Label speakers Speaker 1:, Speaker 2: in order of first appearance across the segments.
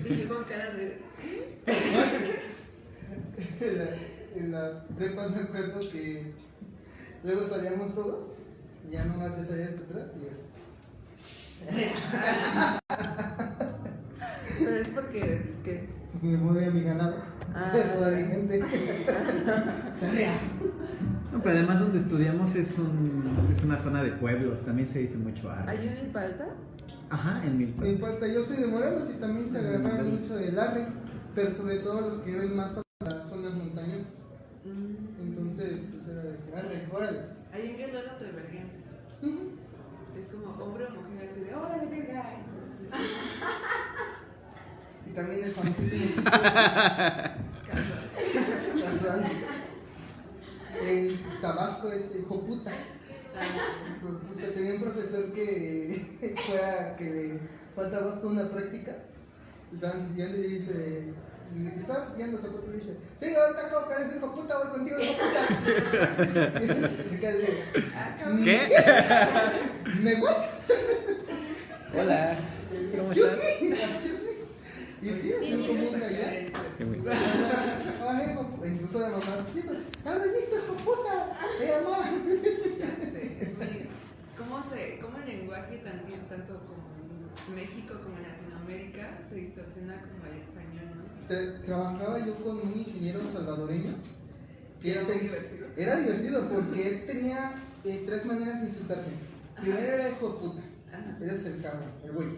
Speaker 1: Y yo con cara de...
Speaker 2: En la prepa me acuerdo que luego salíamos todos y ya nomás se salía hasta atrás y eso.
Speaker 1: Pero es porque... ¿qué?
Speaker 2: Pues me mueve a mi ganado. De toda mi gente. Se rea.
Speaker 3: No, pero además donde estudiamos es una zona de pueblos, también se dice mucho arre.
Speaker 1: ¿Hay un Milpalta?
Speaker 3: Ajá, en
Speaker 2: Me
Speaker 3: Milpa.
Speaker 2: importa, yo soy de Morelos y también se agarraron mucho del arre, pero sobre todo los que viven más a las zonas montañosas. Entonces, eso era de que arre, órale.
Speaker 1: Ahí en Guerrero te vergué. Es como hombre o mujer así de órale, verga. Entonces,
Speaker 2: Y también el famosísimo casual. En Tabasco es Joputa. Joputa. Tenía un profesor que fue a Tabasco a una práctica. Y estaban siguiendo y dice, ¿estabas siguiendo ese grupo? Y dice, sí, ahorita acabo de caer, hijo puta, voy contigo, hijo puta. Y se queda de,
Speaker 3: ¿Qué?
Speaker 2: ¿Me what?
Speaker 3: Hola. ¿Cómo
Speaker 2: Excuse
Speaker 3: estás?
Speaker 2: me, excuse me. Y sí, es muy común allá. Ay, hijo puta. Incluso la mamá, sí, pues, veniste, hijo puta. Ella no.
Speaker 1: ya sé, es muy... ¿Cómo el lenguaje tanto como en México como en Latinoamérica se distorsiona como el español, ¿no?
Speaker 2: Trabajaba yo con un ingeniero salvadoreño.
Speaker 1: Y era muy divertido.
Speaker 2: Era divertido porque él tenía 3 maneras de insultarte. Primero era hijo de puta. Eres el cabrón, el güey.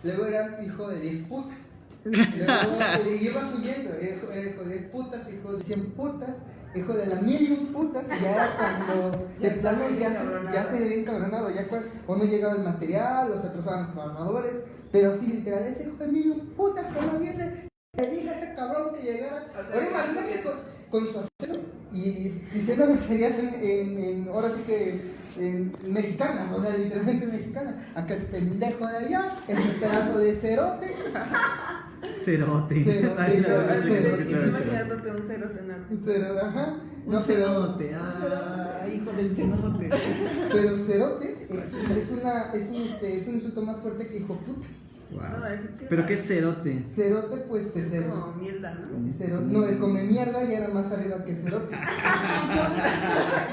Speaker 2: Luego era hijo de 10 putas. Luego iba subiendo. Era hijo de 10 putas, hijo de 100 putas, hijo de la 1001 putas. Y ya era cuando de plano ya se había encabronado. Ya o no llegaba el material, los atrasaban los trabajadores. Pero sí, literal, ese hijo de 1001 putas que no viene. Le dije a este cabrón que llegara. Ahora imagínate con su acento y diciendo groserías ahora sí que en mexicanas, o sea, literalmente mexicanas. Aquel pendejo de allá, ese pedazo de cerote.
Speaker 3: Cerote.
Speaker 1: Imagínate un cerote.
Speaker 2: Ajá.
Speaker 3: No, cerote. Ah, hijo del cerote.
Speaker 2: Pero cerote es un insulto más fuerte que hijo puta.
Speaker 3: Wow.
Speaker 1: No, es que
Speaker 3: ¿Pero qué es cerote?
Speaker 2: Cerote, pues
Speaker 1: es
Speaker 2: es
Speaker 1: como mierda, ¿no?
Speaker 2: No, el come mierda ya era más arriba que cerote.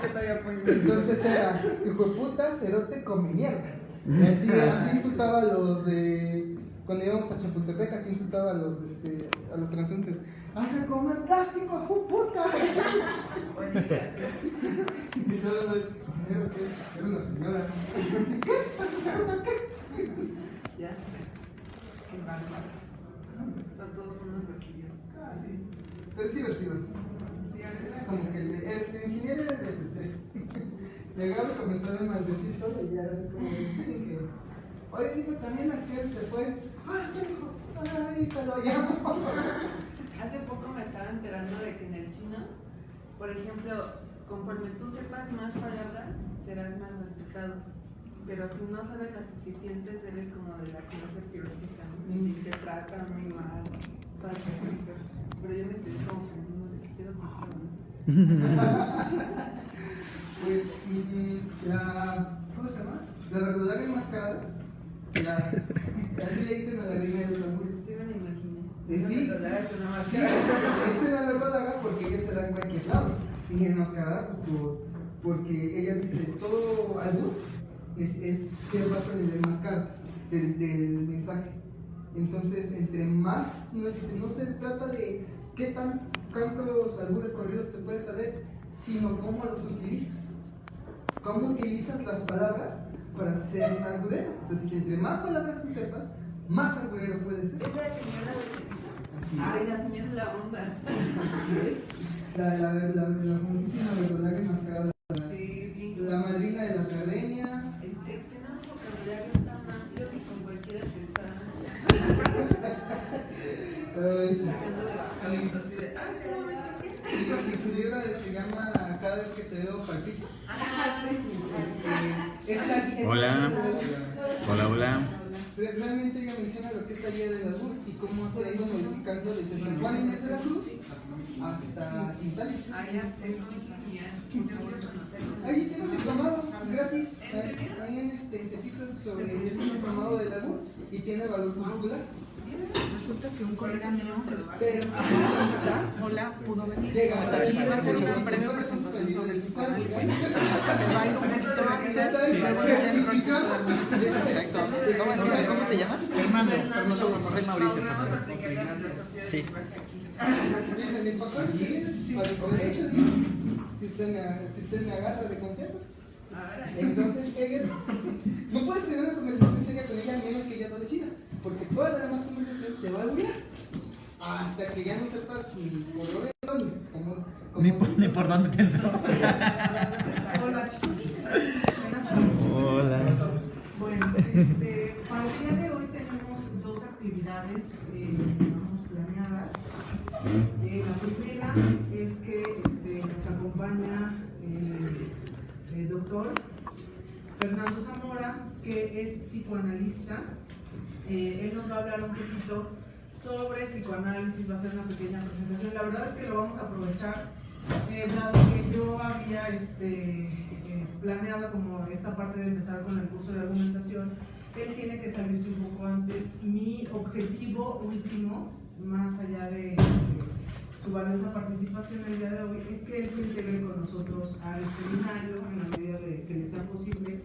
Speaker 1: Yo todavía pongo.
Speaker 2: Entonces era hijo de puta, cerote, come mierda. Y así insultaba a los de. Cuando íbamos a Chapultepec, así insultaba a los transeúntes. ¡Haz de comer plástico, hijo de puta! Y yo era una señora. ¿Qué? ¿Qué?
Speaker 1: Ya. Qué bárbaro. Son todos unos loquillos.
Speaker 2: Ah, sí. Pero es divertido.
Speaker 1: Sí,
Speaker 2: Era como que el ingeniero era el desestrés. Llegaba y comenzaba el maldecito y ya era así como decir que. Oye, digo, también aquel se fue. ¡Ay, qué hijo! ¡Ay, te lo llamo!
Speaker 1: Hace poco me estaba enterando de que en el chino, por ejemplo, conforme tú sepas más palabras, serás más respetado. Pero si no sabes las suficientes, eres como de la que no se purifica, ¿no? Y te tratan muy mal, todas las cosas. Pero yo me quedé como pensando de qué quiero pasar, ¿no?
Speaker 2: Pues, ¿cómo se llama? La verdolaga enmascarada. Así le dicen a la reina de los albures.
Speaker 1: Sí me lo imaginé.
Speaker 2: Sí, esa es la verdolaga porque ella se da en cualquier lado. Y enmascarada porque ella dice todo albur es que rato en el enmascado del mensaje. Entonces, entre más nos dice, no se trata de qué tantos albures corridos te puedes saber, sino cómo los utilizas. Cómo utilizas las palabras para ser un alburero. Entonces, entre más palabras tú sepas, más alburero puedes ser.
Speaker 1: ¿Es la señora de Cepita?
Speaker 2: Así
Speaker 1: Ay,
Speaker 2: es.
Speaker 1: la señora es la onda.
Speaker 2: Así es. La famosísima verdolaga enmascarada.
Speaker 1: Sí, bien.
Speaker 2: La madrina de las gardenias.
Speaker 1: Tenemos vocabulario tan amplio que con cualquiera se está sacando de bajada. Así de, ay, qué momento, ¿qué?
Speaker 2: Y su libro se llama Cada vez que te veo palpito.
Speaker 1: Ah, sí.
Speaker 3: Hola. Hola.
Speaker 2: Realmente ella menciona lo que es la guía del albur y cómo se ha ido modificando desde San Juan Inés de la Cruz hasta Italia.
Speaker 1: Ah, ya sé, muy genial. Yo quiero conocerlo.
Speaker 2: Ahí tengo diplomados gratis. Ahí en Tepito sobre ese llamado de la luz y tiene valor curricular.
Speaker 4: Resulta que un colega mío,
Speaker 2: Pero
Speaker 4: psicoanalista, hola, pudo venir.
Speaker 2: llega
Speaker 4: Hasta aquí va a hacer una breve presentación sobre el psicoanálisis. Se va a ir un poquito antes, luego ya entró el curso de
Speaker 3: Perfecto. ¿Cómo te llamas? Fernando José Mauricio. Sí.
Speaker 2: Dicen, mi papá quiere, para el colegio, si usted me agarra de confianza. Entonces, ella, no puedes tener una conversación seria con ella a menos que ella lo decida, porque toda la demás conversación te va a aburrir hasta que ya no sepas ni por dónde
Speaker 3: Ni por dónde te entró.
Speaker 1: Hola, chicos.
Speaker 3: Hola.
Speaker 4: Bueno, para el día de hoy tenemos dos actividades, digamos, planeadas. La primera es que nos acompaña el doctor Fernando Zamora, que es psicoanalista. Él nos va a hablar un poquito sobre psicoanálisis, va a hacer una pequeña presentación. La verdad es que lo vamos a aprovechar, dado que yo había planeado como esta parte de empezar con el curso de argumentación. Él tiene que salirse un poco antes. Mi objetivo último, más allá de su valiosa participación el día de hoy, es que él se integre con nosotros al seminario en la medida de que le sea posible,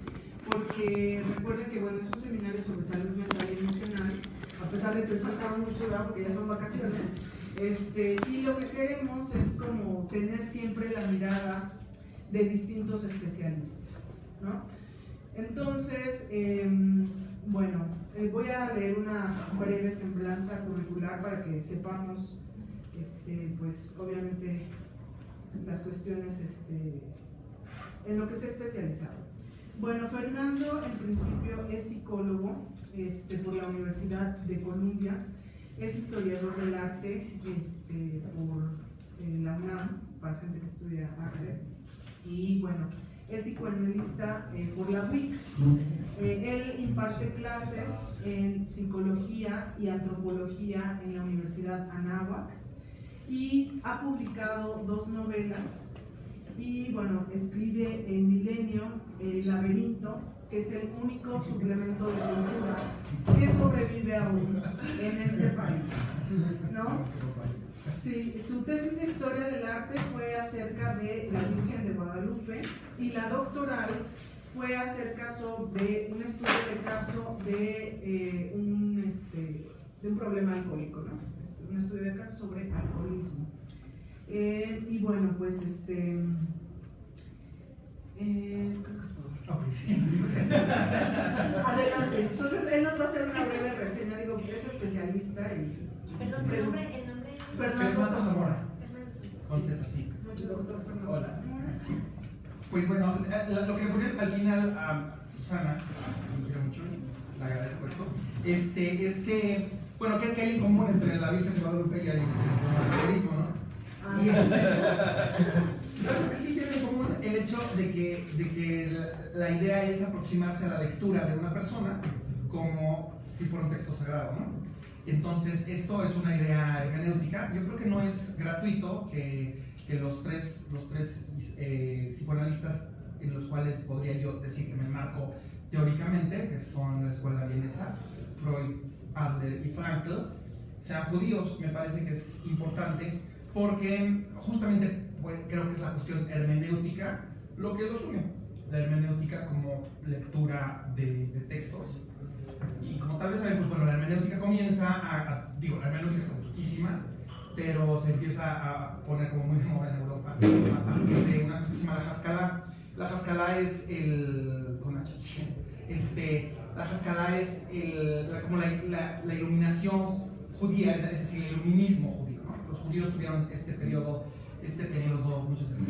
Speaker 4: porque recuerden que bueno, es un seminario sobre salud mental y emocional, a pesar de que faltaba mucho, ¿verdad? Porque ya son vacaciones, y lo que queremos es como tener siempre la mirada de distintos especialistas, ¿no? Entonces, bueno, voy a leer una breve semblanza curricular para que sepamos, pues obviamente las cuestiones en lo que se ha especializado. Bueno, Fernando en principio es psicólogo por la Universidad de Columbia, es historiador del arte por la UNAM, para gente que estudia arte, y bueno, es psicoanalista por la UIC. Él imparte clases en psicología y antropología en la Universidad Anáhuac y ha publicado 2 novelas y bueno, escribe en Milenio El Laberinto, que es el único suplemento de cultura que sobrevive aún en este país, ¿no? Sí, su tesis de historia del arte fue acerca de la Virgen de Guadalupe y la doctoral fue acerca de un estudio de caso de un problema alcohólico, ¿no? Un estudio de caso sobre alcoholismo. Y bueno, pues creo que es todo.
Speaker 5: Ok, sí.
Speaker 4: Adelante. Entonces él nos va a hacer una breve reseña, digo, porque es especialista y...
Speaker 6: Perdón, el nombre.
Speaker 4: Fernando Zamora.
Speaker 5: Con Z, sí.
Speaker 4: Doctor Fernando
Speaker 5: Hola.
Speaker 4: Zamora.
Speaker 5: Pues bueno, lo que ocurrió al final a Susana, que quiero mucho, le agradezco esto, es que, bueno, ¿qué hay en común entre la Virgen de Guadalupe y el alcoholismo, no? Y creo que sí tiene en común el hecho de que la idea es aproximarse a la lectura de una persona como si fuera un texto sagrado, ¿no? Entonces, esto es una idea hermenéutica. Yo creo que no es gratuito que los tres psicoanalistas en los cuales podría yo decir que me enmarco teóricamente, que son la escuela vienesa, Freud, Adler y Frankl, sean judíos. Me parece que es importante porque justamente creo que es la cuestión hermenéutica lo que los une. La hermenéutica como lectura de textos. Y como tal vez saben, pues bueno, la hermenéutica comienza la hermenéutica es antiquísima, pero se empieza a poner como muy de moda en Europa a partir de una cosa que se llama la Haskalah. La Haskalah es la Haskalah es como la iluminación judía, es decir, el iluminismo judío, ¿no? Los judíos tuvieron este periodo muchas veces,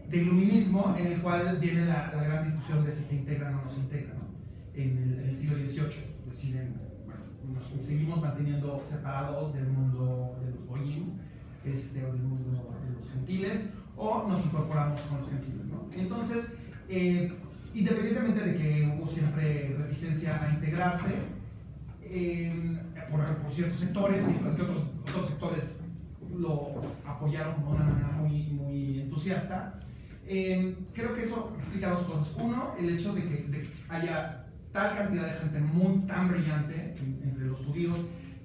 Speaker 5: de iluminismo en el cual viene la gran discusión de si se integran o no se integran, ¿no? En el siglo XVIII deciden, bueno, nos seguimos manteniendo separados del mundo de los goyim, o del mundo de los gentiles, o nos incorporamos con los gentiles, ¿no? Entonces, independientemente de que hubo siempre reticencia a integrarse por ciertos sectores, mientras que otros sectores lo apoyaron de una manera muy, muy entusiasta, Creo que eso explica dos cosas. Uno, el hecho de que haya tal cantidad de gente tan brillante entre los judíos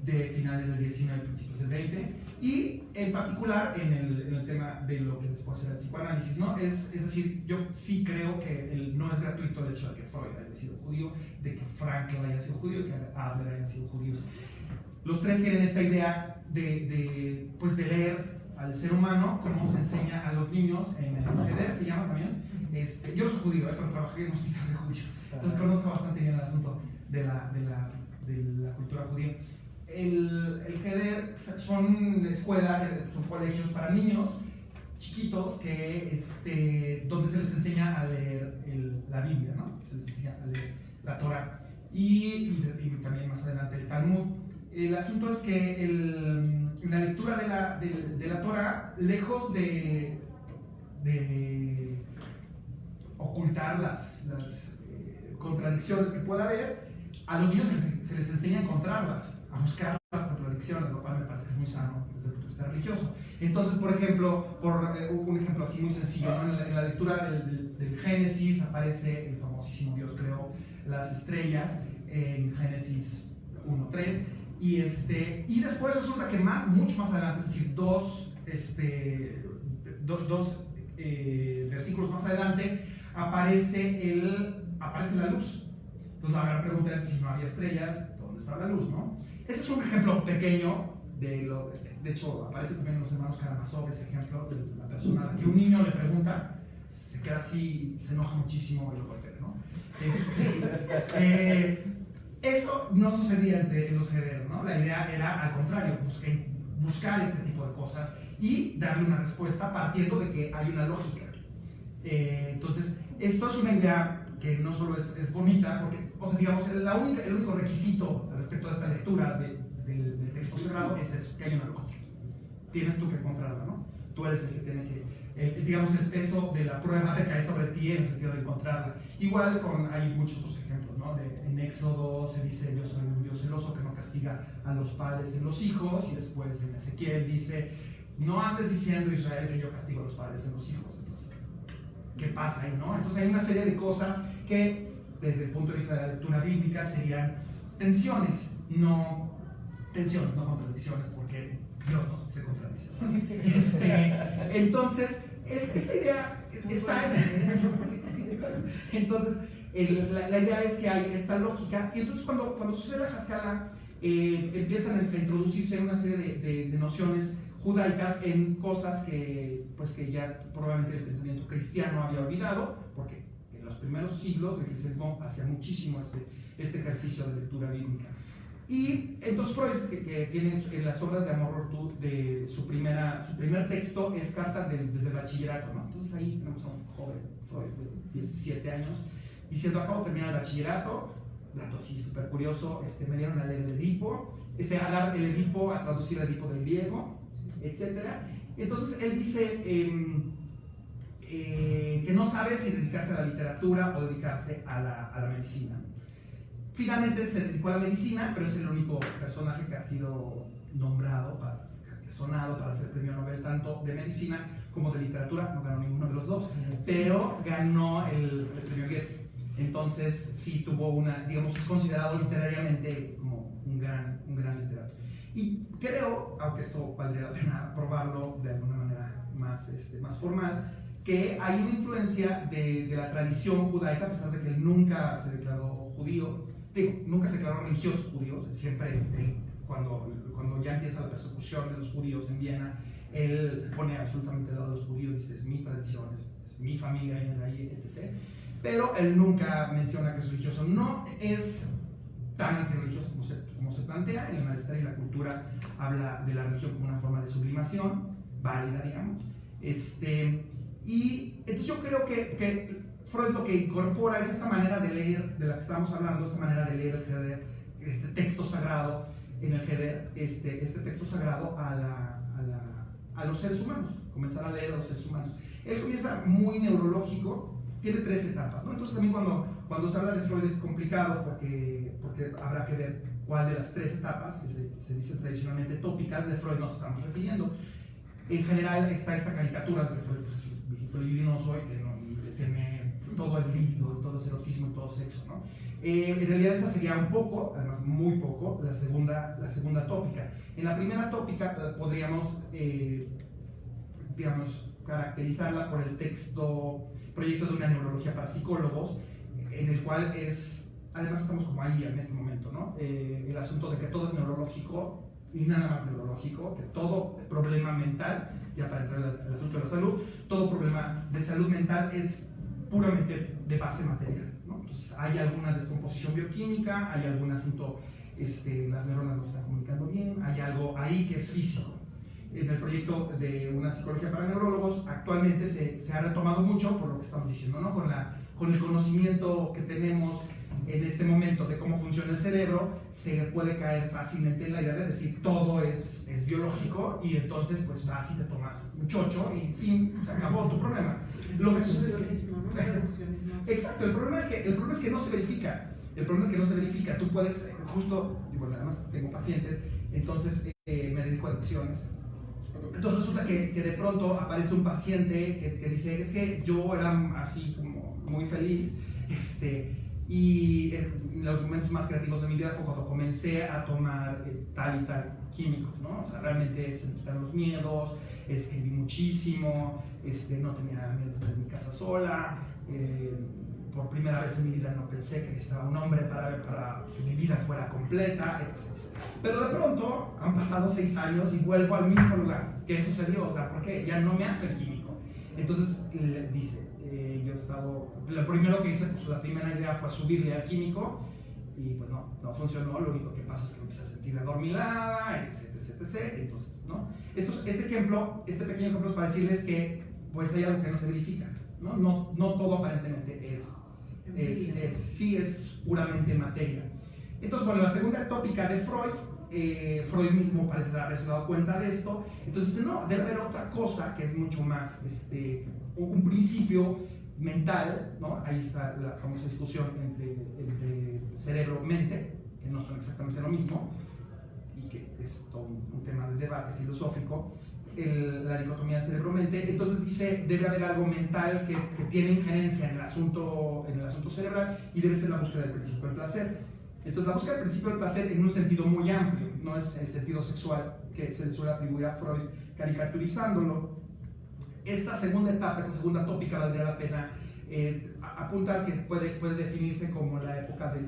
Speaker 5: de finales del 19 y principios del 20, y en particular en el tema de lo que después será el psicoanálisis, ¿no? Es decir, yo sí creo que no es gratuito el hecho de que Freud haya sido judío, de que Frankl haya sido judío y que Adler haya sido judíos. Los tres tienen esta idea de leer al ser humano como se enseña a los niños en el GEDER, se llama también. Yo no soy judío, pero trabajé en un hospital de judíos, entonces conozco bastante bien el asunto de la cultura judía. El GEDER son escuelas, son colegios para niños chiquitos donde se les enseña a leer la Biblia, ¿no? Se les enseña a leer la Torah y también más adelante el Talmud. El asunto es que en la lectura de la Torah, lejos de ocultar las contradicciones que pueda haber, a los niños se les enseña a encontrarlas, a buscar las contradicciones, lo cual me parece que es muy sano desde el punto de vista religioso. Entonces, por ejemplo, un ejemplo así muy sencillo, ¿no? En la lectura del Génesis aparece el famosísimo Dios creó las estrellas en Génesis 1:3, y después resulta que mucho más adelante, es decir, dos versículos más adelante, aparece la luz. Entonces la gran pregunta es, si no había estrellas, ¿dónde está la luz, no? Ese es un ejemplo pequeño de hecho aparece también en los hermanos Karamazov, ese ejemplo de la persona a la que un niño le pregunta, se queda así, se enoja muchísimo y lo golpea, ¿no? Eso no sucedía en los GEDER, ¿no? La idea era al contrario, buscar este tipo de cosas y darle una respuesta partiendo de que hay una lógica. Entonces, esto es una idea que no solo es bonita, porque, o sea, digamos, el único requisito respecto a esta lectura del texto sagrado es eso, que hay una lógica. Tienes tú que encontrarla, ¿no? Tú eres el que tiene que, digamos, el peso de la prueba recae sobre ti en el sentido de encontrarla. Igual hay muchos otros ejemplos, ¿no? En Éxodo se dice, yo soy un Dios celoso que no castiga a los padres en los hijos, y después en Ezequiel dice, no andes diciendo, Israel, que yo castigo a los padres en los hijos. Entonces, ¿qué pasa ahí, no? Entonces hay una serie de cosas que, desde el punto de vista de la lectura bíblica, serían tensiones, no contradicciones, porque Dios no se contradice. Entonces, esta idea está entonces, la idea es que hay esta lógica, y entonces cuando sucede la Haskalah, empiezan a introducirse una serie de nociones judaicas en cosas que ya probablemente el pensamiento cristiano había olvidado, porque en los primeros siglos el cristianismo hacía muchísimo este ejercicio de lectura bíblica. Y entonces Freud, que tiene en las obras de Amor-Rortut, de su primer texto es Cartas desde el bachillerato, ¿no? Entonces ahí tenemos a un joven Freud de 17 años diciendo, acabo de terminar el bachillerato, dato así súper curioso, me dieron a leer el Edipo, a traducir el Edipo del griego, etc. Entonces él dice que no sabe si dedicarse a la literatura o dedicarse a la medicina. Finalmente se dedicó a la medicina, pero es el único personaje que ha sido nombrado, sonado para ser premio Nobel tanto de medicina como de literatura. No ganó ninguno de los dos, pero ganó el premio Goethe. Entonces sí tuvo digamos, es considerado literariamente como un gran literato. Y creo, aunque esto valdría la pena probarlo de alguna manera más formal, que hay una influencia de la tradición judaica, a pesar de que él nunca se declaró judío, nunca se declaró religioso judío, siempre cuando ya empieza la persecución de los judíos en Viena, él se pone absolutamente al lado de los judíos y dice, es mi tradición, es mi familia, etc. Pero él nunca menciona que es religioso, no es tan antirreligioso como se plantea. En el Malestar y la Cultura habla de la religión como una forma de sublimación, válida, digamos. Y entonces yo creo que Freud lo que incorpora es esta manera de leer, de la que estamos hablando, esta manera de leer el GEDER, este texto sagrado en el GEDER, este texto sagrado a los seres humanos, comenzar a leer a los seres humanos. Él comienza muy neurológico, tiene 3 etapas, ¿no? Entonces también cuando se habla de Freud es complicado porque habrá que ver cuál de las 3 etapas, que se dicen tradicionalmente tópicas, de Freud nos estamos refiriendo. En general está esta caricatura de Freud, libidinoso y que tiene, todo es líbido, todo es erotismo y todo sexo, ¿no? En realidad esa sería un poco, además muy poco, la segunda tópica. En la primera tópica podríamos, digamos, caracterizarla por el texto Proyecto de una neurología para psicólogos, en el cual además estamos como ahí en este momento, ¿no? El asunto de que todo es neurológico y nada más neurológico, que todo problema mental, ya para entrar al asunto de la salud, todo problema de salud mental es puramente de base material, ¿no? Entonces hay alguna descomposición bioquímica, hay algún asunto, las neuronas no están comunicando bien, hay algo ahí que es físico. En el proyecto de una psicología para neurólogos actualmente se ha retomado mucho por lo que estamos diciendo, ¿no? Con el conocimiento que tenemos en este momento de cómo funciona el cerebro, se puede caer fácilmente en la idea de decir todo es biológico y entonces pues vas y te tomas un chocho y fin, se acabó tu problema. Lo que sucede es que, exacto, el problema es que no se verifica. El problema es que no se verifica. Tú puedes, justo, y bueno, además tengo pacientes, entonces me dedico a adicciones. Entonces resulta que de pronto aparece un paciente que dice, es que yo era así como muy feliz, y los momentos más creativos de mi vida fue cuando comencé a tomar tal y tal químicos, ¿no? O sea, realmente se me quitaron los miedos, escribí muchísimo, no tenía miedo de estar en mi casa sola, por primera vez en mi vida no pensé que necesitaba un hombre para que mi vida fuera completa, etc. Pero de pronto han pasado 6 años y vuelvo al mismo lugar. ¿Qué sucedió? O sea, ¿por qué? Ya no me hace el químico. Entonces le dice, yo he estado, lo primero que hice, pues la primera idea fue subirle al químico y pues no funcionó, lo único que pasa es que empieza a sentir adormilada, etc. Entonces, ¿no? Este pequeño ejemplo es para decirles que pues hay algo que no se verifica, ¿no? No todo aparentemente es puramente materia. Entonces, bueno, la segunda tópica de Freud mismo parece haberse dado cuenta de esto, entonces no, debe haber otra cosa que es mucho más, un principio mental, ¿no? Ahí está la famosa discusión entre cerebro-mente, que no son exactamente lo mismo, y que es todo un tema de debate filosófico, la dicotomía cerebro-mente. Entonces dice, debe haber algo mental que tiene injerencia en el asunto cerebral y debe ser la búsqueda del principio del placer. Entonces la búsqueda del principio del placer en un sentido muy amplio, no es el sentido sexual que se le suele atribuir a Freud caricaturizándolo. Esta segunda etapa, esta segunda tópica valdría la pena apuntar que puede definirse como la época de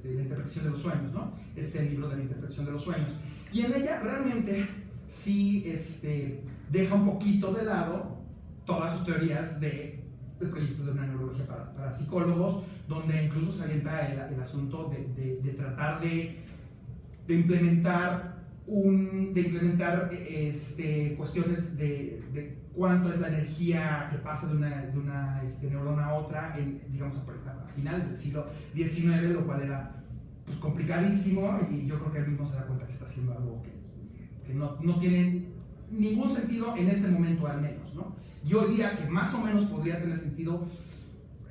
Speaker 5: la interpretación de los sueños, ¿no? Es el libro de la interpretación de los sueños. Y en ella realmente sí deja un poquito de lado todas sus teorías del proyecto de una neurología para psicólogos, donde incluso se avienta el asunto de tratar de implementar cuestiones de cuánto es la energía que pasa de una neurona a otra, digamos a finales del siglo XIX, lo cual era pues, complicadísimo, y yo creo que él mismo se da cuenta que está haciendo algo que no tiene ningún sentido en ese momento al menos, ¿no? Yo diría que más o menos podría tener sentido,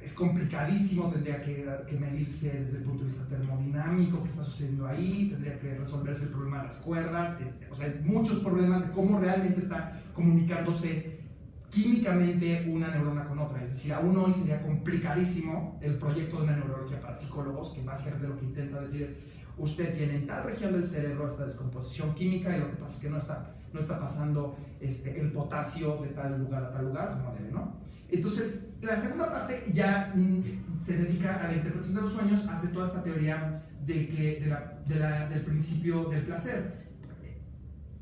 Speaker 5: es complicadísimo, tendría que medirse desde el punto de vista termodinámico, qué está sucediendo ahí, tendría que resolverse el problema de las cuerdas, o sea, hay muchos problemas de cómo realmente está comunicándose químicamente una neurona con otra. Es decir, aún hoy sería complicadísimo el proyecto de una neurología para psicólogos, que básicamente lo que intenta decir es, usted tiene en tal región del cerebro esta descomposición química y lo que pasa es que no está pasando el potasio de tal lugar a tal lugar como debe, ¿no? Entonces, la segunda parte ya se dedica a la interpretación de los sueños, hace toda esta teoría del principio del placer.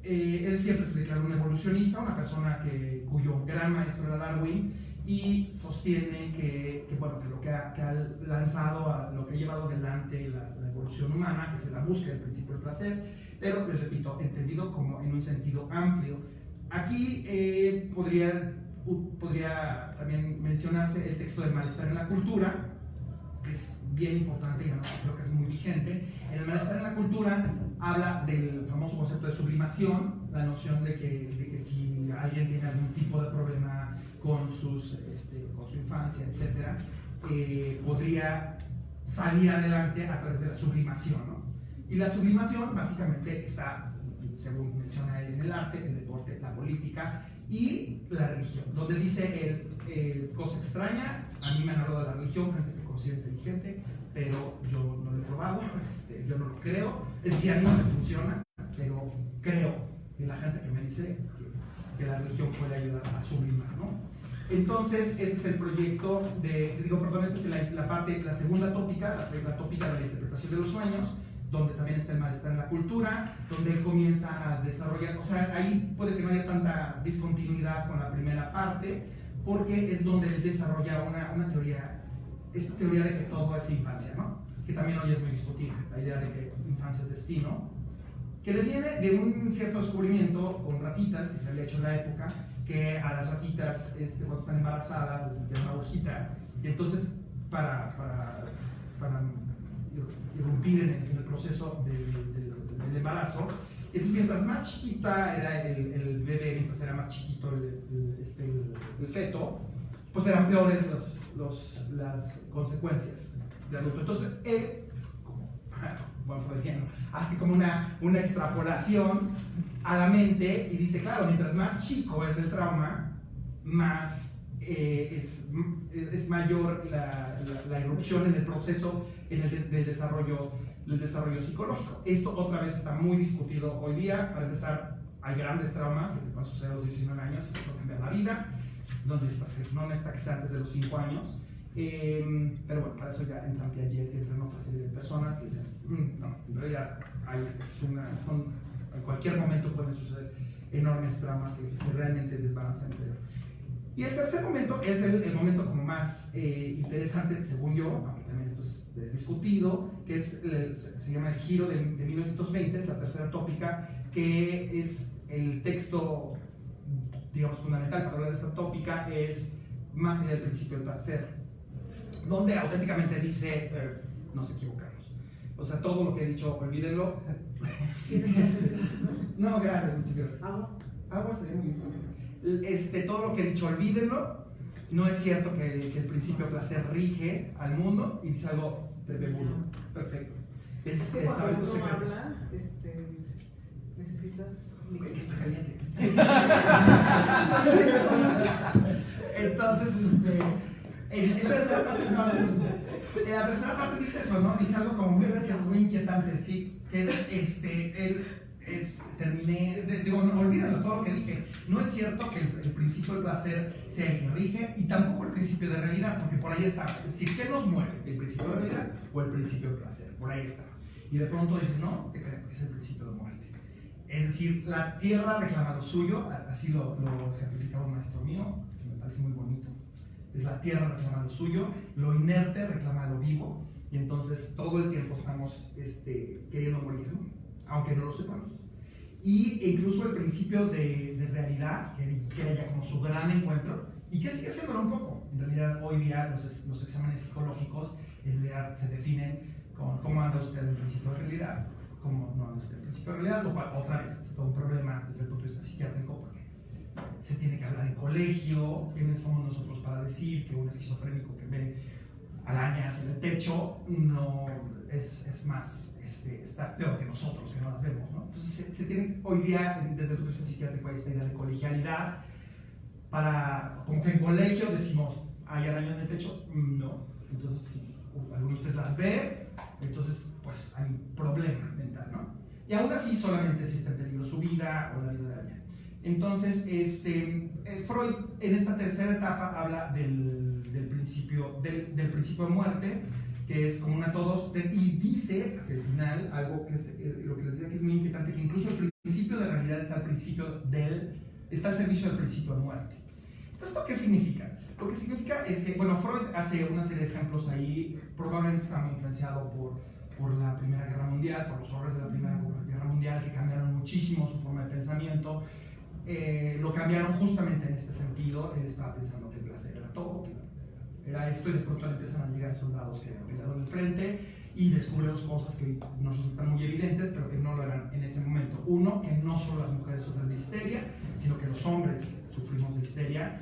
Speaker 5: Él siempre se declaró un evolucionista, una persona cuyo gran maestro era Darwin, y sostiene que lo que ha lanzado, lo que ha llevado adelante la evolución humana es la búsqueda del principio del placer, pero les repito, entendido como en un sentido amplio. Aquí podría también mencionarse el texto del malestar en la cultura, que es bien importante y además creo que es muy vigente. En el malestar en la cultura habla del famoso concepto de sublimación, la noción de que si alguien tiene algún tipo de problema con su infancia, etc., podría salir adelante a través de la sublimación, ¿no? Y la sublimación básicamente está, según menciona él, en el arte, el deporte, la política y la religión, donde dice cosa extraña, a mí me han hablado de la religión, gente que considero inteligente, pero yo no lo he probado, yo no lo creo, es decir, a mí no me funciona, pero creo en la gente que me dice que la religión puede ayudar a sublimar, ¿no? Entonces, este es el proyecto esta es la segunda tópica de la interpretación de los sueños, donde también está el malestar en la cultura, donde él comienza a desarrollar, o sea, ahí puede que no haya tanta discontinuidad con la primera parte, porque es donde él desarrolla una teoría, esta teoría de que todo es infancia, ¿no? Que también hoy es muy discutible, la idea de que infancia es destino, que le viene de un cierto descubrimiento con ratitas que se había hecho en la época, que a las ratitas cuando están embarazadas les metían una agujita, y entonces para irrumpir en el proceso del embarazo. Entonces, mientras más chiquita era el bebé, mientras era más chiquito el feto, pues eran peores las consecuencias de adulto. Entonces, él, como buen freudiano, hace como una extrapolación a la mente y dice, claro, mientras más chico es el trauma, más es mayor la irrupción en el proceso del desarrollo psicológico. Esto otra vez está muy discutido hoy día. Para empezar, hay grandes traumas que te pueden suceder a los 19 años y que pueden cambiar la vida, no necesita que sea antes de los 5 años. Pero bueno, para eso ya entran Piaget, entran otra serie de personas y dicen, no, en realidad en cualquier momento pueden suceder enormes traumas que realmente desbalancean el cerebro. Y el tercer momento es el momento como más interesante, según yo, aunque también esto es discutido, que se llama el giro de 1920, es la tercera tópica, que es el texto, digamos, fundamental para hablar de esta tópica, es más allá del principio del placer, donde auténticamente dice, nos equivocamos. O sea, todo lo que he dicho, olvídenlo. No, gracias, muchas gracias. Agua sería muy bien. Todo lo que he dicho, olvídenlo. No es cierto que el principio de placer rige al mundo y dice algo de bebudo. Perfecto. Es
Speaker 4: cuando
Speaker 5: hábitos
Speaker 4: uno
Speaker 5: secretos.
Speaker 4: habla, necesitas
Speaker 5: Que está caliente. Entonces, en la tercera parte dice eso, ¿no? Dice algo como muy inquietante, sí, que olvídalo todo lo que dije. No es cierto que el principio del placer sea el que rige y tampoco el principio de realidad, porque por ahí está. Es decir, ¿qué nos mueve? ¿El principio de realidad o el principio del placer? Por ahí está. Y de pronto dice, no, ¿qué creen? Es el principio de muerte. Es decir, la tierra reclama lo suyo, así lo ejemplificaba un maestro mío, que me parece muy bonito. Es la tierra reclama lo suyo, lo inerte reclama lo vivo, y entonces todo el tiempo estamos queriendo morir, ¿no? Aunque no lo sepamos. Y incluso el principio de realidad, que era ya como su gran encuentro, y que sigue siendo un poco. En realidad, hoy día los exámenes psicológicos en realidad se definen con cómo anda usted en el principio de realidad, cómo no anda usted en el principio de realidad, lo cual otra vez es todo un problema desde el punto de vista psiquiátrico, porque se tiene que hablar en colegio. ¿Quiénes somos nosotros para decir que un esquizofrénico que ve arañas en el techo no es más, está peor que nosotros, que no las vemos, ¿no? Entonces se tiene hoy día, desde el punto de vista psiquiátrico, esta idea de colegialidad, como que en colegio decimos, ¿hay arañas en el techo? No. Entonces, si alguno de ustedes las ve, entonces pues hay un problema mental, ¿no? Y aún así solamente si está en peligro su vida o la vida de alguien. Entonces, Freud en esta tercera etapa habla del principio de muerte, que es común a todos, y dice hacia el final algo que es lo que les decía que es muy inquietante, que incluso el principio de realidad está al servicio del principio de muerte. Entonces, ¿esto qué significa? Lo que significa es que, bueno, Freud hace una serie de ejemplos ahí, probablemente está muy influenciado por la Primera Guerra Mundial, por los horrores de la Primera Guerra Mundial, que cambiaron muchísimo su forma de pensamiento. Lo cambiaron justamente en este sentido. Él estaba pensando que el placer era todo, que era esto, y de pronto le empiezan a llegar soldados que pelearon en el frente y descubre dos cosas que nos resultan muy evidentes, pero que no lo eran en ese momento. Uno, que no solo las mujeres sufren de histeria, sino que los hombres sufrimos de histeria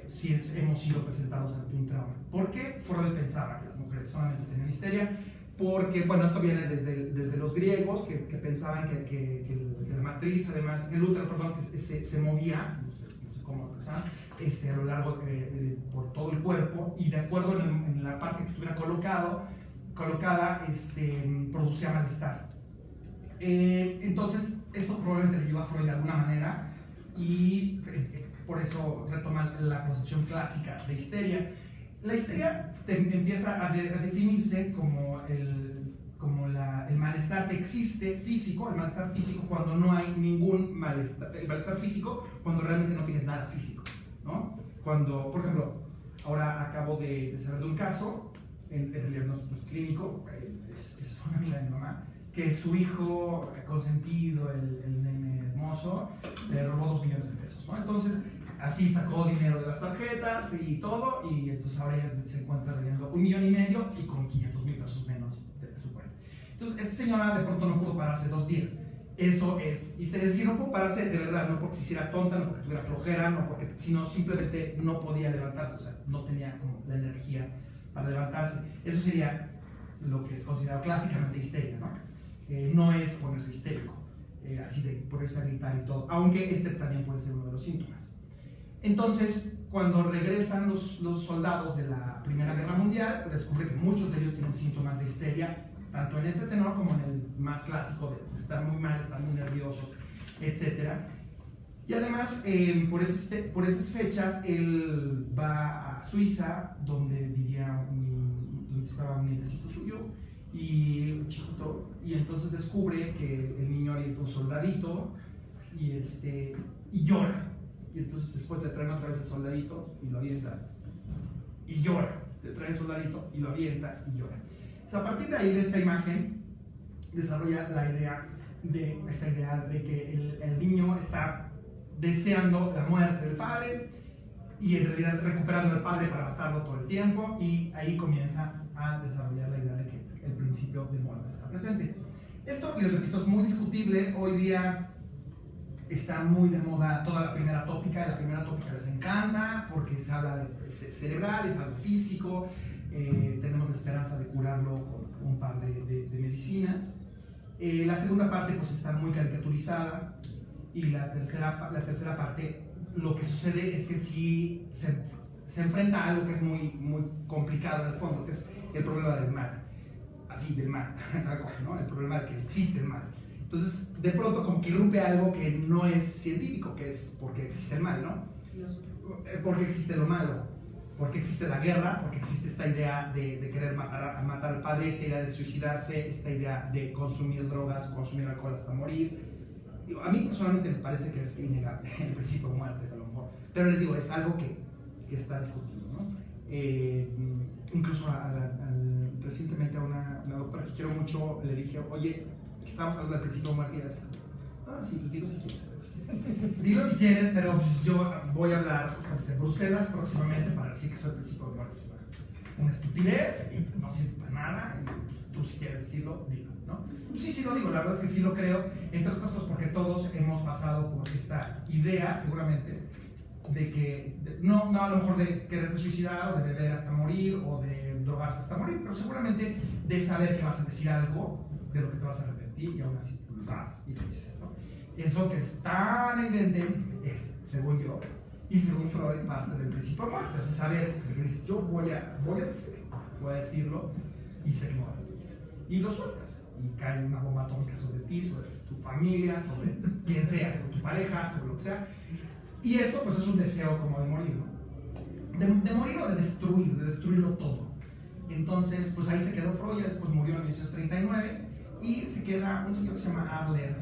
Speaker 5: si hemos sido presentados ante un trauma. ¿Por qué? Freud pensaba que las mujeres solamente tenían histeria porque, bueno, esto viene desde los griegos, que pensaban que la matriz, además, el útero, perdón, que se movía, no sé cómo empezar, a lo largo, por todo el cuerpo, y de acuerdo en la parte que estuviera colocada, producía malestar. Entonces, esto probablemente le llevó a Freud de alguna manera, y por eso retoman la concepción clásica de histeria. La histeria empieza a definirse como el malestar que existe físico, el malestar físico cuando no hay ningún malestar, el malestar físico cuando realmente no tienes nada físico, ¿no? Cuando, por ejemplo, ahora acabo de saber de un caso, en realidad no es clínico, es una amiga de mi mamá, que su hijo consentido, el nene hermoso, le robó 2 millones de pesos, ¿no? Entonces, así sacó dinero de las tarjetas y todo, y entonces ahora ella se encuentra debiendo 1,5 millones y con 500,000 pesos menos de su cuenta. Entonces, esta señora de pronto no pudo pararse 2 días. Eso es decir, no pudo pararse de verdad, no porque se hiciera tonta, no porque tuviera flojera, no porque, sino simplemente no podía levantarse, o sea, no tenía como la energía para levantarse. Eso sería lo que es considerado clásicamente histeria, ¿no? No es ponerse histérico, así de ponerse a gritar y todo, aunque este también puede ser uno de los síntomas. Entonces, cuando regresan los soldados de la Primera Guerra Mundial, descubre que muchos de ellos tienen síntomas de histeria, tanto en este tenor como en el más clásico de estar muy mal, estar muy nerviosos, etc. Y además, por esas fechas, él va a Suiza, donde donde estaba un nietecito suyo, y un chiquito, y entonces descubre que el niño avienta un soldadito y llora. Y entonces después le traen otra vez el soldadito y lo avienta y llora. Le traen el soldadito y lo avienta y llora. O sea, a partir de ahí, de esta imagen, desarrolla la idea de que el niño está deseando la muerte del padre y en realidad recuperando al padre para matarlo todo el tiempo, y ahí comienza a desarrollar la idea de que el principio de muerte está presente. Esto, les repito, es muy discutible. Hoy día está muy de moda toda la primera tópica. La primera tópica les encanta porque se habla de cerebral, es algo físico. Tenemos la esperanza de curarlo con un par de medicinas. La segunda parte pues está muy caricaturizada, y la tercera parte, lo que sucede es que sí se enfrenta a algo que es muy, muy complicado en el fondo, que es el problema del mal. Así, del mal, ¿no? El problema de que existe el mal. Entonces, de pronto como que irrumpe algo que no es científico, que es porque existe el mal, ¿no? Porque existe lo malo, porque existe la guerra, porque existe esta idea de querer matar al padre, esta idea de suicidarse, esta idea de consumir drogas, consumir alcohol hasta morir. A mí personalmente me parece que es innegable el principio de muerte, a lo mejor. Pero les digo, es algo que está discutido, ¿no? Incluso recientemente a una doctora que quiero mucho le dije, oye, estamos hablando del principio de muerte, y ella dice, sí, dilo si quieres. Dilo si quieres, pero yo voy a hablar de Bruselas próximamente para decir que soy el principio de muerte. Una estupidez, y no sirve para nada, y pues, tú si quieres decirlo, dilo, ¿no? Pues sí lo digo, la verdad es que sí lo creo, entre otras cosas porque todos hemos pasado por esta idea, seguramente, de que, no a lo mejor de quererse suicidar, o de beber hasta morir, o de drogarse hasta morir, pero seguramente de saber que vas a decir algo de lo que te vas a arrepentir, y aún así vas y lo dices, ¿no? Eso que es tan evidente es, según yo, y según Freud, parte del principio de muerte. O sea, saber que dices, yo voy a decirlo, y se ignora. Y lo sueltas, y cae una bomba atómica sobre ti, sobre tu familia, sobre quien sea, sobre tu pareja, sobre lo que sea. Y esto, pues, es un deseo como de morir, ¿no? De morir o de destruirlo todo. Entonces, pues ahí se quedó Freud, después murió en 1939, y se queda un señor que se llama Adler,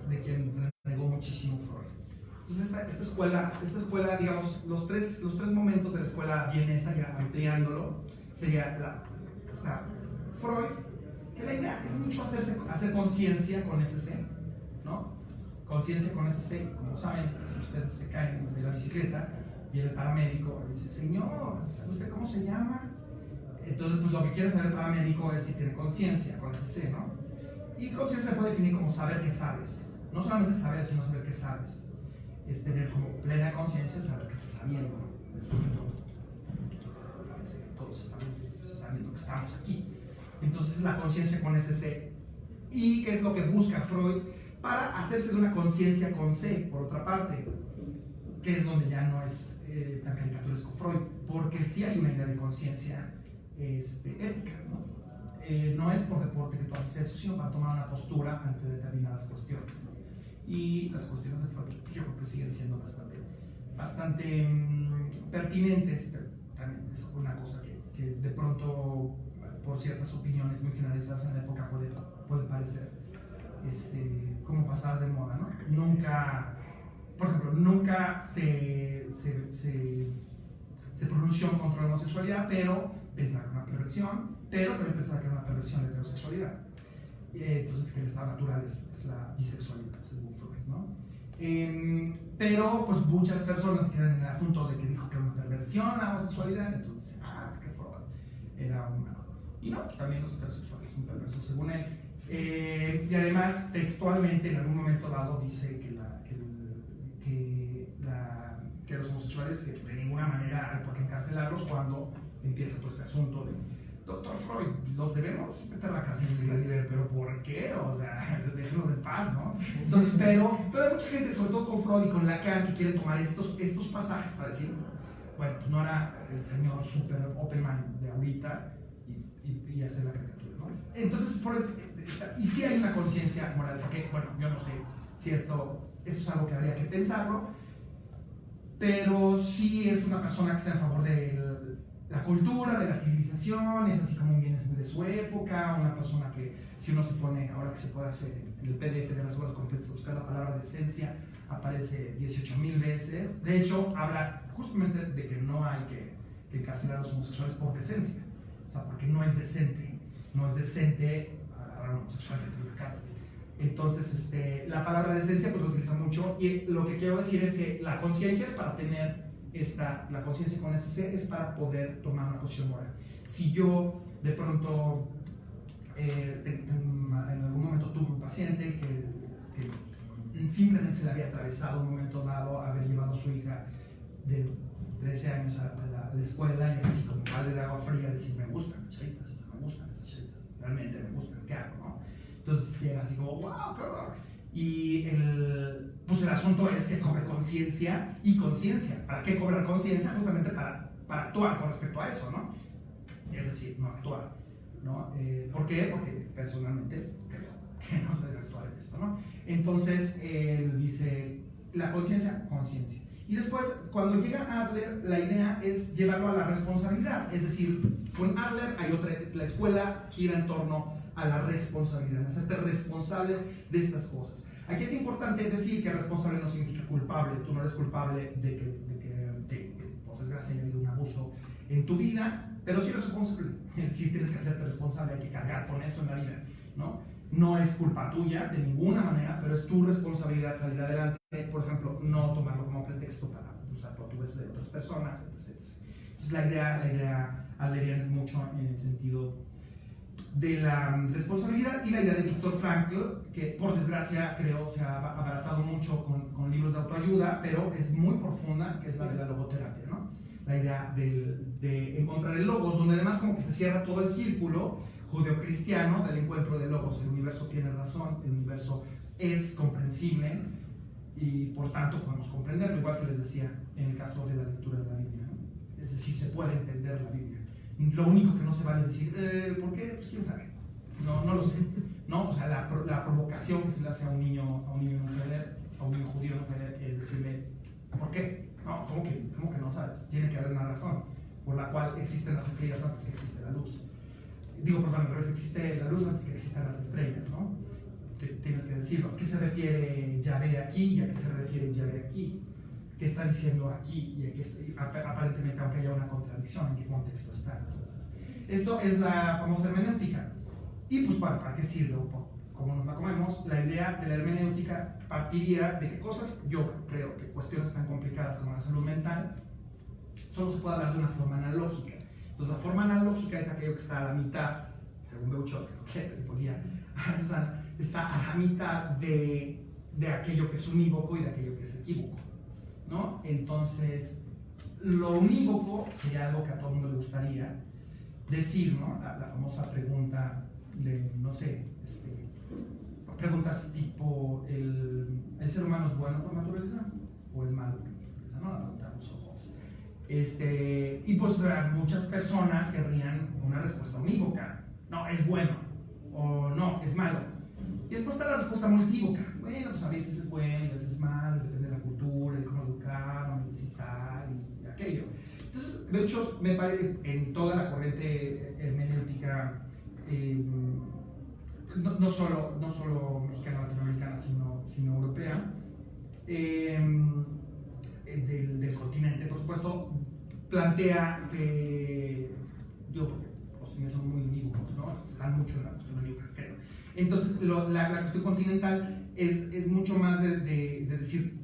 Speaker 5: de quien renegó muchísimo Freud. Entonces esta escuela, digamos, los tres momentos de la escuela vienesa, ya ampliándolo, sería Freud, que la idea es mucho hacer conciencia con ese ser, ¿no? Conciencia con ese ser. Como saben, si ustedes se caen de la bicicleta, viene el paramédico y dice, señor, ¿sabe usted cómo se llama? Entonces, pues lo que quiere saber el paramédico es si tiene conciencia con ese ser, ¿no? Y conciencia se puede definir como saber que sabes. No solamente saber, sino saber que sabes. Es tener como plena conciencia, saber que estás sabiendo, ¿no? En este momento parece que todos estamos sabiendo que estamos aquí. Entonces la conciencia con SC. ¿Y qué es lo que busca Freud? Para hacerse de una conciencia con C, por otra parte, que es donde ya no es tan caricaturesco Freud, porque sí hay una idea de conciencia ética, ¿no? No es por deporte que tú haces eso, sino para tomar una postura ante determinadas cuestiones, ¿no? Y las cuestiones de Freud, yo creo que siguen siendo bastante pertinentes, pero también es una cosa que de pronto, por ciertas opiniones muy generalizadas en la época, puede parecer como pasadas de moda, ¿no? Nunca, por ejemplo, nunca se pronunció contra la homosexualidad, pero pensaba que era una perversión, pero también pensaba que era una perversión de heterosexualidad. Entonces, que el estado natural es la bisexualidad, según Freud, ¿no? Pero, pues, muchas personas quedan en el asunto de que dijo que era una perversión la homosexualidad, entonces, es que Freud era un malo. Y no, pues, también los heterosexuales son perversos, según él. Y además, textualmente, en algún momento dado, dice que los homosexuales de ninguna manera hay por qué encarcelarlos cuando empieza todo este asunto de doctor Freud, los debemos meter a la cárcel. Y se dice, pero ¿por qué? O sea, déjenlos en paz, ¿no? Entonces, pero hay mucha gente, sobre todo con Freud y con Lacan, que quieren tomar estos pasajes para decir, bueno, pues no era el señor super open mind de ahorita y hacer la caricatura, ¿no? Entonces, Freud, y sí hay una conciencia moral, porque, bueno, yo no sé si esto es algo que habría que pensarlo, pero sí es una persona que está a favor de la cultura, de la civilización, es así como un bien de su época, una persona que, si uno se pone, ahora que se puede hacer en el PDF de las obras completas, buscar la palabra decencia, aparece 18,000 veces. De hecho, habla justamente de que no hay que encarcelar a los homosexuales por decencia, o sea, porque no es decente agarrar a un homosexual dentro de la cárcel. Entonces, la palabra decencia pues lo utiliza mucho, y lo que quiero decir es que la conciencia es para tener la conciencia con SC es para poder tomar una posición moral. Si yo de pronto en algún momento tuve un paciente que simplemente se le había atravesado un momento dado haber llevado a su hija de 13 años a la escuela, y así como padre de agua fría decir, me gustan estas chavitas, realmente me gustan, ¿qué hago? ¿No? Entonces llega así como, wow, qué horror. Y pues el asunto es que cobre conciencia y conciencia. ¿Para qué cobrar conciencia? Justamente para actuar con respecto a eso, ¿no? Es decir, no actuar, ¿no? ¿Por qué? Porque personalmente creo que no se debe actuar en esto, ¿no? Entonces, él dice, la conciencia, conciencia. Y después, cuando llega Adler, la idea es llevarlo a la responsabilidad. Es decir, con Adler hay otra, la escuela gira en torno a la responsabilidad, hacerte responsable de estas cosas. Aquí es importante decir que responsable no significa culpable. Tú no eres culpable de que por desgracia, haya habido un abuso en tu vida, pero sí eres responsable. Sí tienes que hacerte responsable, hay que cargar con eso en la vida, ¿no? No es culpa tuya de ninguna manera, pero es tu responsabilidad salir adelante. Por ejemplo, no tomarlo como pretexto para usar tortugas de otras personas, etc. Entonces la idea adleriana es mucho en el sentido de la responsabilidad, y la idea de Viktor Frankl, que por desgracia creo se ha abaratado mucho con libros de autoayuda, pero es muy profunda, que es la de la logoterapia, ¿no? La idea de encontrar el logos, donde además como que se cierra todo el círculo judeocristiano del encuentro de logos. El universo tiene razón, el universo es comprensible y por tanto podemos comprenderlo, igual que les decía en el caso de la lectura de la Biblia, ¿no? Es decir, se puede entender la Biblia. Lo único que no se vale es decir, ¿por qué? Pues quién sabe. No lo sé. ¿No? O sea, la provocación que se le hace a un niño no querer, a un niño judío no querer, es decirle, ¿por qué? No, ¿cómo que no sabes? Tiene que haber una razón por la cual existen las estrellas antes que existe la luz. Digo, perdón, al revés, existe la luz antes que existan las estrellas, ¿no? Tienes que decirlo. ¿A qué se refiere Yahvé aquí y a qué se refiere Yahvé aquí? ¿Qué está diciendo aquí y aquí? Aparentemente, aunque haya una contradicción, ¿en qué contexto está? Entonces, esto es la famosa hermenéutica. Y pues, ¿para qué sirve? Como nos la comemos, la idea de la hermenéutica partiría de que cosas, yo creo que cuestiones tan complicadas como la salud mental, solo se puede hablar de una forma analógica. Entonces, la forma analógica es aquello que está a la mitad, según Beuchot, que está a la mitad de aquello que es unívoco y de aquello que es equívoco, ¿no? Entonces, lo unívoco sería algo que a todo el mundo le gustaría, decir, ¿no? La famosa pregunta de, no sé, preguntas tipo, ¿el ser humano es bueno por naturaleza o es malo por naturaleza? ¿No? La pregunta de los ojos. Y pues muchas personas querrían una respuesta unívoca. No, es bueno, o no, es malo. Y después está la respuesta multívoca. Bueno, pues a veces es bueno, a veces es malo, depende de la cultura, de cómo educar, necesitar y aquello. Entonces, de hecho, me parece en toda la corriente hermenéutica, no solo mexicana, latinoamericana, sino europea, del continente, por supuesto, plantea que yo, porque me son muy unívocos, ¿no? Están mucho en la cuestión unívoca, creo. Entonces, la cuestión continental es mucho más de decir,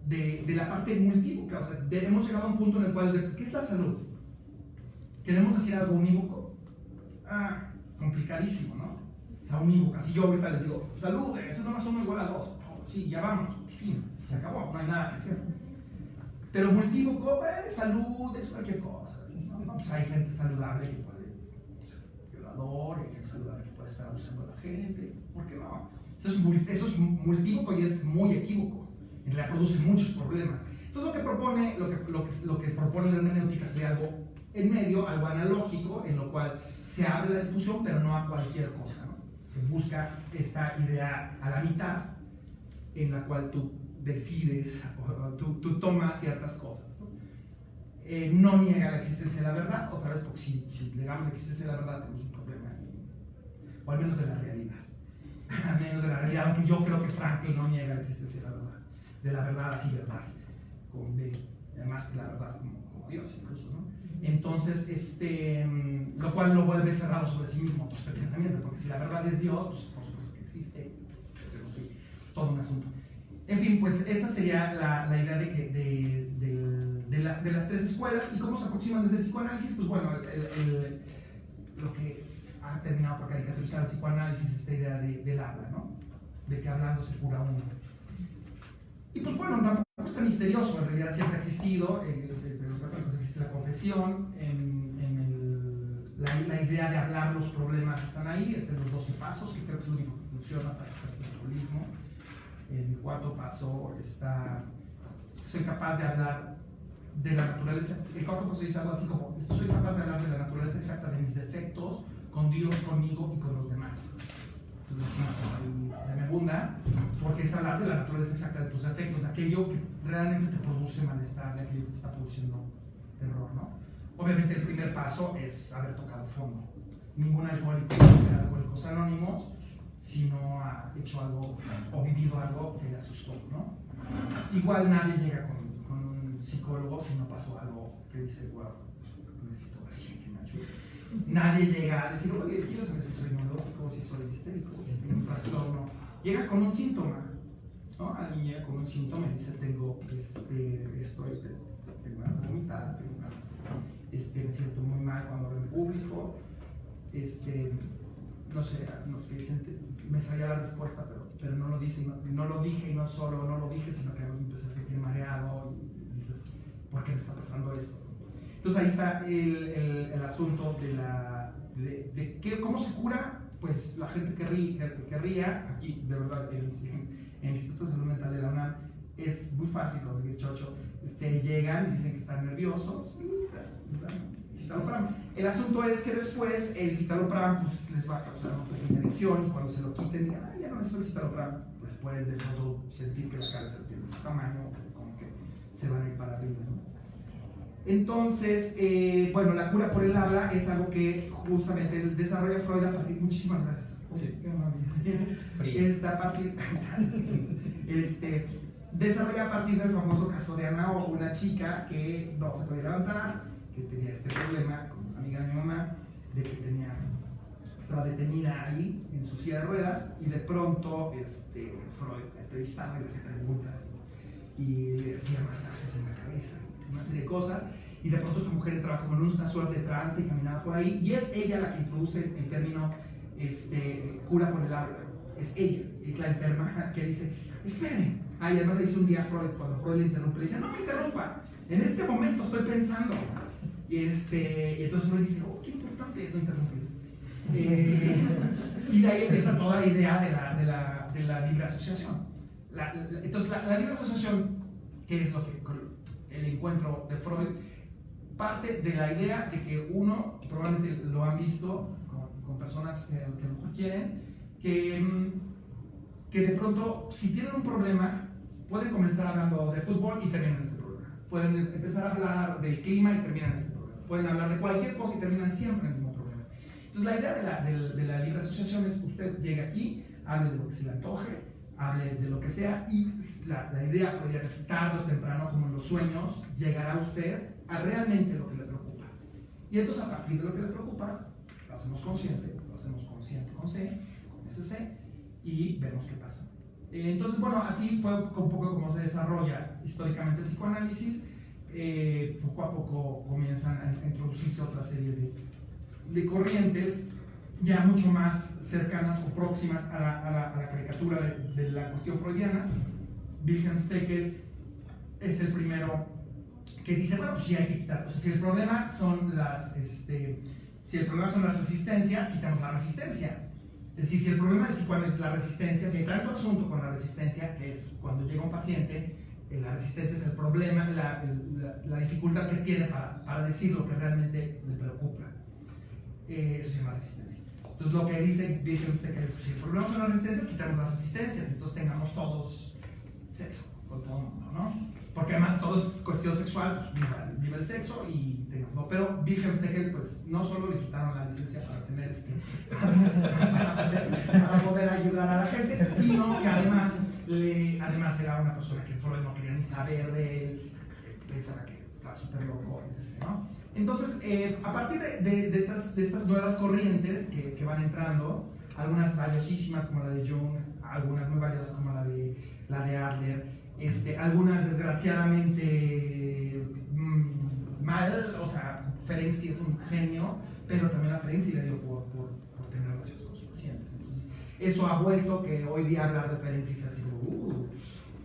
Speaker 5: de la parte multívoca. O sea, hemos llegado a un punto en el cual, ¿qué es la salud? ¿Queremos decir algo unívoco? Complicadísimo, ¿no? O sea, unívoca. Si yo ahorita les digo, salud, eso nomás 1 igual a 2. Sí, ya vamos, fin, se acabó, no hay nada que hacer. Pero multívoco, salud, es cualquier cosa. ¿No? Pues hay gente saludable que puede ser violador, hay gente saludable que puede estar abusando a la gente. ¿Por qué no? Eso es multívoco y es muy equívoco. En realidad produce muchos problemas. Entonces lo que propone la hermenéutica sería algo en medio, algo analógico, en lo cual se abre la discusión, pero no a cualquier cosa, ¿no? Se busca esta idea a la mitad, en la cual tú decides, o tú tomas ciertas cosas, ¿no? No niega la existencia de la verdad, otra vez, porque si negamos la existencia de la verdad tenemos un problema, o al menos de la realidad. Al menos de la realidad, aunque yo creo que Frankl no niega la existencia de la verdad así, verdad, con B, además que la verdad como Dios incluso, ¿no? Entonces, lo cual lo vuelve cerrado sobre sí mismo todo este pensamiento, porque si la verdad es Dios, pues por supuesto que existe, pero sí, todo un asunto. En fin, pues esa sería la idea de las 3 escuelas. ¿Y cómo se aproximan desde el psicoanálisis? Pues bueno, lo que ha terminado por caricaturizar el psicoanálisis es esta idea del habla, ¿no? De que hablando se cura uno. Y pues bueno, tampoco está misterioso, en realidad siempre ha existido, en los católicos existe la confesión, la idea de hablar los problemas están ahí, están los 12 pasos, que creo que es lo único que funciona para el alcoholismo. El 4º paso está, soy capaz de hablar de la naturaleza. El 4º paso dice algo así como, soy capaz de hablar de la naturaleza exacta de mis defectos, con Dios, conmigo y con los demás. Entonces, me abunda, porque es hablar de la naturaleza exacta de tus defectos, de aquello que realmente te produce malestar, de aquello que te está produciendo terror, ¿no? Obviamente el primer paso es haber tocado fondo. Ningún alcohólico de Alcohólicos Anónimos si no ha hecho algo o vivido algo que le asustó, ¿no? Igual nadie llega con un psicólogo si no pasó algo que dice, wow, necesito a alguien que me ayude. Nadie llega a decir, oye, quiero saber si soy neurológico, si soy histérico, si tengo un trastorno. Llega con un síntoma, ¿no? Alguien llega con un síntoma y dice, tengo ganas de vomitar, tengo ganas de, me siento muy mal cuando hablo en público, no sé, me salía la respuesta, pero no lo dije, y no solo no lo dije, sino que además me empecé a sentir mareado y dices, ¿por qué me está pasando esto? Entonces ahí está el asunto de cómo se cura. Pues la gente que querría, aquí de verdad en el Instituto de Salud Mental de la UNAM es muy fácil conseguir chocho. Llegan y dicen que están nerviosos, citalopram. El asunto es que después el citalopram pues, les va a causar una pequeña adicción y cuando se lo quiten, ya no necesito el citalopram, pues pueden de pronto sentir que la cabeza tiene su tamaño, como que se van a ir para arriba, ¿no? Entonces, bueno, la cura por el habla es algo que justamente desarrolla Freud a partir, muchísimas gracias. Desarrolla a partir del famoso caso de Ana, una chica que no se podía levantar, que tenía este problema con una amiga de mi mamá, de que estaba detenida ahí en su silla de ruedas y de pronto Freud la entrevistaba y le hacía preguntas y le hacía masajes en la cabeza, una serie de cosas, y de pronto esta mujer entraba como en una suerte de trance y caminaba por ahí, y es ella la que introduce el término cura por el habla. Es ella, es la enferma que dice, espere. Y además le dice un día a Freud, cuando Freud le interrumpe, le dice, no me interrumpa, en este momento estoy pensando. Y entonces Freud dice, oh, qué importante. importante es no interrumpir. Y de ahí empieza toda la idea de la libre asociación. Entonces, la libre asociación, que es lo que el encuentro de Freud, parte de la idea de que uno, probablemente lo han visto con personas que a lo mejor quieren, que de pronto, si tienen un problema, pueden comenzar hablando de fútbol y terminan este problema. Pueden empezar a hablar del clima y terminan este problema. Pueden hablar de cualquier cosa y terminan siempre en el mismo problema. Entonces, la idea de la libre asociación es que usted llegue aquí, hable de lo que se le antoje, hable de lo que sea, y la idea fue que tarde o temprano, como en los sueños, llegará usted a realmente lo que le preocupa. Y entonces, a partir de lo que le preocupa, lo hacemos consciente con C, con SC, y vemos qué pasa. Entonces, bueno, así fue un poco como se desarrolla históricamente el psicoanálisis. Poco a poco comienzan a introducirse otra serie de corrientes ya mucho más cercanas o próximas a la caricatura de la cuestión freudiana. Wilhelm Stekel es el primero que dice, bueno, pues sí hay que quitar, o sea, si el problema son las resistencias, quitamos la resistencia. Es decir, si el problema del psicoanálisis es la resistencia, si hay tanto asunto con la resistencia, que es cuando llega un paciente, la resistencia es el problema, la dificultad que tiene para decir lo que realmente le preocupa. Eso se llama resistencia. Entonces, lo que dice Wilhelm Stekel es que si el problema son las resistencias, quitamos las resistencias, entonces tengamos todos sexo con todo el mundo, ¿no? Porque además todo es cuestión sexual, pues viva el sexo y tengamos, ¿no? Pero Wilhelm Stekel, pues, no solo le quitaron la licencia para tener para poder ayudar a la gente, sino que además era una persona que Freud no quería ni saber de él, pensaba que estaba súper loco, ¿no? Entonces, a partir de estas nuevas corrientes que van entrando, algunas valiosísimas como la de Jung, algunas muy valiosas como la de Adler, algunas desgraciadamente mal, o sea, Ferenczi es un genio, pero también a Ferenczi le dio por tener relaciones con sus pacientes. Entonces, eso ha vuelto que hoy día hablar de Ferenczi se hace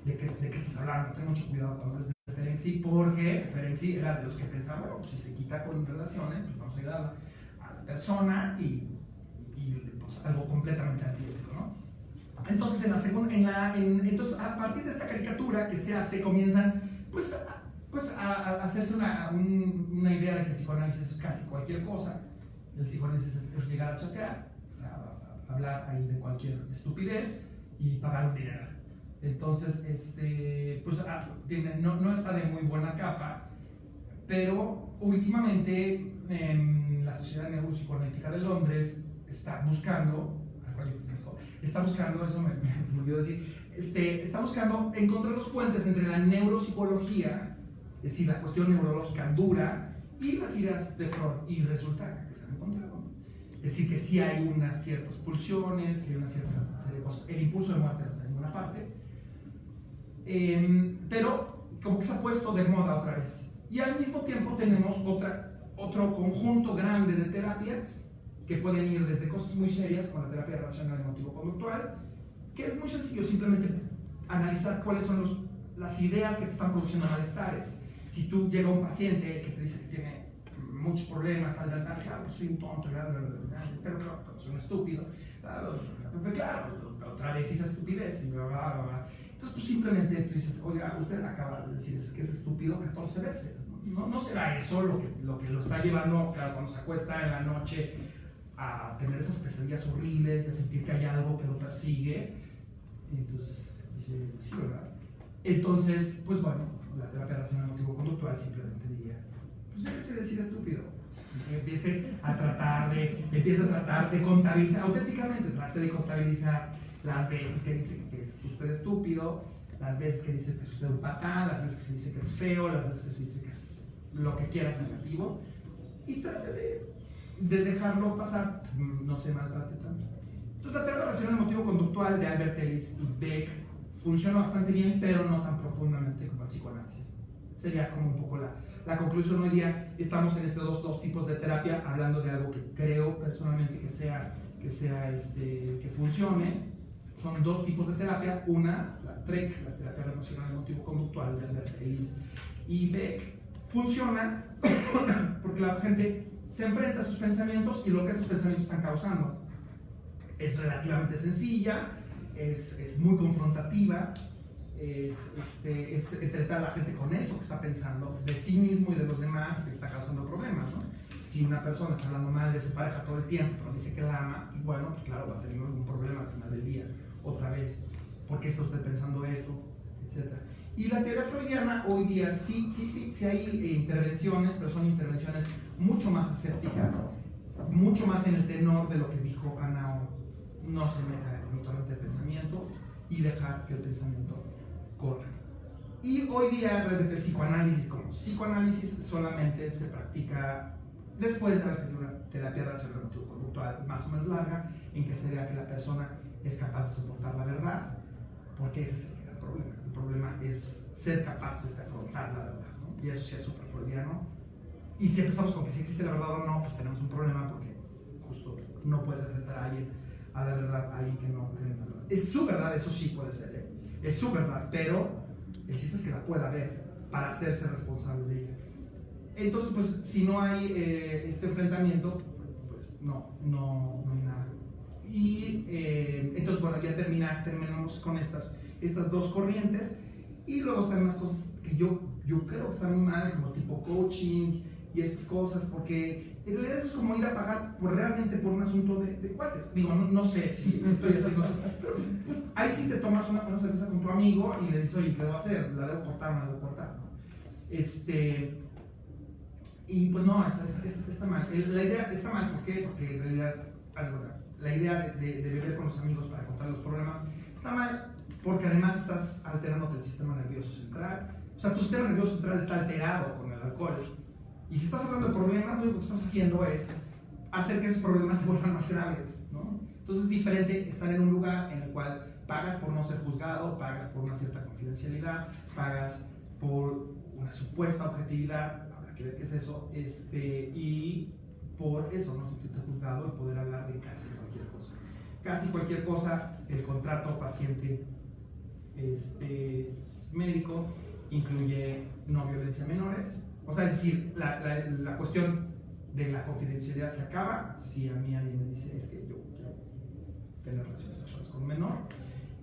Speaker 5: ¿de qué estás hablando? Ten mucho cuidado cuando hables de Ferenczi, porque Ferenczi era de los que pensaban, bueno, pues si se quita con relaciones, pues vamos a ayudar a la persona y pues, algo completamente antiético, ¿no? Entonces, entonces, a partir de esta caricatura que se hace, comienzan pues a hacerse una idea de que el psicoanálisis es casi cualquier cosa. El psicoanálisis es llegar a chatear, a hablar ahí de cualquier estupidez y pagar un dinero. Entonces, pues no está de muy buena capa, pero últimamente la Sociedad Neuropsicoanalítica de Londres está buscando, eso se me olvidó decir, está buscando encontrar los puentes entre la neuropsicología, es decir, la cuestión neurológica dura, y las ideas de Freud, y resulta que se han encontrado. Es decir, que sí hay unas ciertas pulsiones, que hay una cierta serie de cosas, el impulso de muerte no está en ninguna parte, pero como que se ha puesto de moda otra vez. Y al mismo tiempo tenemos otro conjunto grande de terapias que pueden ir desde cosas muy serias, como la terapia racional emotivo-conductual, que es muy sencillo, simplemente analizar cuáles son las ideas que te están produciendo malestares. Si tú llega un paciente que te dice que tiene muchos problemas, claro, pues soy un tonto, pero claro, soy un estúpido, claro, otra vez esa estupidez, y bla, bla, bla, bla. Entonces, pues simplemente tú dices, oiga, usted acaba de decir que es estúpido 14 veces. No será eso lo que lo está llevando, claro, cuando se acuesta en la noche a tener esas pesadillas horribles, a sentir que hay algo que lo persigue. Entonces, dice, sí, ¿verdad? Entonces, pues bueno, la terapia racional emotivo-conductual simplemente diría, pues déjese decir estúpido. Empiece a tratar de contabilizar, auténticamente trate de contabilizar las veces que dice que es usted estúpido, las veces que dice que es usted un patán, las veces que se dice que es feo, las veces que se dice que es lo que quieras negativo, y trate de dejarlo pasar, no se maltrate tanto. Entonces, la terapia racional emotivo-conductual de Albert Ellis y Beck funciona bastante bien, pero no tan profundamente como el psicoanálisis. Sería como un poco la conclusión. Hoy día estamos en estos dos tipos de terapia, hablando de algo que creo personalmente que funcione. Son dos tipos de terapia. Una, la TREC, la terapia racional emotivo-conductual de Albert Ellis y Beck, funciona porque la gente se enfrenta a sus pensamientos y lo que esos pensamientos están causando. Es relativamente sencilla, es muy confrontativa, es enfrentar a la gente con eso que está pensando, de sí mismo y de los demás, que está causando problemas, ¿no? Si una persona está hablando mal de su pareja todo el tiempo, pero dice que la ama, bueno, pues claro, va a tener algún problema al final del día, otra vez. ¿Por qué está usted pensando eso? Etcétera. Y la teoría freudiana hoy día sí hay intervenciones, pero son intervenciones mucho más escépticas, mucho más en el tenor de lo que dijo Ana O. No se meta en mi torrente de pensamiento y dejar que el pensamiento corra. Y hoy día realmente el psicoanálisis como psicoanálisis solamente se practica después de haber tenido una terapia racional conductual más o menos larga, en que se vea que la persona es capaz de soportar la verdad, porque ese es el problema. El problema es ser capaces de afrontar la verdad, ¿no? Y eso sí es súper freudiano. Y si empezamos con que si existe la verdad o no, pues tenemos un problema, porque justo no puedes enfrentar a alguien, a la verdad, a alguien que no cree en la verdad. Es su verdad, eso sí puede ser, ¿eh? Es su verdad, pero el chiste es que la pueda ver para hacerse responsable de ella. Entonces, pues, si no hay este enfrentamiento, pues no hay nada. Y entonces, bueno, ya terminamos con estas dos corrientes. Y luego están unas cosas que yo creo que están muy mal, como tipo coaching y estas cosas, porque en realidad es como ir a pagar realmente por un asunto de cuates. Digo, no sé si estoy haciendo eso, pero ahí sí te tomas una cerveza con tu amigo y le dices, oye, ¿qué debo hacer? ¿La debo cortar o no la debo cortar? ¿No? Y pues no, está mal. La idea está mal, ¿por qué? Porque en realidad, la idea de beber con los amigos para contar los problemas está mal, porque además estás alterando el sistema nervioso central. O sea, tu sistema nervioso central está alterado con el alcohol. Y si estás hablando de problemas, lo único que estás haciendo es hacer que esos problemas se vuelvan más graves, ¿no? Entonces es diferente estar en un lugar en el cual pagas por no ser juzgado, pagas por una cierta confidencialidad, pagas por una supuesta objetividad, habrá que ver qué es eso, y por eso, no sentirte juzgado y poder hablar de casi cualquier cosa. Casi cualquier cosa, el contrato paciente médico incluye no violencia a menores. O sea, es decir, la cuestión de la confidencialidad se acaba si a mí alguien me dice, es que yo quiero tener relaciones sexuales con un menor.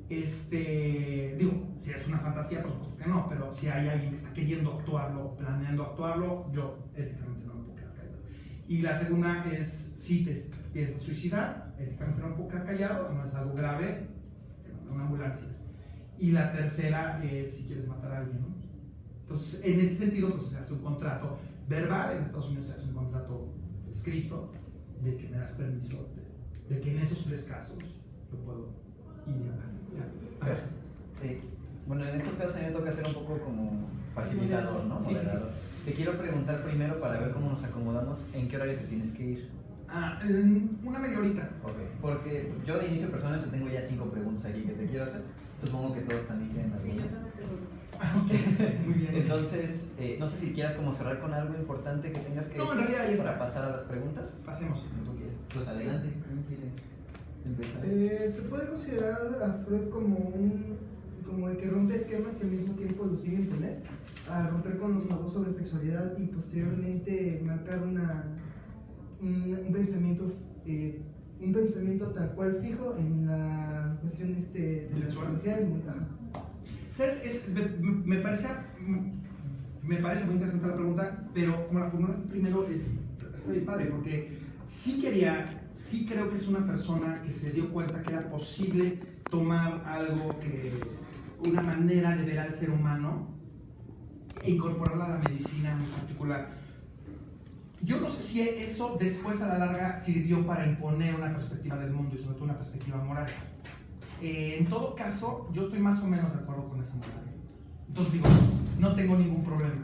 Speaker 5: Digo, si es una fantasía, por supuesto que no, pero si hay alguien que está queriendo actuarlo, planeando actuarlo, yo éticamente no me puedo quedar callado. Y la segunda es, si te piensas suicidar, éticamente no me puedo quedar callado, no es algo grave, una ambulancia. Y la tercera es si quieres matar a alguien, ¿no? Entonces, en ese sentido, pues se hace un contrato verbal, en Estados Unidos se hace un contrato escrito de que me das permiso, de que en esos 3 casos yo puedo ir a hablar.
Speaker 3: Bueno, en estos casos a mí me toca ser un poco como facilitador, ¿no?
Speaker 5: Sí.
Speaker 3: Te quiero preguntar primero para ver cómo nos acomodamos, ¿en qué horario te tienes que ir?
Speaker 5: Una media horita.
Speaker 3: Ok, porque yo de inicio personalmente tengo ya 5 preguntas aquí que te quiero hacer. Supongo que todos también quieren hacer.
Speaker 1: Sí, yo también tengo.
Speaker 5: Okay. Muy bien.
Speaker 3: Entonces, no sé si quieras como cerrar con algo importante que tengas que
Speaker 5: No, en
Speaker 3: decir
Speaker 5: realidad ya
Speaker 3: para
Speaker 5: está.
Speaker 3: pasar a las preguntas.
Speaker 5: Pasemos.
Speaker 3: Como tú quieras. Pues adelante. ¿Quién quiere empezar?
Speaker 6: Se puede considerar a Freud como el que rompe esquemas y al mismo tiempo los sigue imponer, a romper con los tabús sobre sexualidad y posteriormente marcar un pensamiento tal cual fijo en la cuestión de la sexualidad y
Speaker 5: ¿Sabes? Me parece muy interesante la pregunta, pero como la formulaste primero, está bien padre, porque sí creo que es una persona que se dio cuenta que era posible tomar algo una manera de ver al ser humano e incorporarla a la medicina en particular. Yo no sé si eso después a la larga sirvió para imponer una perspectiva del mundo y sobre todo una perspectiva moral. En todo caso, yo estoy más o menos de acuerdo con esa moral. Entonces digo, no tengo ningún problema.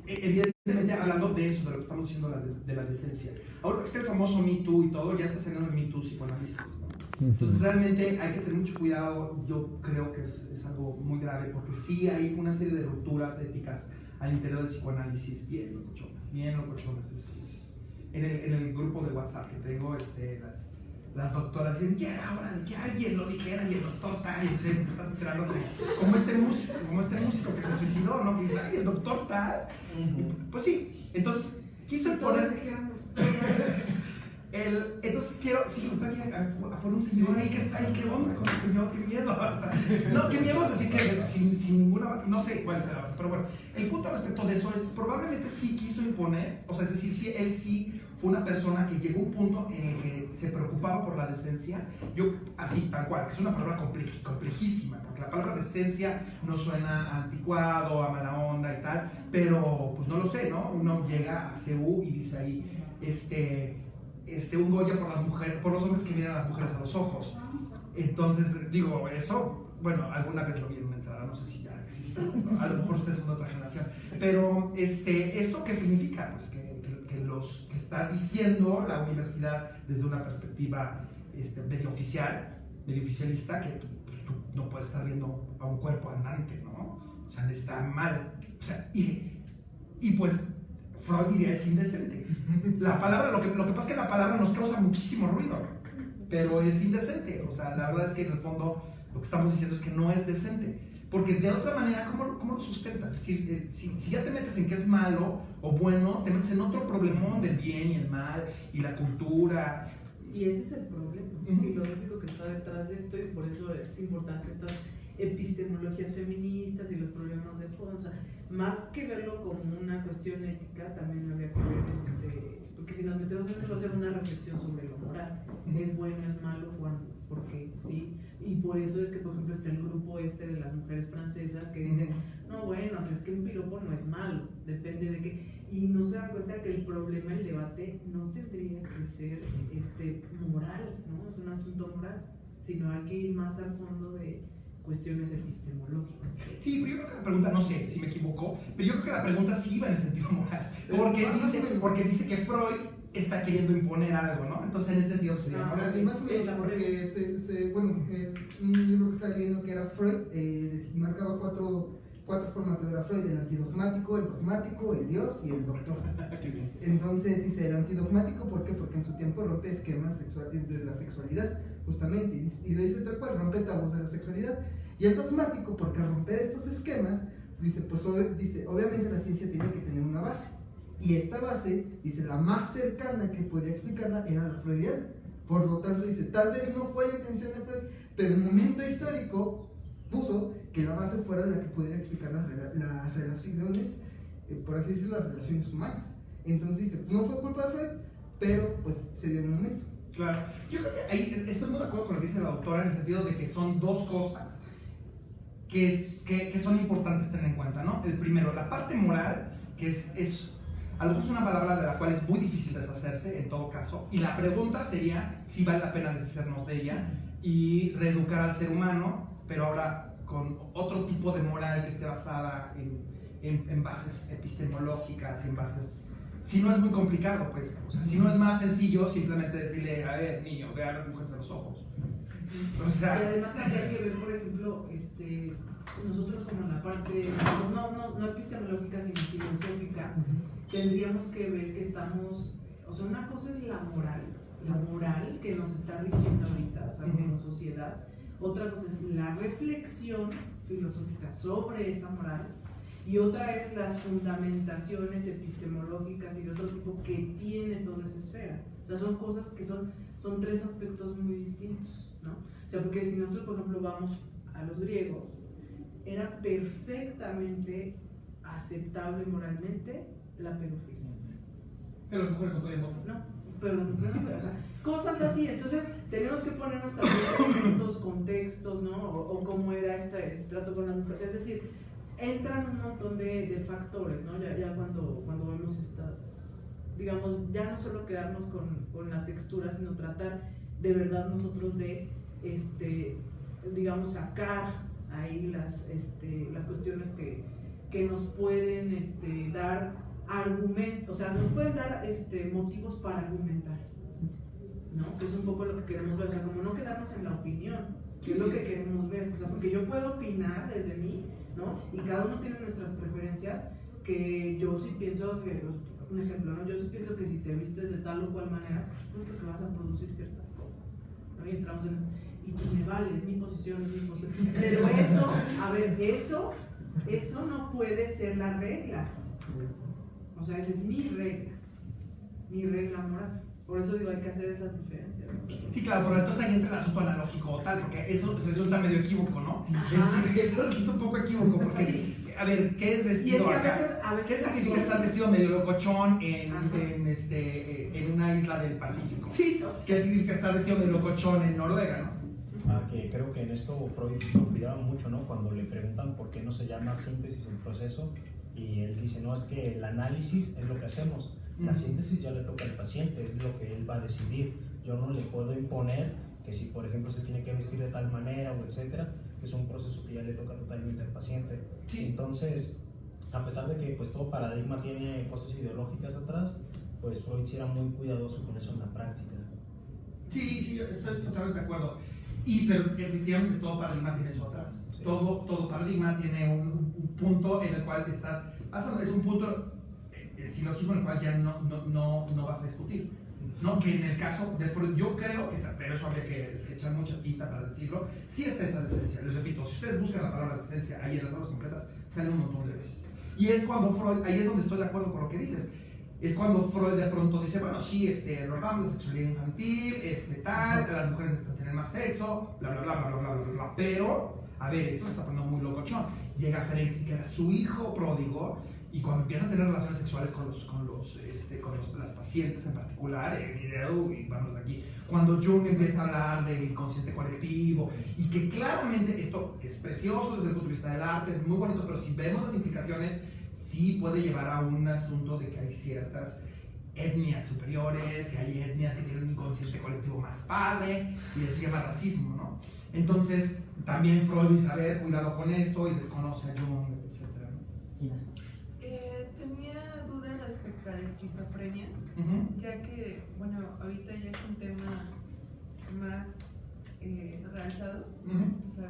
Speaker 5: Evidentemente hablando de eso, de lo que estamos diciendo de la decencia. Ahora que está el famoso Me Too y todo, ya está saliendo el Me Too psicoanalístico, ¿no? Entonces realmente hay que tener mucho cuidado. Yo creo que es algo muy grave porque sí hay una serie de rupturas éticas al interior del psicoanálisis bien locochonas. En el grupo de WhatsApp que tengo, las doctoras dicen, ya ahora de que alguien lo dijera y el doctor tal, y te estás enterando como este músico que se suicidó, ¿no? Que dice, ay, el doctor tal. Pues sí, entonces quiso imponer. Entonces quiero, sí, aquí afuera un señor ahí que está ahí, ¿qué onda con el señor? ¡Qué miedo! O sea, no, qué miedo es decir que sin ninguna, no sé cuál será la base, pero bueno, el punto respecto de eso es, probablemente sí quiso imponer, o sea, es decir, sí, él sí fue una persona que llegó a un punto en el que se preocupaba por la decencia, yo, así, tal cual, que es una palabra complejísima, porque la palabra decencia no suena anticuado, a mala onda y tal, pero pues no lo sé, ¿no? Uno llega a CEU y dice ahí, un Goya por las mujeres, por los hombres que miran a las mujeres a los ojos. Entonces, digo, eso, bueno, alguna vez lo vi en una entrada, no sé si ya existe, ¿no? A lo mejor ustedes son de otra generación. Pero, ¿esto qué significa? Pues que está diciendo la universidad desde una perspectiva medio oficialista, que pues, tú no puedes estar viendo a un cuerpo andante, ¿no? O sea, está mal. O sea, y pues Freud diría es indecente. La palabra, lo que pasa es que la palabra nos causa muchísimo ruido, pero es indecente. O sea, la verdad es que en el fondo lo que estamos diciendo es que no es decente. Porque de otra manera, ¿cómo lo sustentas? Es decir, si ya te metes en que es malo o bueno, te metes en otro problemón del bien y el mal y la cultura.
Speaker 4: Y ese es el problema filosófico que está detrás de esto, y por eso es importante estas epistemologías feministas y los problemas de fondo. O sea, más que verlo como una cuestión ética, también habría que ver, porque si nos metemos en eso, va a ser una reflexión sobre lo moral. ¿Es bueno, es malo, por qué? ¿Sí? Y por eso es que, por ejemplo, está el grupo de las mujeres francesas que dicen, no, bueno, o sea, es que un piropo no es malo, depende de qué. Y no se dan cuenta que el problema, el debate, no tendría que ser moral, ¿no? Es un asunto moral, sino hay que ir más al fondo de cuestiones epistemológicas.
Speaker 5: Sí, pero yo creo que la pregunta, no sé si me equivoco, pero yo creo que la pregunta sí iba en el sentido moral, porque dice que Freud está queriendo imponer algo, ¿no? Entonces en ese sentido pues, sería moral.
Speaker 6: Y más o menos porque un libro que estaba leyendo que era Freud, marcaba cuatro formas de ver a Freud: el antidogmático, el dogmático, el Dios y el doctor. Entonces dice el antidogmático, ¿por qué? Porque en su tiempo rompe esquemas de la sexualidad, justamente, y lo dice tal cual, rompe tabús de la sexualidad. Y el dogmático, porque al romper estos esquemas, dice, obviamente la ciencia tiene que tener una base. Y esta base, dice, la más cercana que podía explicarla era la freudiana. Por lo tanto, dice, tal vez no fue la intención de Freud, pero el momento histórico puso que la base fuera la que pudiera explicar las relaciones, por así decirlo, las relaciones humanas. Entonces dice, no fue culpa de Freud, pero pues se dio en un momento.
Speaker 5: Claro, yo creo que ahí estoy muy de acuerdo con lo que dice la doctora, en el sentido de que son dos cosas que son importantes tener en cuenta, ¿no? El primero, la parte moral, que es a lo mejor es una palabra de la cual es muy difícil deshacerse en todo caso, y la pregunta sería si vale la pena deshacernos de ella y reeducar al ser humano, pero ahora con otro tipo de moral que esté basada en bases epistemológicas, en bases... Si no es muy complicado, pues, o sea, si no es más sencillo simplemente decirle, a ver, niño, ve a las mujeres a los ojos. O sea...
Speaker 4: Y además hay que ver, por ejemplo, nosotros como en la parte, no epistemológica, sino filosófica, tendríamos que ver que estamos, o sea, una cosa es la moral que nos está rigiendo ahorita, o sea, como sociedad. Otra cosa es la reflexión filosófica sobre esa moral, y otra es las fundamentaciones epistemológicas y de otro tipo que tiene toda esa esfera. O sea, son cosas que son tres aspectos muy distintos, ¿no? O sea, porque si nosotros, por ejemplo, vamos a los griegos, era perfectamente aceptable moralmente la pedofilia.
Speaker 5: Pero las mujeres no podían votar.
Speaker 4: No, pero las mujeres no podían, o sea, cosas así. Entonces, tenemos que ponernos también en estos contextos, ¿no? O cómo era este trato con las mujeres. Es decir, entran un montón de factores, ¿no? Ya cuando vemos estas, digamos, ya no solo quedarnos con la textura, sino tratar de verdad nosotros de, digamos, sacar ahí las cuestiones que nos pueden dar argumentos, o sea, nos pueden dar motivos para argumentar, ¿no? Que es un poco lo que queremos ver, o sea, como no quedarnos en la opinión, que es lo que queremos ver, o sea, porque yo puedo opinar desde mí, ¿no? Y cada uno tiene nuestras preferencias, que yo sí pienso que, un ejemplo, ¿no? Yo sí pienso que si te vistes de tal o cual manera, por supuesto que vas a producir ciertas cosas, ¿no? Y entramos en eso, y tú me vales, mi posición es mi posición, pero eso, a ver, eso no puede ser la regla, o sea, esa es mi regla, mi regla moral. Por eso digo, hay que hacer esas diferencias, ¿no?
Speaker 5: Sí, claro, pero entonces ahí entra el asunto analógico o tal, porque eso está medio equívoco, ¿no?
Speaker 4: Ajá.
Speaker 5: Es decir, eso resulta un poco equívoco, porque, a ver, ¿qué es
Speaker 4: Y es
Speaker 5: vestido
Speaker 4: que
Speaker 5: acá?
Speaker 4: a veces
Speaker 5: ¿Qué significa estar vestido medio locochón
Speaker 4: Ajá.
Speaker 5: en una isla del Pacífico?
Speaker 4: Sí, o sea,
Speaker 5: ¿Qué significa estar vestido medio locochón en Noruega, no?
Speaker 7: Que creo que en esto Freud lo cuidaba mucho, ¿no? Cuando le preguntan por qué no se llama síntesis el proceso, y él dice, no, es que el análisis es lo que hacemos, la síntesis ya le toca al paciente, es lo que él va a decidir. Yo no le puedo imponer que si, por ejemplo, se tiene que vestir de tal manera o etcétera, es un proceso que ya le toca totalmente al paciente.
Speaker 5: Sí.
Speaker 7: Entonces, a pesar de que pues todo paradigma tiene cosas ideológicas atrás, pues Freud sí era muy cuidadoso con eso en la práctica.
Speaker 5: Sí, estoy totalmente de acuerdo. Pero efectivamente todo paradigma tiene eso atrás.
Speaker 7: Sí.
Speaker 5: Todo paradigma tiene un punto en el cual es un punto, el silogismo en el cual ya no vas a discutir. ¿No? Que en el caso de Freud, yo creo que, pero eso habría que echar mucha tinta para decirlo, sí está esa decencia. Les repito, si ustedes buscan la palabra decencia ahí en las obras completas, sale un montón de veces. Y es cuando Freud, ahí es donde estoy de acuerdo con lo que dices, es cuando Freud de pronto dice, bueno, sí, normamos la sexualidad infantil, tal, las mujeres necesitan tener más sexo, bla, bla, bla, bla, bla, bla, bla, bla, pero, a ver, esto se está poniendo muy locochón. Llega Ferenczi, que era su hijo pródigo, y cuando empieza a tener relaciones sexuales con las pacientes en particular, el video, y vamos de aquí, cuando Jung empieza a hablar del inconsciente colectivo, y que claramente esto es precioso desde el punto de vista del arte, es muy bonito, pero si vemos las implicaciones, sí puede llevar a un asunto de que hay ciertas etnias superiores, y hay etnias que tienen un inconsciente colectivo más padre, y eso se llama racismo, ¿no? Entonces, también Freud dice, a ver, cuidado con esto, y desconoce a Jung, etc.
Speaker 1: Tenía dudas respecto a la esquizofrenia, ya que, bueno, ahorita ya es un tema más realzado. O sea,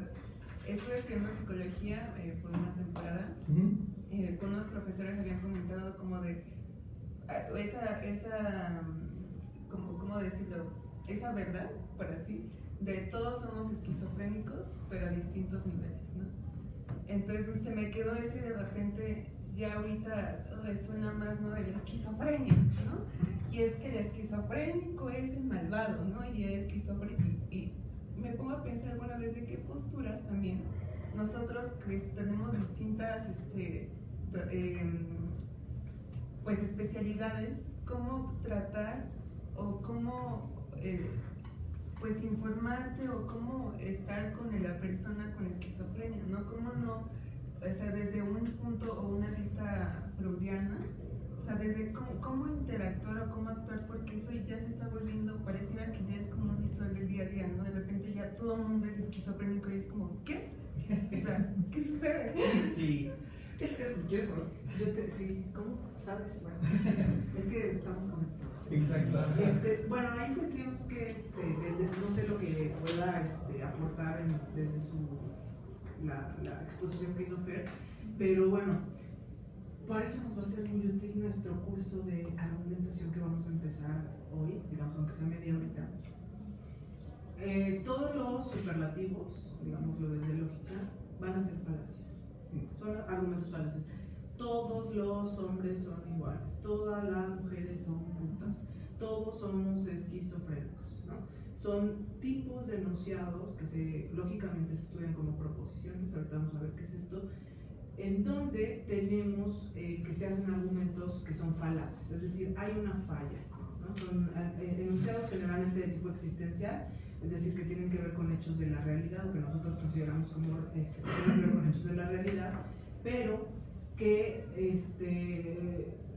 Speaker 1: estuve estudiando psicología por una temporada. Con unos profesores habían comentado como de ¿cómo decirlo? Esa verdad, por así, de todos somos esquizofrénicos, pero a distintos niveles, ¿no? Entonces se me quedó ese de repente, ya ahorita resuena más, ¿no? De la esquizofrenia, ¿no? Y es que el esquizofrénico es el malvado, ¿no? Y el esquizofrénico, y me pongo a pensar, bueno, desde qué posturas también nosotros que tenemos distintas pues especialidades, cómo tratar o cómo pues informarte o cómo estar con la persona con esquizofrenia, ¿no? Cómo no, o sea, desde un punto o una vista freudiana, o sea, desde cómo interactuar o cómo actuar, porque eso ya se está volviendo, pareciera que ya es como un ritual del día a día, ¿no? De repente ya todo el mundo es esquizofrénico y es como, ¿qué? O sea, ¿qué sucede?
Speaker 5: Sí. ¿Quieres hablar?
Speaker 4: sí, ¿cómo sabes? Bueno, es que estamos conectados.
Speaker 5: Exacto.
Speaker 4: Bueno, ahí tendríamos que, desde, no sé lo que pueda aportar desde la exposición que hizo Fer, pero bueno, para eso nos va a ser muy útil nuestro curso de argumentación que vamos a empezar hoy, digamos, aunque sea media horita. Todos los superlativos, digámoslo desde lógica, van a ser falacias, son argumentos falaces. Todos los hombres son iguales, todas las mujeres son putas, todos somos esquizofrénicos, ¿no? Son tipos de enunciados que lógicamente se estudian como proposiciones, ahorita vamos a ver qué es esto, en donde tenemos que se hacen argumentos que son falaces, es decir, hay una falla, ¿no? Son enunciados generalmente de tipo existencial, es decir, que tienen que ver con hechos de la realidad, o que nosotros consideramos como tienen que ver con hechos de la realidad, pero que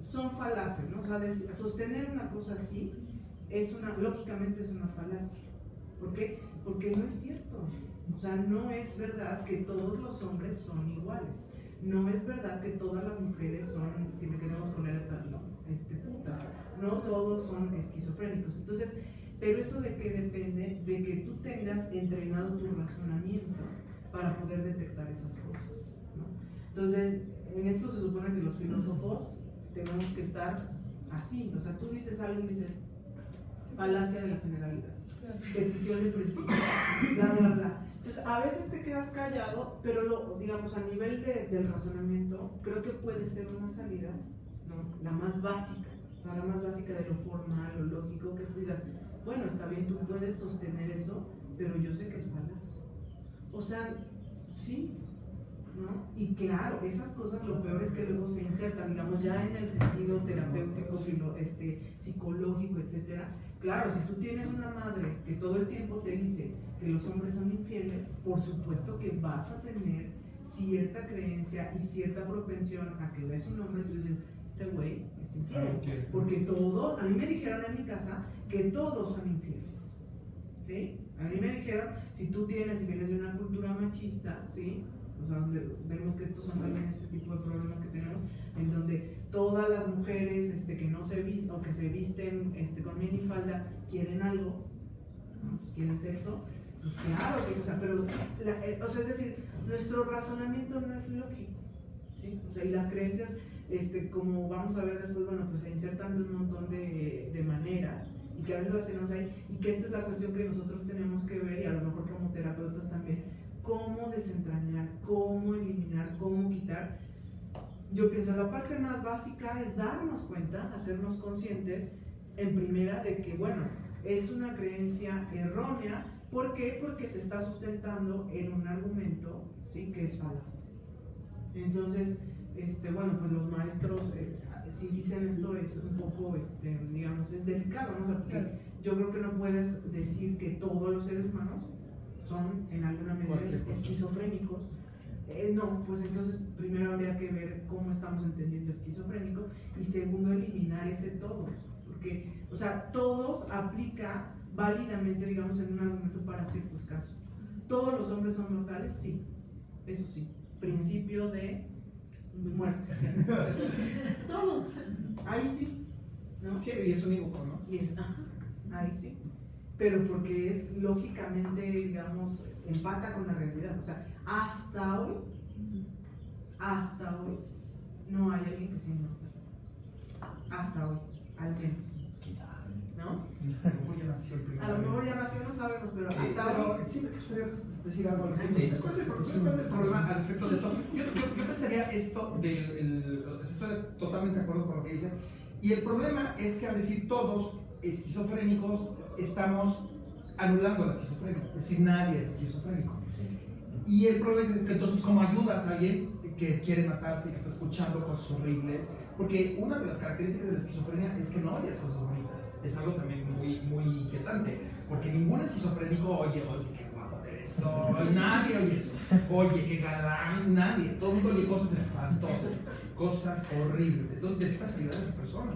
Speaker 4: son falaces, ¿no? O sea, sostener una cosa así lógicamente es una falacia. ¿Por qué? Porque no es cierto. O sea, no es verdad que todos los hombres son iguales. No es verdad que todas las mujeres son, si le queremos poner putas. No todos son esquizofrénicos. Entonces, pero eso de qué depende de que tú tengas entrenado tu razonamiento para poder detectar esas cosas, ¿no? Entonces, en esto se supone que los filósofos tenemos que estar así, o sea, tú dices algo y dices falacia de la generalidad, decisión de principio, bla, bla, bla. Entonces, a veces te quedas callado, pero digamos, a nivel del razonamiento, creo que puede ser una salida, ¿no? La más básica. O sea, la más básica de lo formal, lo lógico, que tú digas, bueno, está bien, tú puedes sostener eso, pero yo sé que es falaz. O sea, sí, ¿no? Y claro, esas cosas lo peor es que luego se insertan, digamos, ya en el sentido terapéutico, psicológico, etcétera. Claro, si tú tienes una madre que todo el tiempo te dice que los hombres son infieles, por supuesto que vas a tener cierta creencia y cierta propensión a que ves un hombre y tú dices, este güey es infiel. Porque a mí me dijeron en mi casa que todos son infieles. ¿Sí? A mí me dijeron, si vienes de una cultura machista, ¿sí? O sea, donde vemos que estos son también este tipo de problemas que tenemos, en donde todas las mujeres que no se visten o que se visten con minifalda quieren algo, ¿no? Pues quieren sexo, pues claro que, o sea, pero, o sea, es decir, nuestro razonamiento no es lógico, ¿sí? O sea, y las creencias, como vamos a ver después, bueno, pues se insertan de un montón de maneras, y que a veces las tenemos ahí, y que esta es la cuestión que nosotros tenemos que ver, y a lo mejor como terapeutas también, cómo desentrañar, cómo eliminar, cómo quitar. Yo pienso, la parte más básica es darnos cuenta, hacernos conscientes, en primera, de que, bueno, es una creencia errónea. ¿Por qué? Porque se está sustentando en un argumento, ¿sí?, que es falaz. Entonces, bueno, pues los maestros, si dicen esto, es un poco, digamos, es delicado, ¿no? O sea, porque yo creo que no puedes decir que todos los seres humanos son en alguna medida esquizofrénicos. No, pues entonces primero habría que ver cómo estamos entendiendo esquizofrénico y segundo eliminar ese todos, porque, o sea, todos aplica válidamente, digamos, en un argumento para ciertos casos. ¿Todos los hombres son mortales? Sí, eso sí, principio de muerte. Todos, ahí sí, ¿no?
Speaker 5: Sí, y es unívoco, ¿no?
Speaker 4: Y ahí sí. Pero porque es lógicamente, digamos, empata con la realidad. O sea, hasta hoy, no hay alguien que sea inmortal. Hasta hoy, al menos.
Speaker 7: Quizá.
Speaker 4: ¿No?
Speaker 5: A lo mejor ya nació el primero.
Speaker 4: A lo mejor ya nació, no sabemos, pero hasta hoy.
Speaker 5: Sí, me gustaría decir algo al respecto.
Speaker 3: Sí.
Speaker 5: ¿Cuál es el problema al respecto de esto? Yo pensaría esto estoy totalmente de acuerdo con lo que dice. Y el problema es que al decir todos esquizofrénicos, estamos anulando la esquizofrenia. Es decir, nadie es esquizofrénico. Y el problema es que entonces, ¿cómo ayudas a alguien que quiere matarte y que está escuchando cosas horribles? Porque una de las características de la esquizofrenia es que no oyes cosas bonitas. Es algo también muy, muy inquietante. Porque ningún esquizofrénico oye, qué guapo eres, nadie oye eso. Oye, qué galán, nadie. Todo el mundo oye cosas espantosas, cosas horribles. Entonces, necesitas ayudar a esa persona.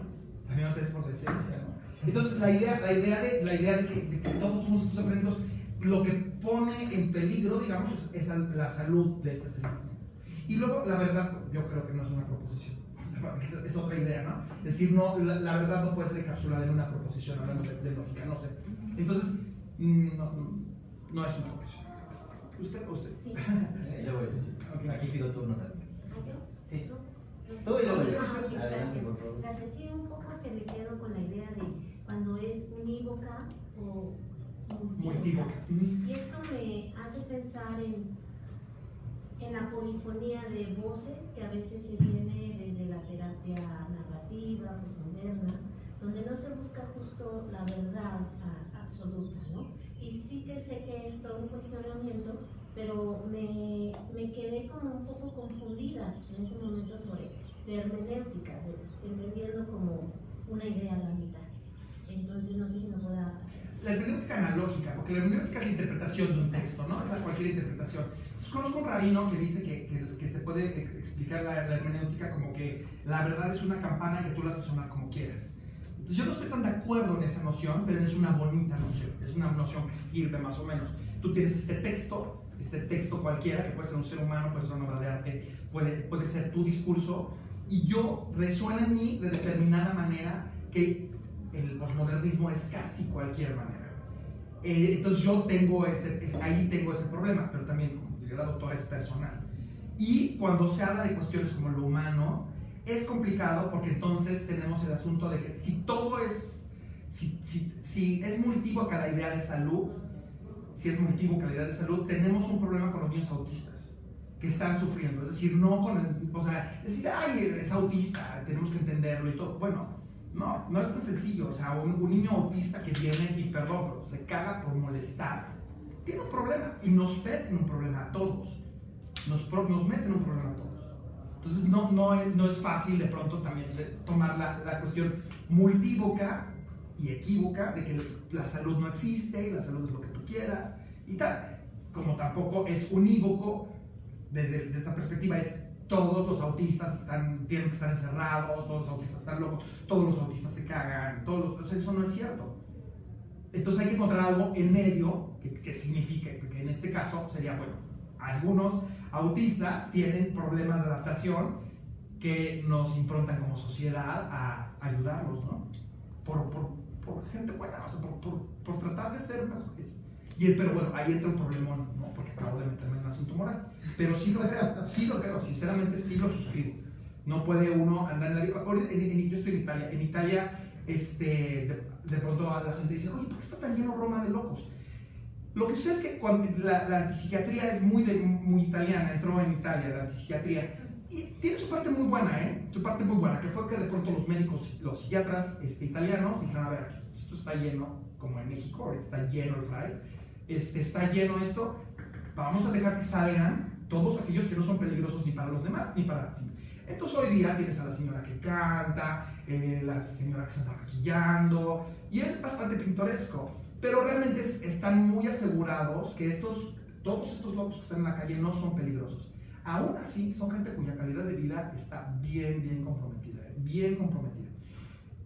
Speaker 5: También no te des por decencia, ¿no? Entonces, la idea de que todos somos esquizofrénicos, lo que pone en peligro, digamos, es la salud de este ser humano. Y luego, la verdad, yo creo que no es una proposición, es otra idea, ¿no? Es decir, no, la verdad no puede ser encapsulada en una proposición, hablando de lógica, no sé. Entonces, no es una proposición. ¿Usted?
Speaker 8: Sí.
Speaker 3: Yo voy a decir.
Speaker 5: Okay.
Speaker 3: Aquí pido turno.
Speaker 8: ¿Ah, yo?
Speaker 3: Sí.
Speaker 8: ¿Tú?
Speaker 3: Tú y luego yo.
Speaker 8: Gracias.
Speaker 3: Adelante, por favor.
Speaker 8: Gracias. Sí, un poco que me quedo con la idea de cuando es unívoca o
Speaker 5: Multívoca.
Speaker 8: Y esto me hace pensar en la polifonía de voces que a veces se viene desde la terapia narrativa, posmoderna, donde no se busca justo la verdad absoluta, ¿no? Y sí que sé que es todo un cuestionamiento, pero me quedé como un poco confundida en ese momento sobre la hermenéutica, entendiendo como una idea a la mitad. Entonces no sé si me pueda...
Speaker 5: La hermenéutica analógica, porque la hermenéutica es la interpretación de un texto, ¿no? Es cualquier interpretación. Entonces, conozco un rabino que dice que se puede explicar la hermenéutica como que la verdad es una campana que tú la haces sonar como quieras. Entonces, yo no estoy tan de acuerdo en esa noción, pero es una bonita noción. Es una noción que sirve más o menos. Tú tienes este texto cualquiera, que puede ser un ser humano, puede ser una obra de arte, puede ser tu discurso, y resuena en mí de determinada manera que el posmodernismo es casi cualquier manera. Entonces yo ahí tengo ese problema, pero también, como diría la doctora, es personal. Y cuando se habla de cuestiones como lo humano, es complicado porque entonces tenemos el asunto de que si es multívoca la idea de salud, tenemos un problema con los niños autistas que están sufriendo. Es decir, no con ay, es autista, tenemos que entenderlo y todo. Bueno, No es tan sencillo. O sea, un niño autista que viene y, perdón, pero se caga por molestar, tiene un problema y nos meten un problema a todos. Nos meten un problema a todos. Entonces no es fácil de pronto también tomar la cuestión multívoca y equívoca de que la salud no existe y la salud es lo que tú quieras y tal. Como tampoco es unívoco desde esta perspectiva, es todos los autistas tienen que estar encerrados, todos los autistas están locos, todos los autistas se cagan, o sea, eso no es cierto. Entonces hay que encontrar algo en medio que signifique, porque en este caso sería, bueno, algunos autistas tienen problemas de adaptación que nos improntan como sociedad a ayudarlos, ¿no? Por gente buena, o sea, por tratar de ser mejores. Pero bueno, ahí entra un problemón, ¿no? Porque acabo de meterme en un asunto moral. Pero sí lo creo, sinceramente sí lo suscribo. No puede uno andar en la vida. Yo estoy en Italia. En Italia, de pronto la gente dice, oye, ¿por qué está tan lleno Roma de locos? Lo que sucede es que cuando la antipsiquiatría es muy italiana, entró en Italia la antipsiquiatría. Y tiene su parte muy buena, su parte muy buena, que fue que de pronto los médicos, los psiquiatras italianos dijeron, a ver, esto está lleno, como en México, ahorita está lleno el fray, está lleno esto, vamos a dejar que salgan todos aquellos que no son peligrosos ni para los demás, ni para... Entonces hoy día tienes a la señora que canta, la señora que se está maquillando, y es bastante pintoresco, pero realmente están muy asegurados que todos estos locos que están en la calle no son peligrosos. Aún así, son gente cuya calidad de vida está bien comprometida, bien comprometida.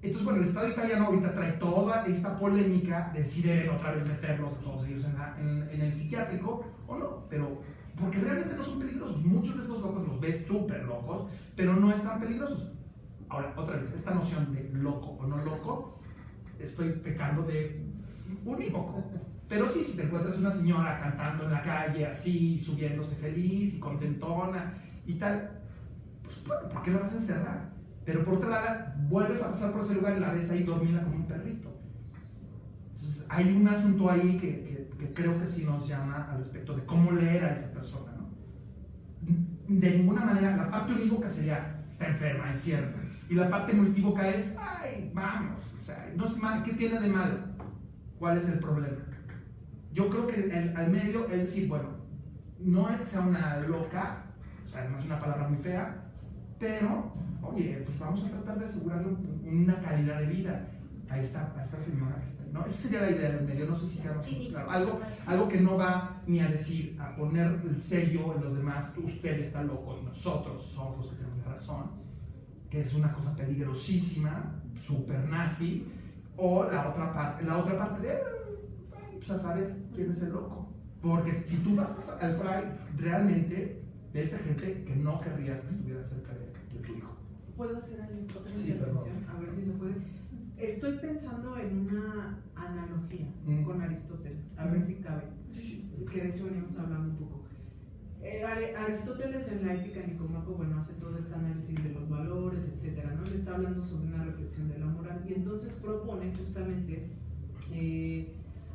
Speaker 5: Entonces, bueno, el Estado italiano ahorita trae toda esta polémica de si deben otra vez meterlos a todos ellos en el psiquiátrico o no, pero porque realmente no son peligrosos. Muchos de estos locos los ves súper locos, pero no están peligrosos. Ahora, otra vez, esta noción de loco o no loco, estoy pecando de unívoco. Pero sí, si te encuentras una señora cantando en la calle así, subiéndose feliz y contentona y tal, pues bueno, ¿por qué la vas a encerrar? Pero por otra lado, vuelves a pasar por ese lugar y la ves ahí dormida como un perrito. Entonces hay un asunto ahí que creo que sí nos llama al respecto de cómo leer a esa persona, ¿no? De ninguna manera, la parte unívoca sería, está enferma, encierra. Y la parte multívoca es, ay, vamos, o sea, no es mal, ¿qué tiene de malo? ¿Cuál es el problema? Yo creo que al medio es decir, bueno, no es que sea una loca, o sea, además es una palabra muy fea, pero, oye, pues vamos a tratar de asegurarle una calidad de vida a esta señora que está, ¿no? Esa sería la idea del medio, no sé si quedamos claro. Algo que no va ni a decir, a poner el sello en los demás, que usted está loco y nosotros somos los que tenemos la razón, que es una cosa peligrosísima, súper nazi, o la otra parte de, pues a saber quién es el loco. Porque si tú vas al fray, realmente ves a gente que no querrías que estuviera cerca de tu hijo.
Speaker 4: ¿Puedo hacer ahí otra
Speaker 5: Sí,
Speaker 4: intervención? A ver si se puede. Estoy pensando en una analogía con Aristóteles, a ver si cabe, que de hecho venimos hablando un poco. Aristóteles en la Ética Nicomaco, bueno, hace todo este análisis de los valores, etcétera, ¿no? Le está hablando sobre una reflexión de la moral y entonces propone justamente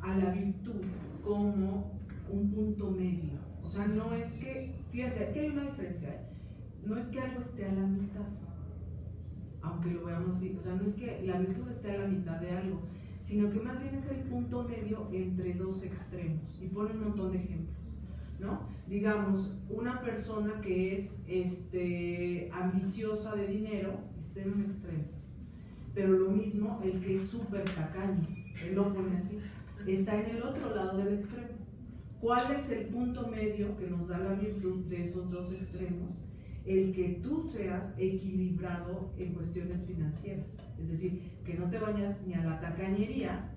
Speaker 4: a la virtud como un punto medio. O sea, no es que, fíjense, es que hay una diferencia, no es que algo esté a la mitad, aunque lo veamos así, o sea, no es que la virtud esté a la mitad de algo, sino que más bien es el punto medio entre dos extremos, y pone un montón de ejemplos, ¿no? Digamos, una persona que es ambiciosa de dinero está en un extremo, pero lo mismo el que es súper tacaño, él lo pone así, está en el otro lado del extremo. ¿Cuál es el punto medio que nos da la virtud de esos dos extremos? El que tú seas equilibrado en cuestiones financieras, es decir, que no te vayas ni a la tacañería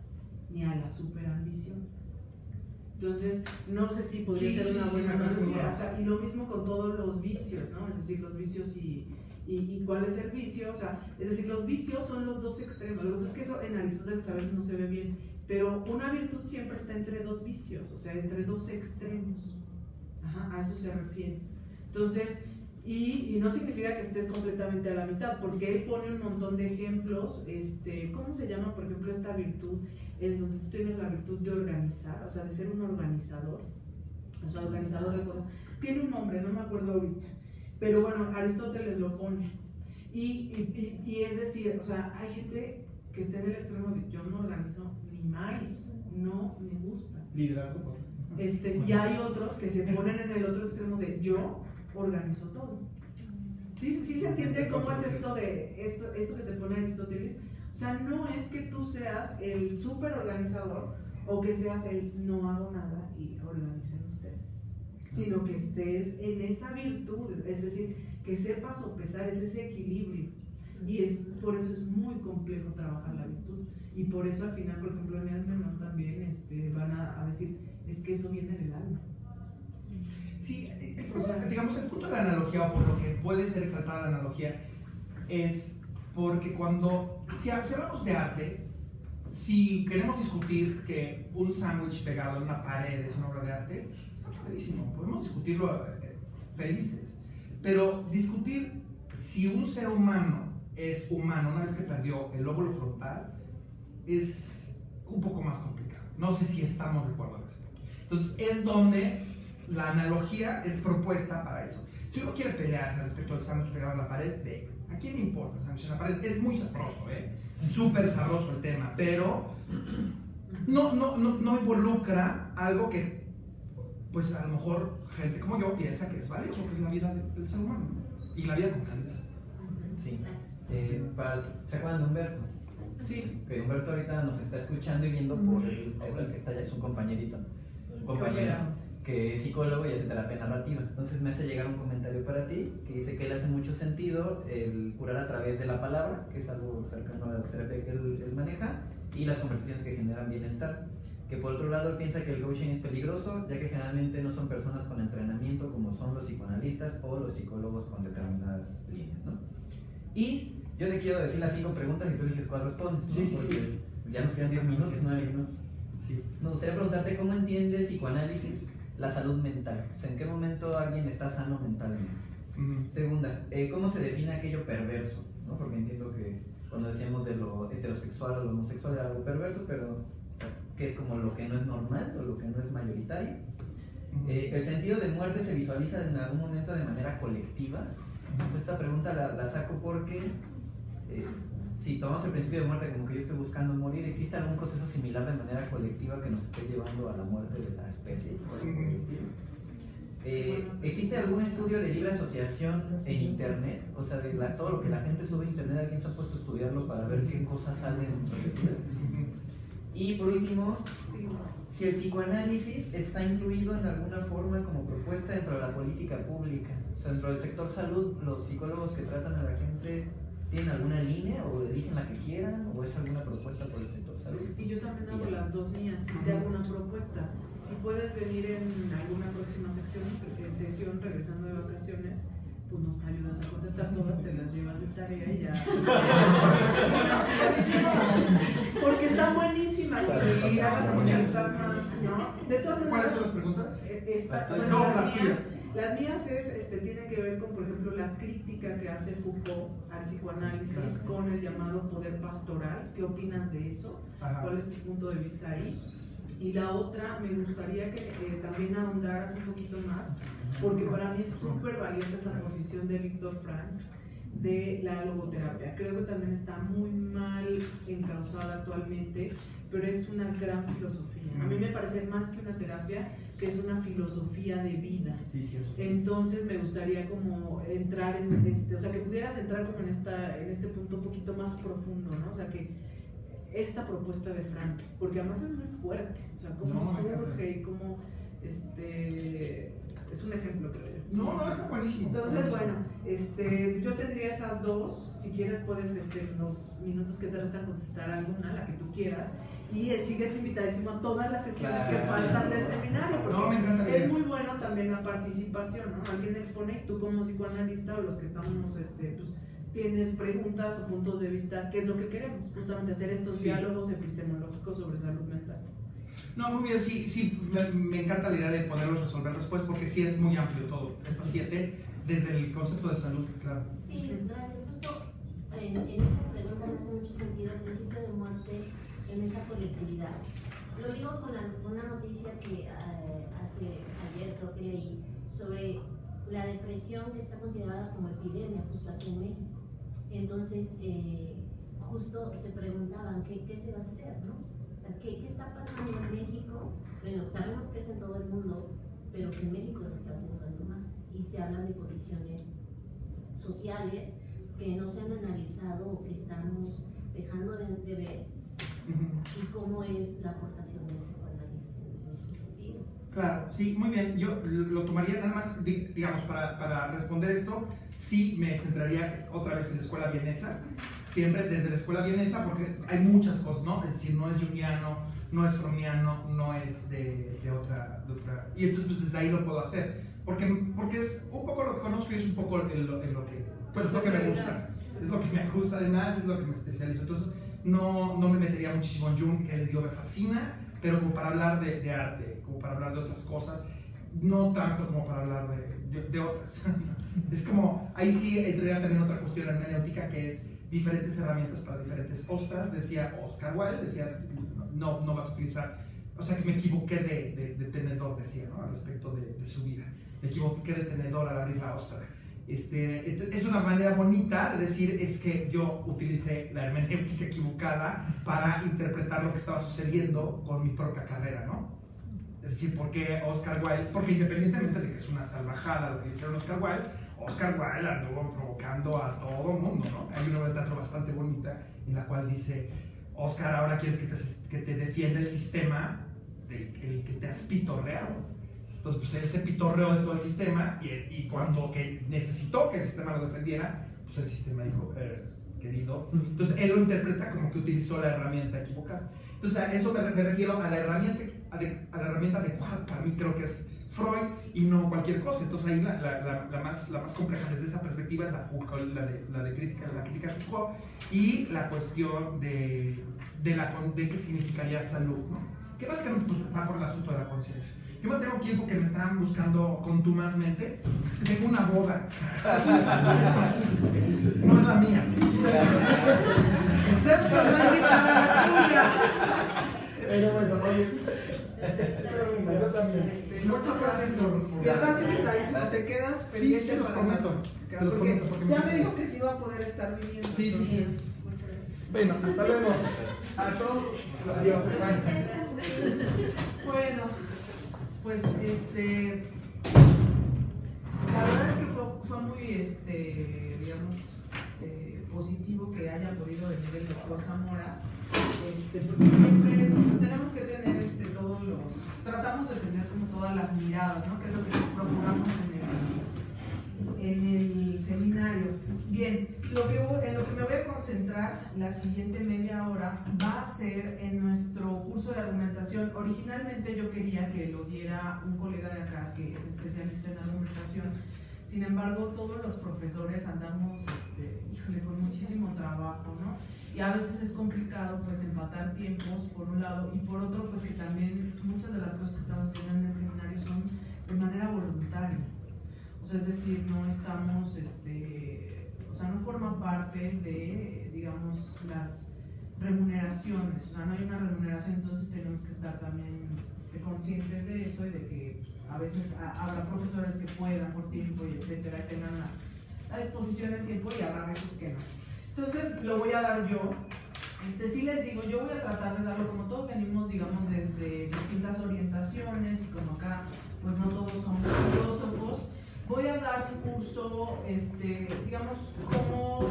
Speaker 4: ni a la superambición. Entonces, no sé si podría ser una buena analogía, o sea, y lo mismo con todos los vicios, ¿no? Es decir, los vicios y cuál es el vicio, o sea, es decir, los vicios son los dos extremos. Lo que pasa es que eso en Aristóteles a veces no se ve bien, pero una virtud siempre está entre dos vicios, o sea, entre dos extremos. Ajá, a eso se refiere. Entonces, y no significa que estés completamente a la mitad, porque él pone un montón de ejemplos, ¿cómo se llama, por ejemplo, esta virtud? En donde tú tienes la virtud de organizar, o sea, de ser un organizador, o sea, organizador de cosas. Tiene un nombre, no me acuerdo ahorita, pero bueno, Aristóteles lo pone. Y es decir, o sea, hay gente que está en el extremo de yo no organizo ni más, no me gusta.
Speaker 5: Liderazgo.
Speaker 4: Y hay otros que se ponen en el otro extremo de yo organizo todo. ¿Sí se entiende cómo es esto que te pone Aristóteles? O sea, no es que tú seas el súper organizador o que seas el no hago nada y organicen ustedes, sino que estés en esa virtud, es decir, que sepas sopesar, es ese equilibrio. Y por eso es muy complejo trabajar la virtud. Y por eso al final, por ejemplo, en el menor también van a decir, es que eso viene del alma.
Speaker 5: Sí, digamos, el punto de la analogía, o por lo que puede ser exaltada la analogía, es porque si hablamos de arte, si queremos discutir que un sándwich pegado en una pared es una obra de arte, está padrísimo, podemos discutirlo felices, pero discutir si un ser humano es humano una vez que perdió el lóbulo frontal es un poco más complicado. No sé si estamos de acuerdo en eso. Entonces es donde la analogía es propuesta para eso. Si uno quiere pelearse respecto al sándwich pegado a la pared, ¿a quién le importa el sándwich en la pared? Es muy sabroso, súper sabroso el tema, pero no involucra algo que, pues a lo mejor gente como yo piensa que es valioso, que es la vida del ser humano y la vida con calidad.
Speaker 3: Sí. ¿Se acuerdan de Humberto?
Speaker 4: Sí.
Speaker 3: Que Humberto ahorita nos está escuchando y viendo por el que está allá, es un compañerito, un compañero que es psicólogo y hace terapia narrativa. Entonces me hace llegar un comentario para ti que dice que le hace mucho sentido el curar a través de la palabra, que es algo cercano a la terapia que él maneja, y las conversaciones que generan bienestar. Que por otro lado piensa que el coaching es peligroso, ya que generalmente no son personas con entrenamiento como son los psicoanalistas o los psicólogos con determinadas líneas, ¿no? Y yo te quiero decir las 5 preguntas y tú eliges cuál respondes, ¿no?
Speaker 5: Sí.
Speaker 3: Porque ya nos quedan 10 minutos, 9 minutos.
Speaker 5: Sí.
Speaker 3: Me gustaría preguntarte cómo entiende el psicoanálisis la salud mental. O sea, ¿en qué momento alguien está sano mentalmente? Segunda, ¿cómo se define aquello perverso? ¿No? Porque entiendo que cuando decíamos de lo heterosexual o lo homosexual era algo perverso, pero o sea, ¿qué es como lo que no es normal o lo que no es mayoritario? ¿El sentido de muerte se visualiza en algún momento de manera colectiva? Entonces esta pregunta la saco porque si tomamos el principio de muerte como que yo estoy buscando morir, ¿existe algún proceso similar de manera colectiva que nos esté llevando a la muerte de la especie? ¿Existe algún estudio de libre asociación en internet? O sea, de todo lo que la gente sube a internet, ¿alguien se ha puesto a estudiarlo para ver qué cosas salen? Y por último, si el psicoanálisis está incluido en alguna forma como propuesta dentro de la política pública. O sea, dentro del sector salud, los psicólogos que tratan a la gente ¿tienen alguna línea o eligen la que quieran o es alguna propuesta por el sector salud?
Speaker 4: Y yo también hago las dos mías y te hago una propuesta. Si puedes venir en alguna próxima sesión regresando de vacaciones, pues nos ayudas a contestar todas, te las llevas de tarea y ya. Porque están buenísimas y hagas estás más, ¿no? De todas maneras,
Speaker 5: ¿Cuáles son las preguntas?
Speaker 4: Las mías tienen que ver con, por ejemplo, la crítica que hace Foucault al psicoanálisis con el llamado poder pastoral. ¿Qué opinas de eso?
Speaker 5: Ajá.
Speaker 4: ¿Cuál es tu punto de vista ahí? Y la otra, me gustaría que también ahondaras un poquito más, porque para mí es súper valiosa esa posición de Víctor Frank de la logoterapia. Creo que también está muy mal encauzada actualmente, pero es una gran filosofía. A mí me parece más que una terapia, que es una filosofía de vida.
Speaker 5: Sí, cierto.
Speaker 4: Entonces me gustaría como entrar en o sea, que pudieras entrar como en este punto un poquito más profundo, ¿no? O sea, que esta propuesta de Frank, porque además es muy fuerte, o sea, cómo surge y cómo es un ejemplo, creo yo.
Speaker 5: No, está buenísimo.
Speaker 4: Entonces, bueno, yo tendría esas dos. Si quieres, puedes en los minutos que te restan contestar alguna, la que tú quieras. Y sigues invitadísimo a todas las sesiones que faltan del seminario, porque
Speaker 5: me encanta
Speaker 4: es muy bueno también la participación, ¿no? Alguien expone, tú como psicoanalista o los que estamos, pues, tienes preguntas o puntos de vista, ¿qué es lo que queremos? Justamente hacer estos diálogos epistemológicos sobre salud mental.
Speaker 5: No, muy bien, sí, me encanta la idea de poderlos resolver después, porque sí es muy amplio todo, estas 7, desde el concepto de salud, claro.
Speaker 8: Sí, gracias. Justo en esa pregunta me hace mucho sentido el principio de muerte en esa colectividad. Lo digo con una noticia que ayer creo que leí sobre la depresión que está considerada como epidemia justo aquí en México. Entonces, justo se preguntaban qué se va a hacer, ¿no? ¿Qué está pasando en México? Bueno, sabemos que es en todo el mundo, pero que en México se está acentuando más. Y se hablan de condiciones sociales que no se han analizado o que estamos dejando de ver. Y cómo es la aportación del psicoanálisis en ese sentido.
Speaker 5: Claro, sí, muy bien. Yo lo tomaría nada más, digamos, para responder esto, sí me centraría otra vez en la escuela vienesa, siempre desde la escuela vienesa, porque hay muchas cosas, ¿no? Es decir, no es junguiano, no es freudiano, no es de otra. Y entonces, pues desde ahí lo puedo hacer, porque es un poco lo que conozco y es un poco en lo que, pues, lo que me gusta. Es lo que me gusta, además, es lo que me especializo. Entonces, no me metería muchísimo en Jung, que les digo, me fascina, pero como para hablar de arte, como para hablar de otras cosas, no tanto como para hablar de otras. Es como, ahí sí entraría también otra cuestión hermenéutica, que es diferentes herramientas para diferentes ostras. Decía Oscar Wilde, decía, no vas a utilizar, o sea, que me equivoqué de tenedor, decía, ¿no? Al respecto de su vida. Me equivoqué de tenedor al abrir la ostra. Es una manera bonita de decir, es que yo utilicé la hermenéutica equivocada para interpretar lo que estaba sucediendo con mi propia carrera, ¿no? Es decir, porque Oscar Wilde, porque independientemente de que es una salvajada lo que hicieron Oscar Wilde anduvo provocando a todo el mundo, ¿no? Hay una obra de teatro bastante bonita en la cual dice, Oscar, ahora quieres que te defienda el sistema del que te has pitorreado. Entonces, pues él se pitorreó de todo el sistema y cuando que necesitó que el sistema lo defendiera, pues el sistema dijo, querido. Entonces, él lo interpreta como que utilizó la herramienta equivocada. Entonces, a eso me refiero a la herramienta adecuada. Para mí creo que es Freud y no cualquier cosa. Entonces, ahí la más compleja desde esa perspectiva es la Foucault, la crítica de Foucault, y la cuestión de qué significaría salud, ¿no? Que básicamente pues, va por el asunto de la conciencia. Yo me tengo tiempo que me están buscando contumazmente. Tengo una boda. No es la mía.
Speaker 6: Pero bueno, oye. Yo también.
Speaker 4: Muchas gracias por estás invitadísimo, te quedas pendiente.
Speaker 5: Sí, se los prometo.
Speaker 4: Porque ya me dijo que sí iba a poder estar viviendo.
Speaker 5: Sí.
Speaker 4: Entonces,
Speaker 5: Bueno, hasta luego. A todos. Adiós.
Speaker 4: bueno, pues la verdad es que fue muy digamos positivo que haya podido venir el doctor Zamora, porque siempre pues, tenemos que tener tratamos de tener como todas las miradas, ¿no? Que es lo que procuramos en el seminario. Bien, en lo que me voy a concentrar la siguiente media hora va a ser en nuestro curso de argumentación. Originalmente yo quería que lo diera un colega de acá que es especialista en argumentación. Sin embargo, todos los profesores andamos, con muchísimo trabajo, ¿no? Y a veces es complicado, pues, empatar tiempos, por un lado, y por otro, pues, que también muchas de las cosas que estamos haciendo en el seminario son de manera voluntaria. O sea, es decir, no estamos, no forma parte de, digamos, las remuneraciones. O sea, no hay una remuneración, entonces tenemos que estar también conscientes de eso y de que a veces habrá profesores que puedan por tiempo y etcétera, y tengan la disposición del tiempo, y habrá veces que no. Entonces lo voy a dar yo. Sí les digo, yo voy a tratar de darlo como todos venimos, digamos, desde distintas orientaciones, y como acá pues no todos somos filósofos, voy a dar un curso, digamos, como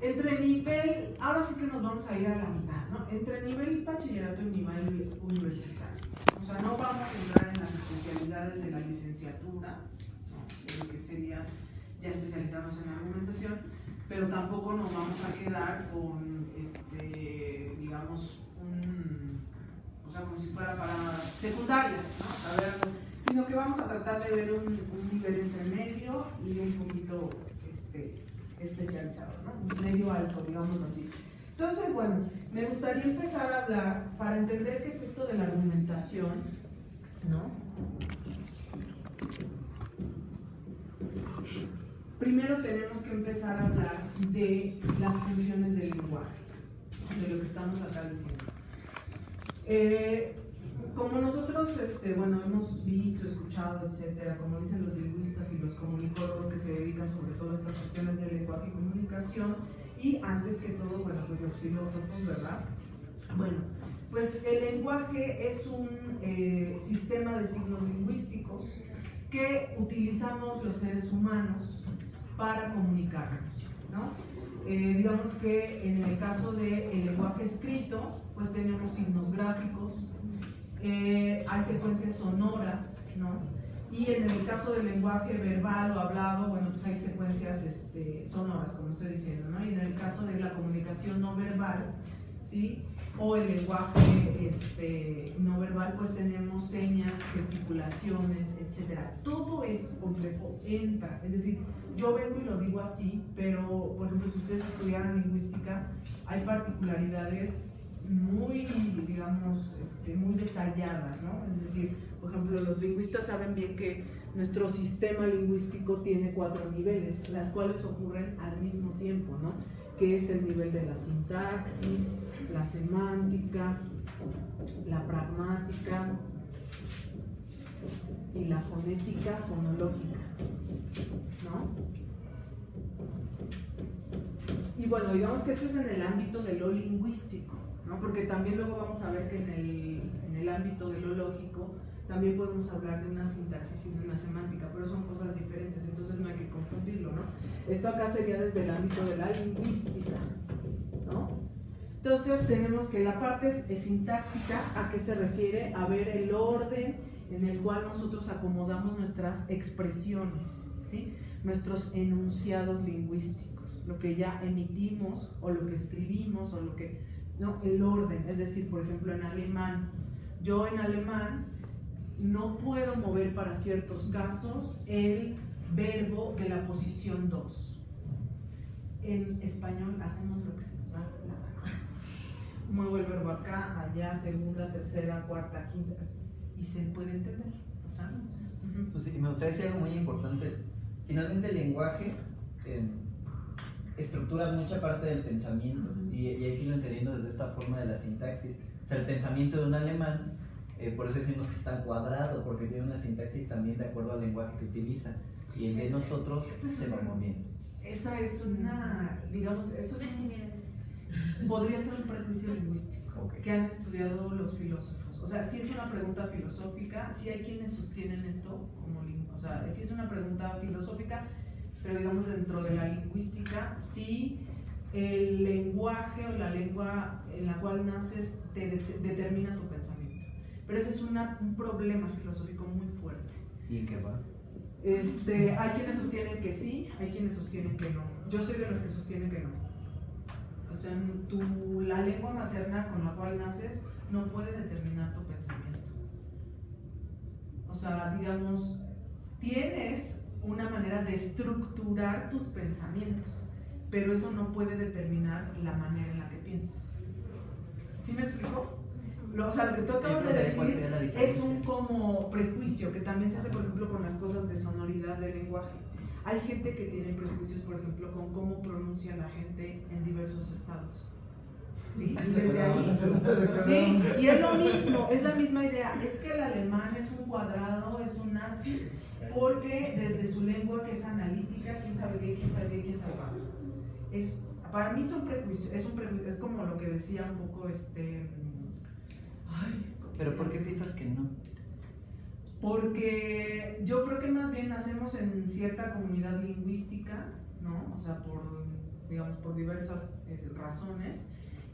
Speaker 4: entre nivel, ahora sí que nos vamos a ir a la mitad, ¿no? Entre nivel bachillerato y nivel universitario. O sea, no vamos a entrar en las especialidades de la licenciatura, ¿no? De lo que sería ya especializarnos en argumentación, pero tampoco nos vamos a quedar con, digamos, o sea, como si fuera para secundaria, ¿no? A ver, sino que vamos a tratar de ver un nivel intermedio y un poquito especializado, ¿no? Un medio alto, digámoslo así. Entonces, bueno, me gustaría empezar a hablar para entender qué es esto de la argumentación, ¿no? Primero tenemos que empezar a hablar de las funciones del lenguaje, de lo que estamos acá diciendo. como nosotros bueno, hemos visto, escuchado, etcétera, como dicen los lingüistas y los comunicólogos que se dedican sobre todo a estas cuestiones de lenguaje y comunicación, y antes que todo, bueno, pues los filósofos, ¿verdad? Bueno, pues el lenguaje es un sistema de signos lingüísticos que utilizamos los seres humanos para comunicarnos, ¿no? Digamos que en el caso del lenguaje escrito, pues tenemos signos gráficos, hay secuencias sonoras, ¿no? Y en el caso del lenguaje verbal o hablado, bueno, pues hay secuencias sonoras, como estoy diciendo, ¿no? Y en el caso de la comunicación no verbal, ¿sí? O el lenguaje no verbal, pues tenemos señas, gesticulaciones, etcétera. Todo eso complejo entra, es decir, yo vengo y lo digo así, pero por ejemplo, si ustedes estudiaran lingüística, hay particularidades muy, digamos, muy detalladas, ¿no? Es decir, por ejemplo, los lingüistas saben bien que nuestro sistema lingüístico tiene 4 niveles, las cuales ocurren al mismo tiempo, ¿no? Que es el nivel de la sintaxis, la semántica, la pragmática y la fonética fonológica, ¿no? Y bueno, digamos que esto es en el ámbito de lo lingüístico, ¿no? Porque también luego vamos a ver que en el ámbito de lo lógico también podemos hablar de una sintaxis y de una semántica, pero son cosas diferentes, entonces no hay que confundirlo, ¿no? Esto acá sería desde el ámbito de la lingüística, ¿no? Entonces tenemos que la parte sintáctica, ¿a qué se refiere? A ver el orden en el cual nosotros acomodamos nuestras expresiones, ¿sí? Nuestros enunciados lingüísticos, lo que ya emitimos o lo que escribimos o lo que... No, el orden, es decir, por ejemplo en alemán, yo en alemán no puedo mover para ciertos casos el verbo de la posición 2. En español hacemos lo que se nos da la gana. Muevo el verbo acá, allá, segunda, tercera, cuarta, quinta, y se puede entender. O sea,
Speaker 3: pues sí, me gustaría decir algo muy importante. Finalmente el lenguaje estructura mucha parte del pensamiento, y hay que irlo entendiendo desde esta forma de la sintaxis. O sea, el pensamiento de un alemán, por eso decimos que está cuadrado, porque tiene una sintaxis también de acuerdo al lenguaje que utiliza, y el de nosotros se va moviendo.
Speaker 4: Esa es una, digamos, eso es, podría ser un prejuicio lingüístico que han estudiado los filósofos. O sea, sí es una pregunta filosófica, sí hay quienes sostienen esto como, o sea, sí es una pregunta filosófica, pero digamos dentro de la lingüística, sí el lenguaje o la lengua en la cual naces te determina tu pensamiento. Pero ese es un problema filosófico muy fuerte.
Speaker 3: ¿Y en qué va?
Speaker 4: Hay quienes sostienen que sí, hay quienes sostienen que no. Yo soy de los que sostienen que no. O sea, la lengua materna con la cual naces no puede determinar tu pensamiento. O sea, digamos, tienes una manera de estructurar tus pensamientos, pero eso no puede determinar la manera en la que piensas. ¿Sí me explico? O sea, lo que tú acabas de decir es un como prejuicio que también se hace, por ejemplo, con las cosas de sonoridad del lenguaje. Hay gente que tiene prejuicios, por ejemplo, con cómo pronuncia la gente en diversos estados. ¿Sí? Y desde ahí. Sí, y es lo mismo, es la misma idea. Es que el alemán es un cuadrado, es un nazi, porque desde su lengua que es analítica, quién sabe qué, quién sabe qué, quién sabe cuánto. Para mí son prejuicios, es como lo que decía un poco
Speaker 3: ¿Pero por qué piensas que no?
Speaker 4: Porque yo creo que más bien nacemos en cierta comunidad lingüística, ¿no? O sea, por diversas razones,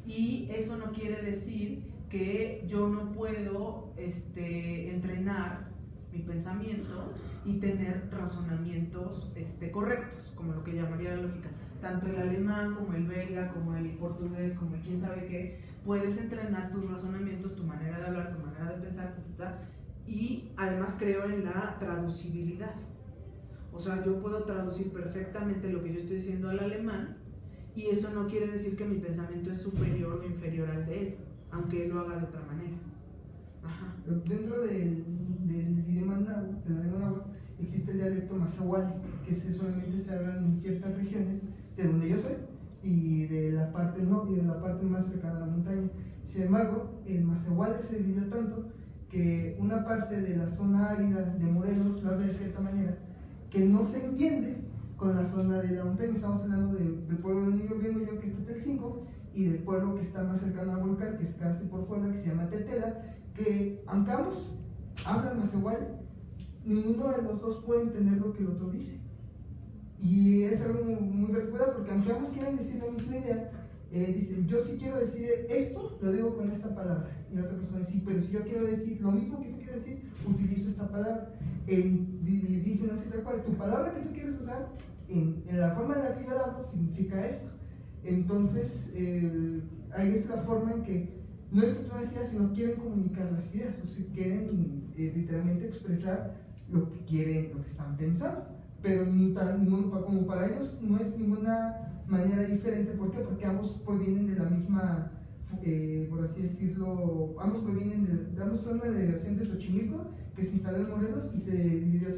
Speaker 4: y eso no quiere decir que yo no puedo entrenar mi pensamiento y tener razonamientos correctos, como lo que llamaría la lógica. Tanto el alemán como el belga, como el portugués, como el quién sabe qué, puedes entrenar tus razonamientos, tu manera de hablar, tu manera de pensar, y además creo en la traducibilidad. O sea, yo puedo traducir perfectamente lo que yo estoy diciendo al alemán, y eso no quiere decir que mi pensamiento es superior o inferior al de él, aunque él lo haga de otra manera. Ajá.
Speaker 6: Dentro del idioma náhuatl, de la lengua náhuatl, existe el dialecto mazahuali, que solamente se habla en ciertas regiones de donde yo soy y de la parte no, y de la parte más cercana a la montaña. Sin embargo, el mazahuali se dividió tanto que una parte de la zona árida de Morelos lo habla de cierta manera, que no se entiende con la zona de la montaña. Estamos hablando del pueblo donde yo vengo yo, que está Telcinco, y del pueblo que está más cercano al volcán, que es casi por fuera, que se llama Tetela, que aunque ambos hablan macehual, ninguno de los dos puede entender lo que el otro dice. Y es algo muy particular, porque aunque ambos quieren decir la misma idea, dicen, yo sí quiero decir esto, lo digo con esta palabra. Y la otra persona dice, sí, pero si yo quiero decir lo mismo que tú quieres decir, utilizo esta palabra. Dicen así tal cual, tu palabra que tú quieres usar, en la forma en la que yo la hablo, significa esto. Entonces, ahí es la forma en que no es que tú decías, sino quieren comunicar las ideas, o sea, quieren literalmente expresar lo que quieren, lo que están pensando. Pero como para ellos no es ninguna manera diferente. ¿Por qué? Porque ambos provienen de la misma, por así decirlo, ambos son una delegación de Xochimilco que se instaló en Morelos y se dividió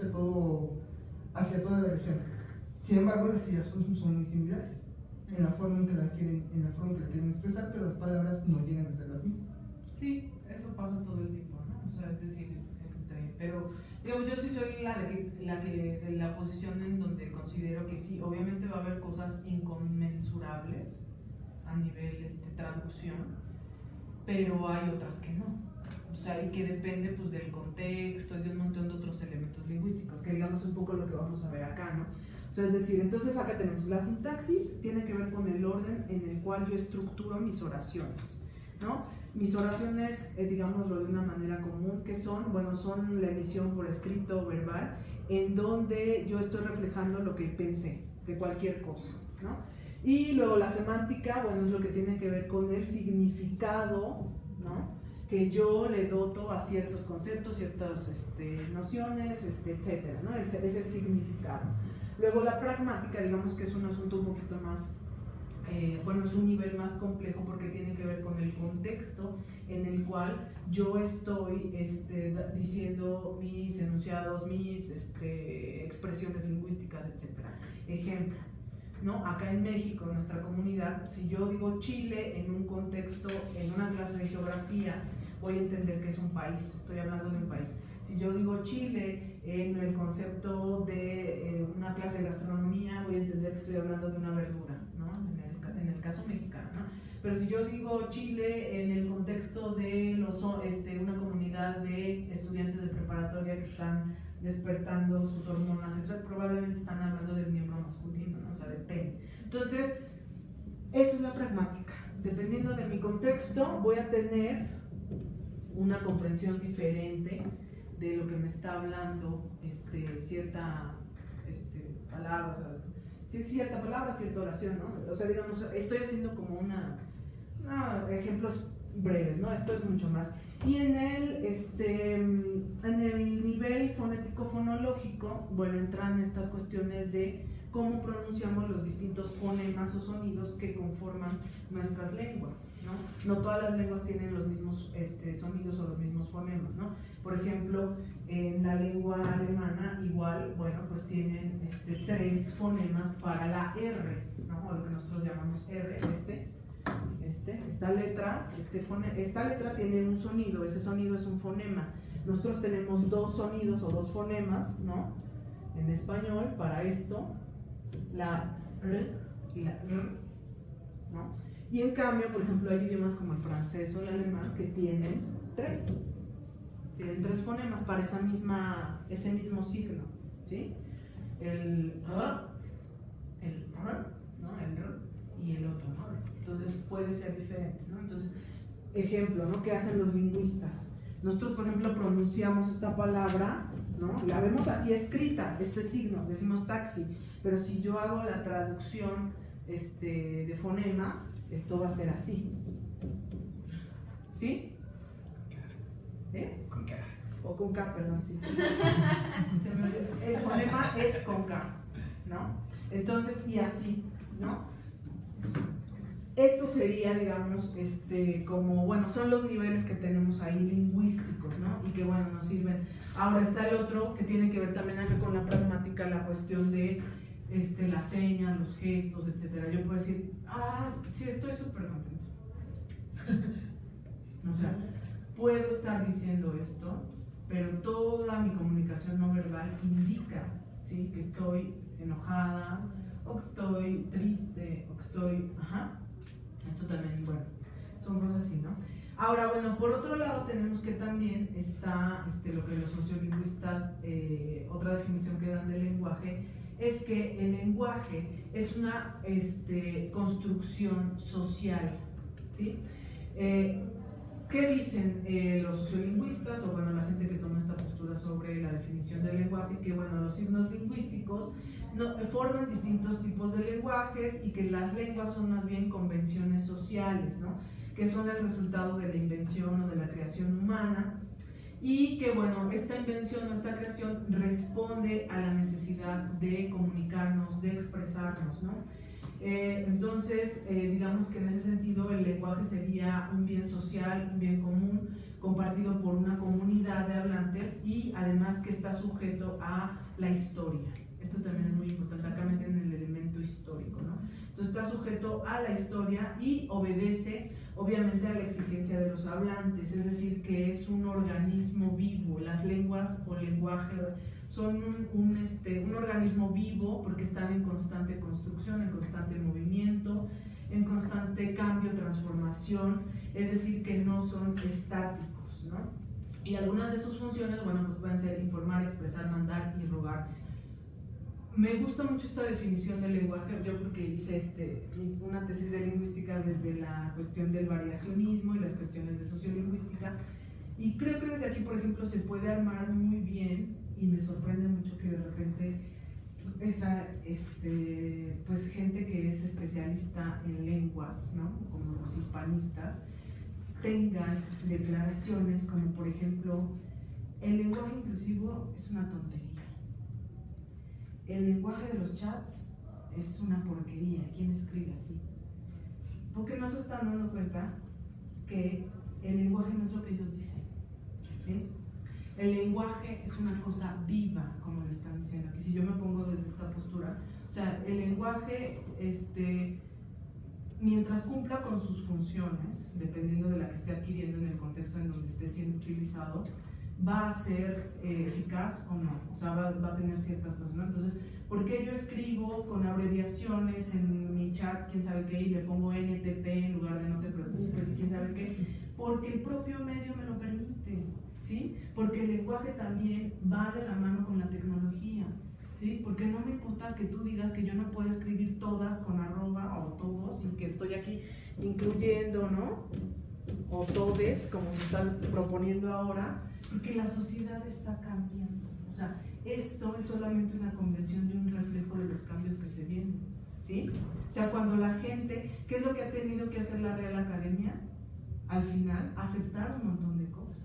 Speaker 6: hacia toda la región. Sin embargo, las ideas son muy similares en la forma en que las quieren expresar, pero las palabras no llegan a ser las mismas.
Speaker 4: Sí, eso pasa todo el tiempo, ¿no? O sea, es decir, pero digamos, yo sí soy de la posición en donde considero que sí, obviamente va a haber cosas inconmensurables a nivel traducción, pero hay otras que no. O sea, y que depende pues del contexto y de un montón de otros elementos lingüísticos, que digamos un poco lo que vamos a ver acá, ¿no? O sea, es decir, entonces acá tenemos la sintaxis, tiene que ver con el orden en el cual yo estructuro mis oraciones, ¿no? Mis oraciones, digámoslo de una manera común, que son, bueno, son la emisión por escrito o verbal, en donde yo estoy reflejando lo que pensé, de cualquier cosa, ¿no? Y luego la semántica, bueno, es lo que tiene que ver con el significado, ¿no? Que yo le doto a ciertos conceptos, ciertas nociones, etcétera, ¿no? Es el significado. Luego la pragmática, digamos que es un asunto un poquito más, bueno, es un nivel más complejo porque tiene que ver con el contexto en el cual yo estoy diciendo mis enunciados, mis expresiones lingüísticas, etcétera. Ejemplo, ¿no? Acá en México, en nuestra comunidad, si yo digo Chile en un contexto, en una clase de geografía, voy a entender que es un país, estoy hablando de un país. Si yo digo Chile en el concepto de una clase de gastronomía, voy a entender que estoy hablando de una verdura, ¿no? En el caso mexicano, ¿no? Pero si yo digo Chile en el contexto de una comunidad de estudiantes de preparatoria que están despertando sus hormonas sexuales, probablemente están hablando del miembro masculino, ¿no? O sea, del pene. Entonces, eso es la pragmática. Dependiendo de mi contexto, voy a tener una comprensión diferente de lo que me está hablando cierta palabra, o sea, cierta palabra, cierta oración, ¿no? O sea, digamos, estoy haciendo como ejemplos breves, ¿no? Esto es mucho más. Y en el nivel fonético-fonológico, bueno, entran estas cuestiones de cómo pronunciamos los distintos fonemas o sonidos que conforman nuestras lenguas, ¿no? No todas las lenguas tienen los mismos sonidos o los mismos fonemas, ¿no? Por ejemplo, en la lengua alemana igual, bueno, pues tienen 3 fonemas para la R, ¿no? O lo que nosotros llamamos R, esta letra tiene un sonido, ese sonido es un fonema. Nosotros tenemos 2 sonidos o 2 fonemas, ¿no? En español para esto, la R y la R, ¿no? Y en cambio, por ejemplo, hay idiomas como el francés o el alemán que tienen 3 fonemas para ese mismo signo, ¿sí? El R, ¿no? El R y el otro, ¿no? Entonces puede ser diferente, ¿no? Entonces, ejemplo, ¿no? ¿Qué hacen los lingüistas? Nosotros, por ejemplo, pronunciamos esta palabra, ¿no? La vemos así escrita, este signo, decimos taxi, pero si yo hago la traducción de fonema, esto va a ser así. ¿Sí?
Speaker 3: Con K.
Speaker 4: O con K, perdón, sí. El fonema es con K, ¿no? Entonces, y así, ¿no? Esto sería, digamos, como, bueno, son los niveles que tenemos ahí lingüísticos, ¿no? Y que, bueno, nos sirven. Ahora está el otro que tiene que ver también acá con la pragmática, la cuestión de las señas, los gestos, etcétera. Yo puedo decir, sí, estoy súper contento. O sea, puedo estar diciendo esto, pero toda mi comunicación no verbal indica, ¿sí?, que estoy enojada, o que estoy triste, o que estoy... Esto también, bueno, son cosas así, ¿no? Ahora, bueno, por otro lado tenemos que también está lo que los sociolingüistas, otra definición que dan del lenguaje, es que el lenguaje es una construcción social, ¿sí? ¿Qué dicen los sociolingüistas, o bueno, la gente que toma esta postura sobre la definición del lenguaje? Que bueno, los signos lingüísticos forman distintos tipos de lenguajes y que las lenguas son más bien convenciones sociales, ¿no?, que son el resultado de la invención o de la creación humana, y que bueno, esta invención o esta creación responde a la necesidad de comunicarnos, de expresarnos, ¿no? Entonces, digamos que en ese sentido el lenguaje sería un bien social, un bien común, compartido por una comunidad de hablantes, y además que está sujeto a la historia. Esto también es muy importante, acá meten el elemento histórico, ¿no? Entonces está sujeto a la historia y obedece obviamente a la exigencia de los hablantes, es decir, que es un organismo vivo. Las lenguas o lenguaje son un organismo vivo porque están en constante construcción, en constante movimiento, en constante cambio, transformación, es decir, que no son estáticos, ¿no? Y algunas de sus funciones, bueno, pues pueden ser informar, expresar, mandar y rogar. Me gusta mucho esta definición del lenguaje, yo porque hice una tesis de lingüística desde la cuestión del variacionismo y las cuestiones de sociolingüística, y creo que desde aquí, por ejemplo, se puede armar muy bien, y me sorprende mucho que de repente pues gente que es especialista en lenguas, ¿no?, como los hispanistas, tengan declaraciones como, por ejemplo, el lenguaje inclusivo es una tontería. El lenguaje de los chats es una porquería. ¿Quién escribe así? Porque no se están dando cuenta que el lenguaje no es lo que ellos dicen, ¿sí? El lenguaje es una cosa viva, como lo están diciendo. Que si yo me pongo desde esta postura, o sea, el lenguaje, mientras cumpla con sus funciones, dependiendo de la que esté adquiriendo en el contexto en donde esté siendo utilizado, va a ser eficaz o no, o sea, va a tener ciertas cosas, ¿no? Entonces, ¿por qué yo escribo con abreviaciones en mi chat, quién sabe qué, y le pongo NTP en lugar de no te preocupes y quién sabe qué? Porque el propio medio me lo permite, ¿sí? Porque el lenguaje también va de la mano con la tecnología, ¿sí? Porque no me importa que tú digas que yo no puedo escribir todas con arroba o todos, y que estoy aquí incluyendo, ¿no?, o todes, como se está proponiendo ahora, porque la sociedad está cambiando. O sea, esto es solamente una convención de un reflejo de los cambios que se vienen, ¿sí? O sea, cuando la gente, ¿qué es lo que ha tenido que hacer la Real Academia? Al final, aceptar un montón de cosas.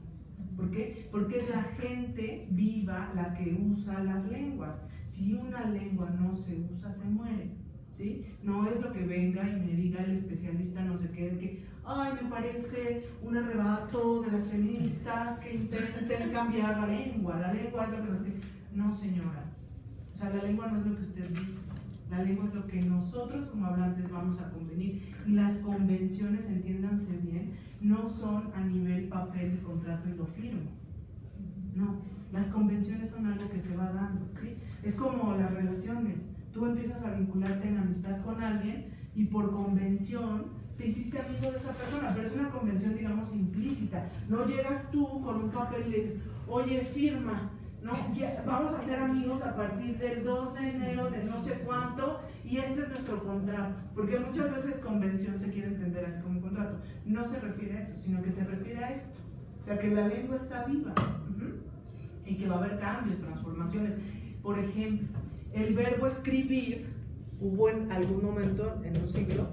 Speaker 4: ¿Por qué? Porque es la gente viva la que usa las lenguas. Si una lengua no se usa, se muere, ¿sí? No es lo que venga y me diga el especialista no sé qué, que ay, me parece un arrebato de las feministas que intenten cambiar la lengua es lo que nos... No, señora, o sea, la lengua no es lo que usted dice, la lengua es lo que nosotros como hablantes vamos a convenir, y las convenciones, entiéndanse bien, no son a nivel papel y contrato y lo firmo, no, las convenciones son algo que se va dando, ¿sí? Es como las relaciones, tú empiezas a vincularte en amistad con alguien y por convención te hiciste amigo de esa persona, pero es una convención, digamos, implícita. No llegas tú con un papel y le dices, oye, firma, ¿no? Ya, vamos a ser amigos a partir del 2 de enero de no sé cuánto, y este es nuestro contrato. Porque muchas veces convención se quiere entender así como un contrato. No se refiere a eso, sino que se refiere a esto. O sea, que la lengua está viva, y que va a haber cambios, transformaciones. Por ejemplo, el verbo escribir, hubo en algún momento en un siglo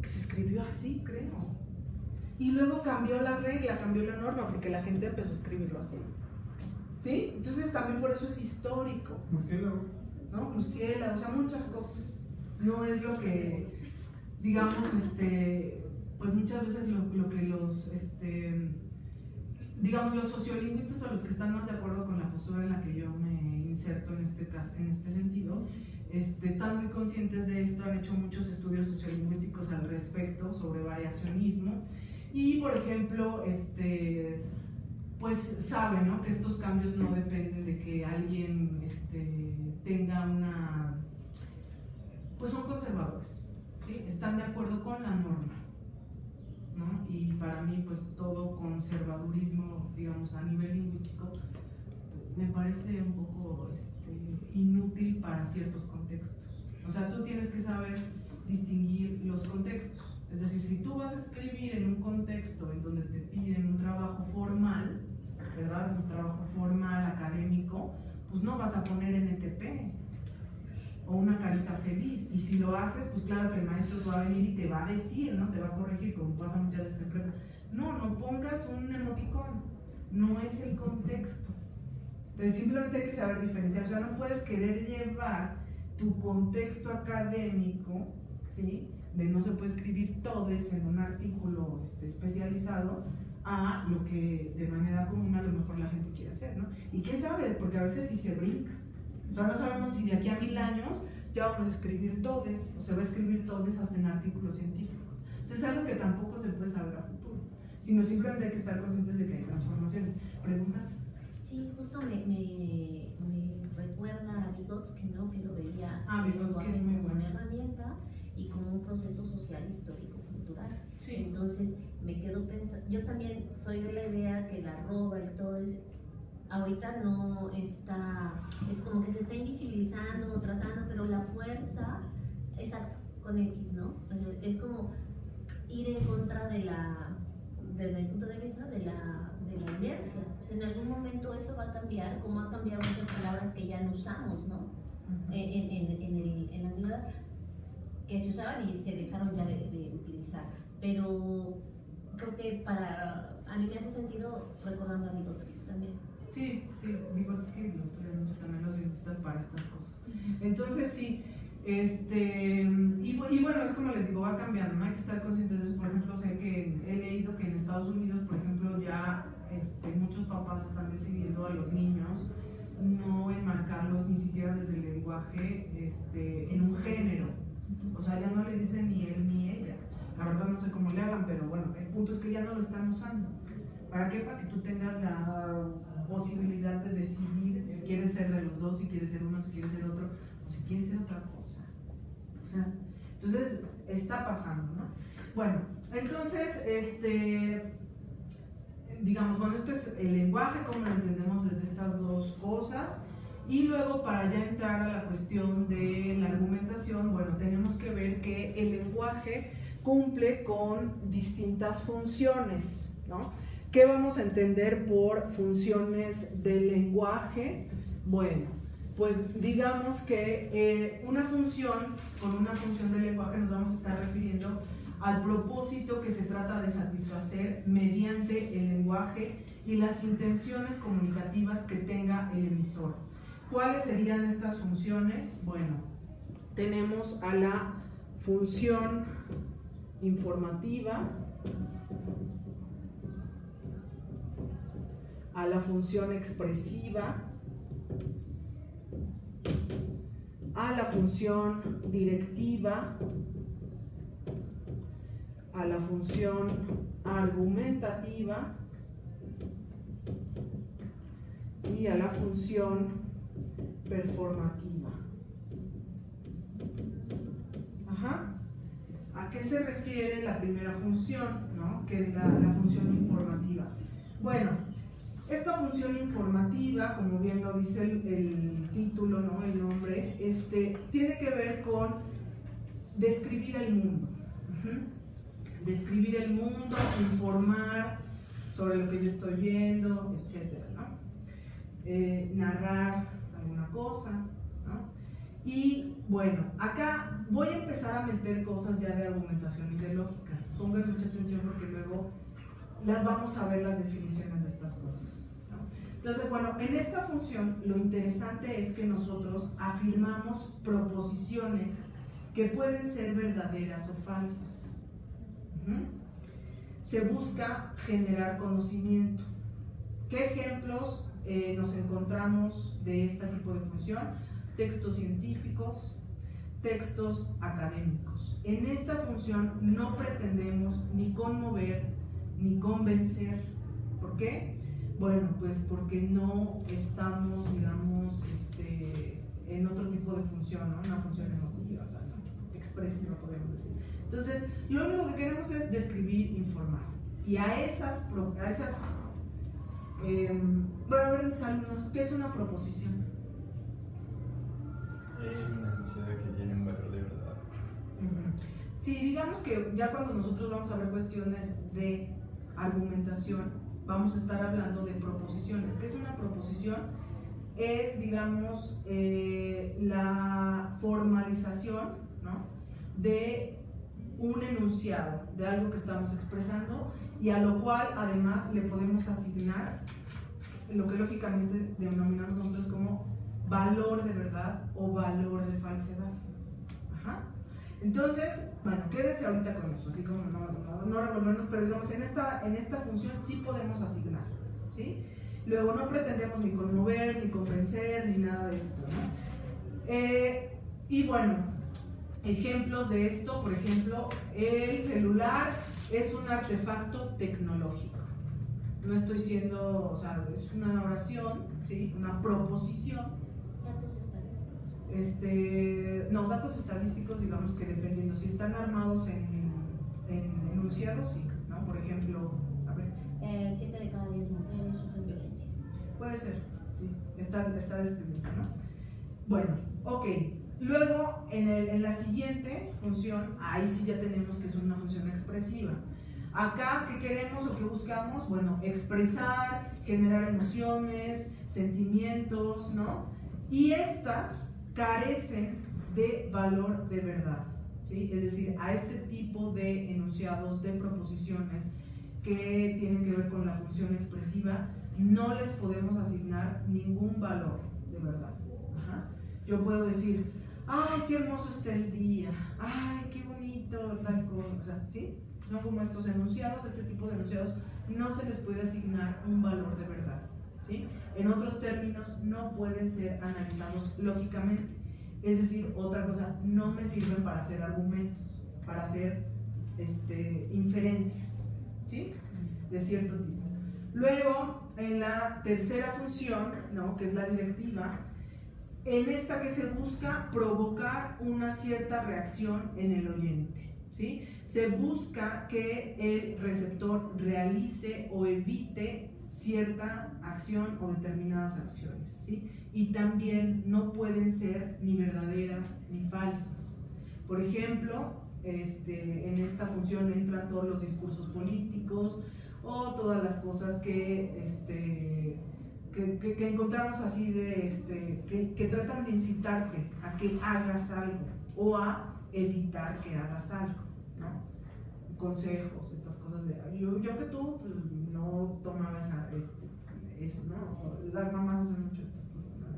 Speaker 4: que se escribió así, creo, y luego cambió la regla, cambió la norma, porque la gente empezó a escribirlo así, ¿sí? Entonces también por eso es histórico.
Speaker 5: Murciélago,
Speaker 4: ¿no? Murciélago, o sea, muchas cosas. No es lo que, digamos, pues muchas veces lo que los, digamos, los sociolingüistas o los que están más de acuerdo con la postura en la que yo me inserto en este caso, en este sentido, están muy conscientes de esto, han hecho muchos estudios sociolingüísticos al respecto sobre variacionismo, y por ejemplo, pues sabe, ¿no?, que estos cambios no dependen de que alguien tenga una, pues son conservadores, ¿sí? Están de acuerdo con la norma, ¿no? Y para mí, pues todo conservadurismo, digamos, a nivel lingüístico, pues, me parece un poco inútil para ciertos contextos. O sea, tú tienes que saber distinguir los contextos. Es decir, si tú vas a escribir en un contexto en donde te piden un trabajo formal, ¿verdad? Un trabajo formal, académico, pues no vas a poner NTP o una carita feliz. Y si lo haces, pues claro que el maestro te va a venir y te va a decir, ¿no? Te va a corregir, como pasa muchas veces en prepa. No pongas un emoticón, no es el contexto. Entonces, simplemente hay que saber diferenciar. O sea, no puedes querer llevar tu contexto académico, ¿sí?, de no se puede escribir todes en un artículo especializado, a lo que de manera común a lo mejor la gente quiere hacer, ¿no? Y quién sabe, porque a veces sí se brinca. O sea, no sabemos si de aquí a 1000 años ya vamos a escribir todes, o se va a escribir todes hasta en artículos científicos. O sea, es algo que tampoco se puede saber a futuro, sino simplemente hay que estar conscientes de que hay transformaciones. ¿Pregunta?
Speaker 8: Sí, justo me recuerda a Vygotsky, ¿no?, que lo veía
Speaker 4: Vygotsky es muy
Speaker 8: como
Speaker 4: bueno.
Speaker 8: una herramienta y como un proceso social, histórico, cultural.
Speaker 4: Sí.
Speaker 8: Entonces me quedo pensando, yo también soy de la idea que la arroba y todo ahorita no está, es como que se está invisibilizando o tratando, pero la fuerza, exacto, con X, ¿no? O sea, es como ir en contra de desde el punto de vista de la inercia. O sea, en algún momento eso va a cambiar, como ha cambiado muchas palabras que ya no usamos, ¿no? En la antigüedad, que se usaban y se dejaron ya de utilizar. Pero creo que a mí me hace sentido recordando a Vygotsky también.
Speaker 4: Sí, Vygotsky lo estudian mucho también los lingüistas para estas cosas. Entonces sí, y bueno, es como les digo, va cambiando, ¿no? Hay que estar conscientes de eso. Por ejemplo, sé que he leído que en Estados Unidos, por ejemplo, ya muchos papás están decidiendo a los niños no enmarcarlos ni siquiera desde el lenguaje en un género. O sea, ya no le dicen ni él ni ella. La verdad no sé cómo le hagan, pero bueno, el punto es que ya no lo están usando. ¿Para qué? Para que tú tengas la posibilidad de decidir si quieres ser de los dos, si quieres ser uno, si quieres ser otro, o si quieres ser otra cosa. O sea, entonces está pasando, ¿no? Bueno, entonces, digamos, bueno, esto es el lenguaje, como lo entendemos desde estas dos cosas. Y luego, para ya entrar a la cuestión de la argumentación, bueno, tenemos que ver que el lenguaje cumple con distintas funciones, ¿no? ¿Qué vamos a entender por funciones del lenguaje? Bueno, pues digamos que con una función del lenguaje nos vamos a estar refiriendo al propósito que se trata de satisfacer mediante el lenguaje y las intenciones comunicativas que tenga el emisor. ¿Cuáles serían estas funciones? Bueno, tenemos a la función informativa, a la función expresiva, a la función directiva, a la función argumentativa y a la función performativa. ¿A qué se refiere la primera función, ¿no?, que es la función informativa? Bueno, esta función informativa, como bien lo dice el título, ¿no?, el nombre, tiene que ver con describir el mundo. Describir el mundo, informar sobre lo que yo estoy viendo, etcétera, ¿no? Narrar alguna cosa, ¿no? Y bueno, acá voy a empezar a meter cosas ya de argumentación y de lógica. Pongan mucha atención porque luego las vamos a ver las definiciones de estas cosas, ¿no? Entonces, bueno, en esta función lo interesante es que nosotros afirmamos proposiciones que pueden ser verdaderas o falsas. Se busca generar conocimiento. ¿Qué ejemplos nos encontramos de este tipo de función? Textos científicos, textos académicos. En esta función no pretendemos ni conmover ni convencer. ¿Por qué? Bueno, pues porque no estamos, digamos, en otro tipo de función, ¿no? Una función emotiva, o sea, no, expresiva, podemos decir. Entonces, lo único que queremos es describir, informar. Y a esas bueno, a ver mis alumnos, ¿qué es una proposición?
Speaker 9: Es una ansiedad que tiene un valor de verdad.
Speaker 4: Sí, digamos que ya cuando nosotros vamos a ver cuestiones de argumentación, vamos a estar hablando de proposiciones. ¿Qué es una proposición? Es, digamos, la formalización, ¿no?, de un enunciado, de algo que estamos expresando, y a lo cual además le podemos asignar lo que lógicamente denominamos nosotros como valor de verdad o valor de falsedad. Ajá. Entonces, bueno, quédese ahorita con eso, así como no revolvernos, pero digamos, en esta función sí podemos asignar, ¿sí? Luego no pretendemos ni conmover, ni convencer, ni nada de esto, ¿no? Y bueno, ejemplos de esto, por ejemplo, el celular es un artefacto tecnológico. No estoy siendo, o sea, es una oración, ¿sí?, una proposición.
Speaker 8: ¿Datos estadísticos?
Speaker 4: No, datos estadísticos, digamos que dependiendo, si están armados en enunciados, sí, ¿no? Por ejemplo, a ver.
Speaker 8: 7 de cada 10 mujeres sufren violencia.
Speaker 4: Puede ser, sí, está describiendo, ¿no? Bueno, ok. Luego, en la siguiente función, ahí sí ya tenemos que es una función expresiva. Acá, ¿qué queremos o qué buscamos? Bueno, expresar, generar emociones, sentimientos, ¿no? Y estas carecen de valor de verdad, ¿sí? Es decir, a este tipo de enunciados, de proposiciones que tienen que ver con la función expresiva, no les podemos asignar ningún valor de verdad. Ajá. Yo puedo decir, ay, qué hermoso está el día, ay, qué bonito, tal cosa, ¿sí? No como estos enunciados, este tipo de enunciados no se les puede asignar un valor de verdad, ¿sí? En otros términos, no pueden ser analizados lógicamente. Es decir, otra cosa, no me sirven para hacer argumentos, para hacer inferencias, ¿sí?, de cierto tipo. Luego, en la tercera función, ¿no?, que es la directiva, en esta que se busca provocar una cierta reacción en el oyente, ¿sí? Se busca que el receptor realice o evite cierta acción o determinadas acciones, ¿sí? Y también no pueden ser ni verdaderas ni falsas. Por ejemplo, en esta función entran todos los discursos políticos o todas las cosas que encontramos así que tratan de incitarte a que hagas algo o a evitar que hagas algo, ¿no? Consejos, estas cosas de yo que tú pues, no tomabas eso, ¿no? Las mamás hacen mucho estas cosas, ¿no?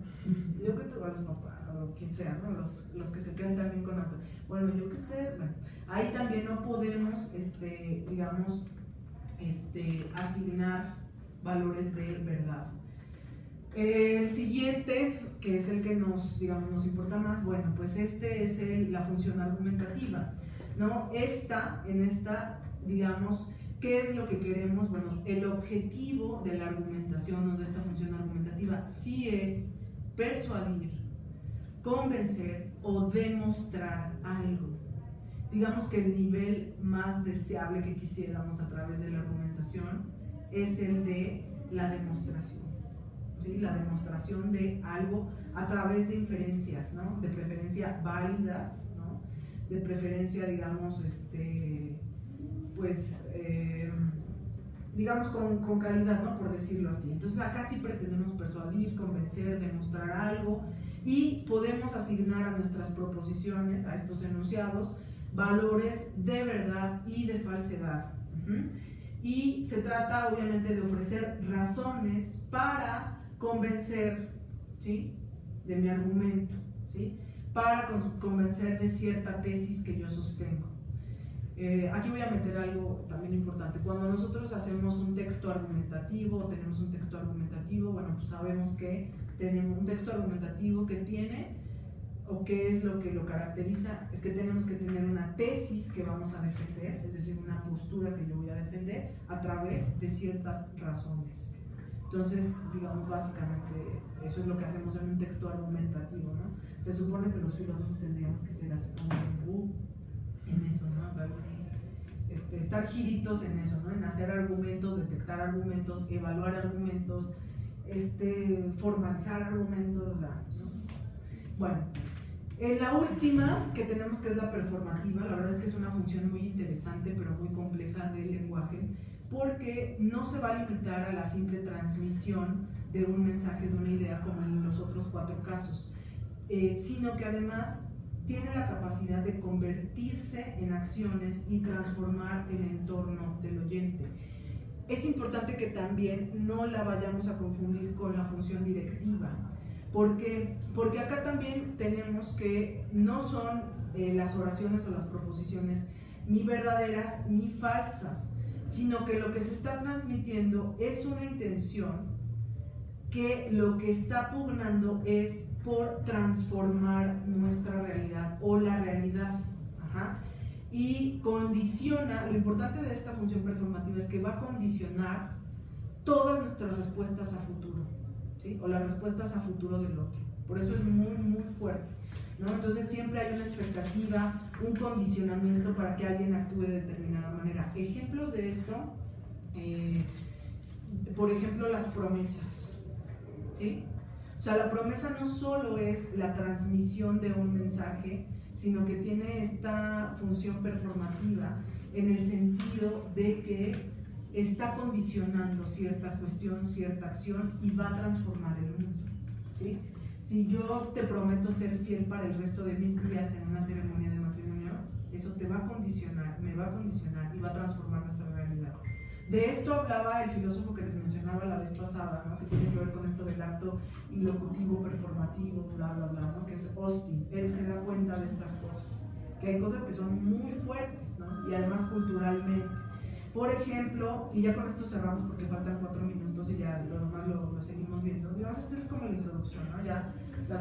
Speaker 4: Yo que tú, a los papás, o quien sea, ¿no? Los que se quedan también con otro. Bueno, yo que ustedes, bueno, ahí también no podemos, digamos, asignar valores de verdad. El siguiente, que es el que nos importa más, bueno, pues es la función argumentativa, ¿no? En esta, digamos, ¿qué es lo que queremos? Bueno, el objetivo de la argumentación o de esta función argumentativa sí es persuadir, convencer o demostrar algo. Digamos que el nivel más deseable que quisiéramos a través de la argumentación es el de la demostración. ¿Sí? La demostración de algo a través de inferencias, ¿no? De preferencia válidas, ¿no? De preferencia, digamos, digamos con calidad, ¿no? Por decirlo así. Entonces acá sí pretendemos persuadir, convencer, demostrar algo y podemos asignar a nuestras proposiciones, a estos enunciados, valores de verdad y de falsedad. Y se trata obviamente de ofrecer razones para convencer, ¿sí?, de mi argumento, ¿sí?, para convencer de cierta tesis que yo sostengo. Aquí voy a meter algo también importante. Cuando nosotros hacemos un texto argumentativo, tenemos un texto argumentativo, bueno, pues sabemos que tenemos un texto argumentativo que tiene, o qué es lo que lo caracteriza, es que tenemos que tener una tesis que vamos a defender, es decir, una postura que yo voy a defender a través de ciertas razones. Entonces, digamos, básicamente eso es lo que hacemos en un texto argumentativo, ¿no? Se supone que los filósofos tendríamos que ser así como en eso, ¿no? O sea, estar giritos en eso, ¿no? En hacer argumentos, detectar argumentos, evaluar argumentos, formalizar argumentos, ¿no? Bueno, la última que tenemos, que es la performativa, la verdad es que es una función muy interesante pero muy compleja del lenguaje, porque no se va a limitar a la simple transmisión de un mensaje, de una idea, como en los otros 4 casos, sino que además tiene la capacidad de convertirse en acciones y transformar el entorno del oyente. Es importante que también no la vayamos a confundir con la función directiva, porque acá también tenemos que no son las oraciones o las proposiciones ni verdaderas ni falsas, sino que lo que se está transmitiendo es una intención que lo que está pugnando es por transformar nuestra realidad o la realidad. Y condiciona, lo importante de esta función performativa es que va a condicionar todas nuestras respuestas a futuro, ¿sí? O las respuestas a futuro del otro. Por eso es muy, muy fuerte, ¿no? Entonces siempre hay una expectativa, un condicionamiento para que alguien actúe de determinada manera. Ejemplos de esto, por ejemplo, las promesas, ¿sí? O sea, la promesa no solo es la transmisión de un mensaje, sino que tiene esta función performativa en el sentido de que está condicionando cierta cuestión, cierta acción y va a transformar el mundo, ¿sí? Si yo te prometo ser fiel para el resto de mis días en una ceremonia de matrimonio, eso te va a condicionar, me va a condicionar y va a transformar nuestra realidad. De esto hablaba el filósofo que les mencionaba la vez pasada, ¿no? Que tiene que ver con esto del acto ilocutivo, performativo, bla, bla, bla, ¿no? Que es Austin. Él se da cuenta de estas cosas, que hay cosas que son muy fuertes, ¿no? Y además culturalmente. Por ejemplo, y ya con esto cerramos porque faltan 4 minutos y ya lo demás lo seguimos viendo. Digamos, esta es como la introducción, ¿no? Ya la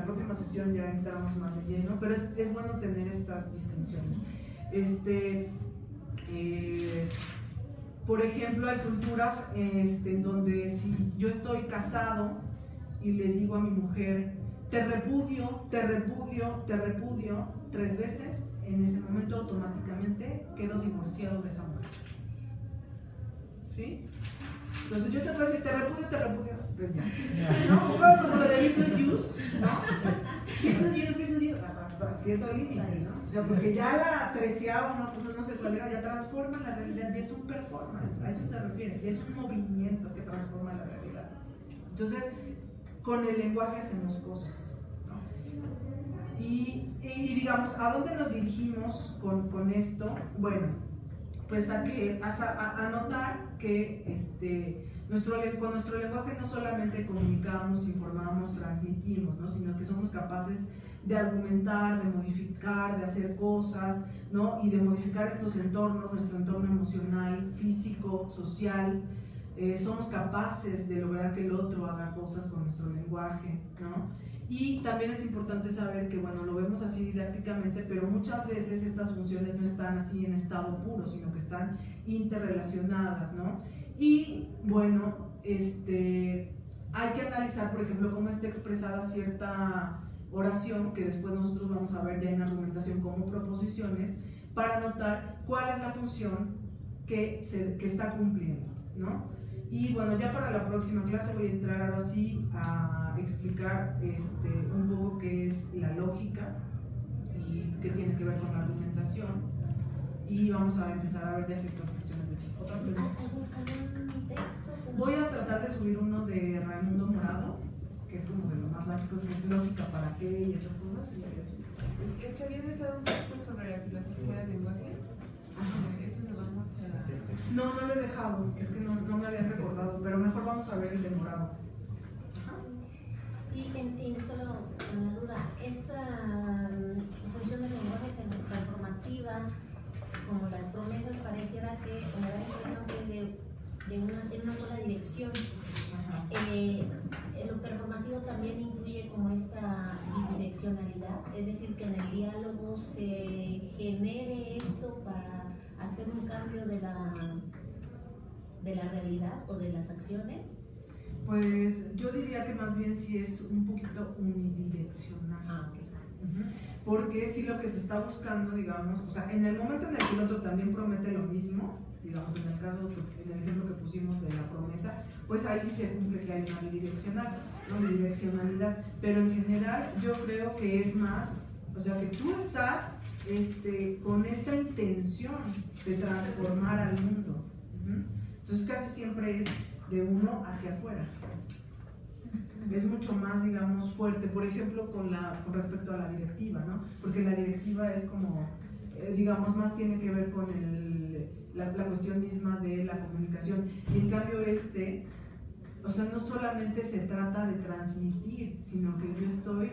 Speaker 4: próxima sesión ya entramos más de lleno, pero es bueno tener estas distinciones. Por ejemplo, hay culturas en donde si yo estoy casado y le digo a mi mujer, te repudio, te repudio, te repudio 3 veces, en ese momento automáticamente quedo divorciado de esa mujer. ¿Sí? Entonces yo te puedo decir, te repudio, pero ya. ¿No? Un poco como lo de Beetlejuice, ¿no? Beetlejuice, hasta cierto límite, ¿no? O sea, porque ya la 13ª, ¿no? Pues no sé cuál era, ya transforma la realidad, y es un performance, a eso se refiere, es un movimiento que transforma la realidad. Entonces, con el lenguaje hacemos cosas, ¿no? Y digamos, ¿a dónde nos dirigimos con esto? Bueno, pues a notar que con nuestro lenguaje no solamente comunicamos, informamos, transmitimos, ¿no? Sino que somos capaces de argumentar, de modificar, de hacer cosas, ¿no? Y de modificar estos entornos, nuestro entorno emocional, físico, social. Somos capaces de lograr que el otro haga cosas con nuestro lenguaje, ¿no? Y también es importante saber que, bueno, lo vemos así didácticamente, pero muchas veces estas funciones no están así en estado puro, sino que están interrelacionadas, ¿no? Y, bueno, hay que analizar, por ejemplo, cómo está expresada cierta oración, que después nosotros vamos a ver ya en argumentación como proposiciones, para notar cuál es la función que está cumpliendo, ¿no? Y bueno, ya para la próxima clase voy a entrar ahora sí a explicar un poco qué es la lógica y qué tiene que ver con la argumentación, y vamos a empezar a ver ya ciertas cuestiones de esto. ¿Otra pregunta?
Speaker 8: ¿Algún texto?
Speaker 4: Voy a tratar de subir uno de Raimundo Morado, que es como de los más básicos, que es lógica para qué y esas cosas, y ya eso.
Speaker 1: ¿Se había dejado un texto sobre la filosofía del lenguaje? Eso lo vamos a...
Speaker 4: No lo he dejado, es que no me habían recordado, pero mejor vamos a ver el de Morado.
Speaker 8: Y solo una duda, esta función del lenguaje performativa, como las promesas, pareciera que me da la impresión que es en una sola dirección. Lo performativo también incluye como esta bidireccionalidad, es decir, que en el diálogo se genere esto para hacer un cambio de de la realidad o de las acciones?
Speaker 4: Pues yo diría que más bien sí es un poquito unidireccional.
Speaker 8: Ah, ok.
Speaker 4: Ujú. Porque si lo que se está buscando, digamos, o sea, en el momento en el que el otro también promete lo mismo, digamos, en el caso, en el ejemplo que pusimos de la promesa, pues ahí sí se cumple que hay una bidireccionalidad. Pero en general yo creo que es más, o sea, que tú estás con esta intención de transformar al mundo. Ujú. Entonces casi siempre es de uno hacia afuera. Es mucho más, digamos, fuerte, por ejemplo, con respecto a la directiva, ¿no? Porque la directiva es como, digamos, más tiene que ver con la cuestión misma de la comunicación. Y en cambio o sea, no solamente se trata de transmitir, sino que yo estoy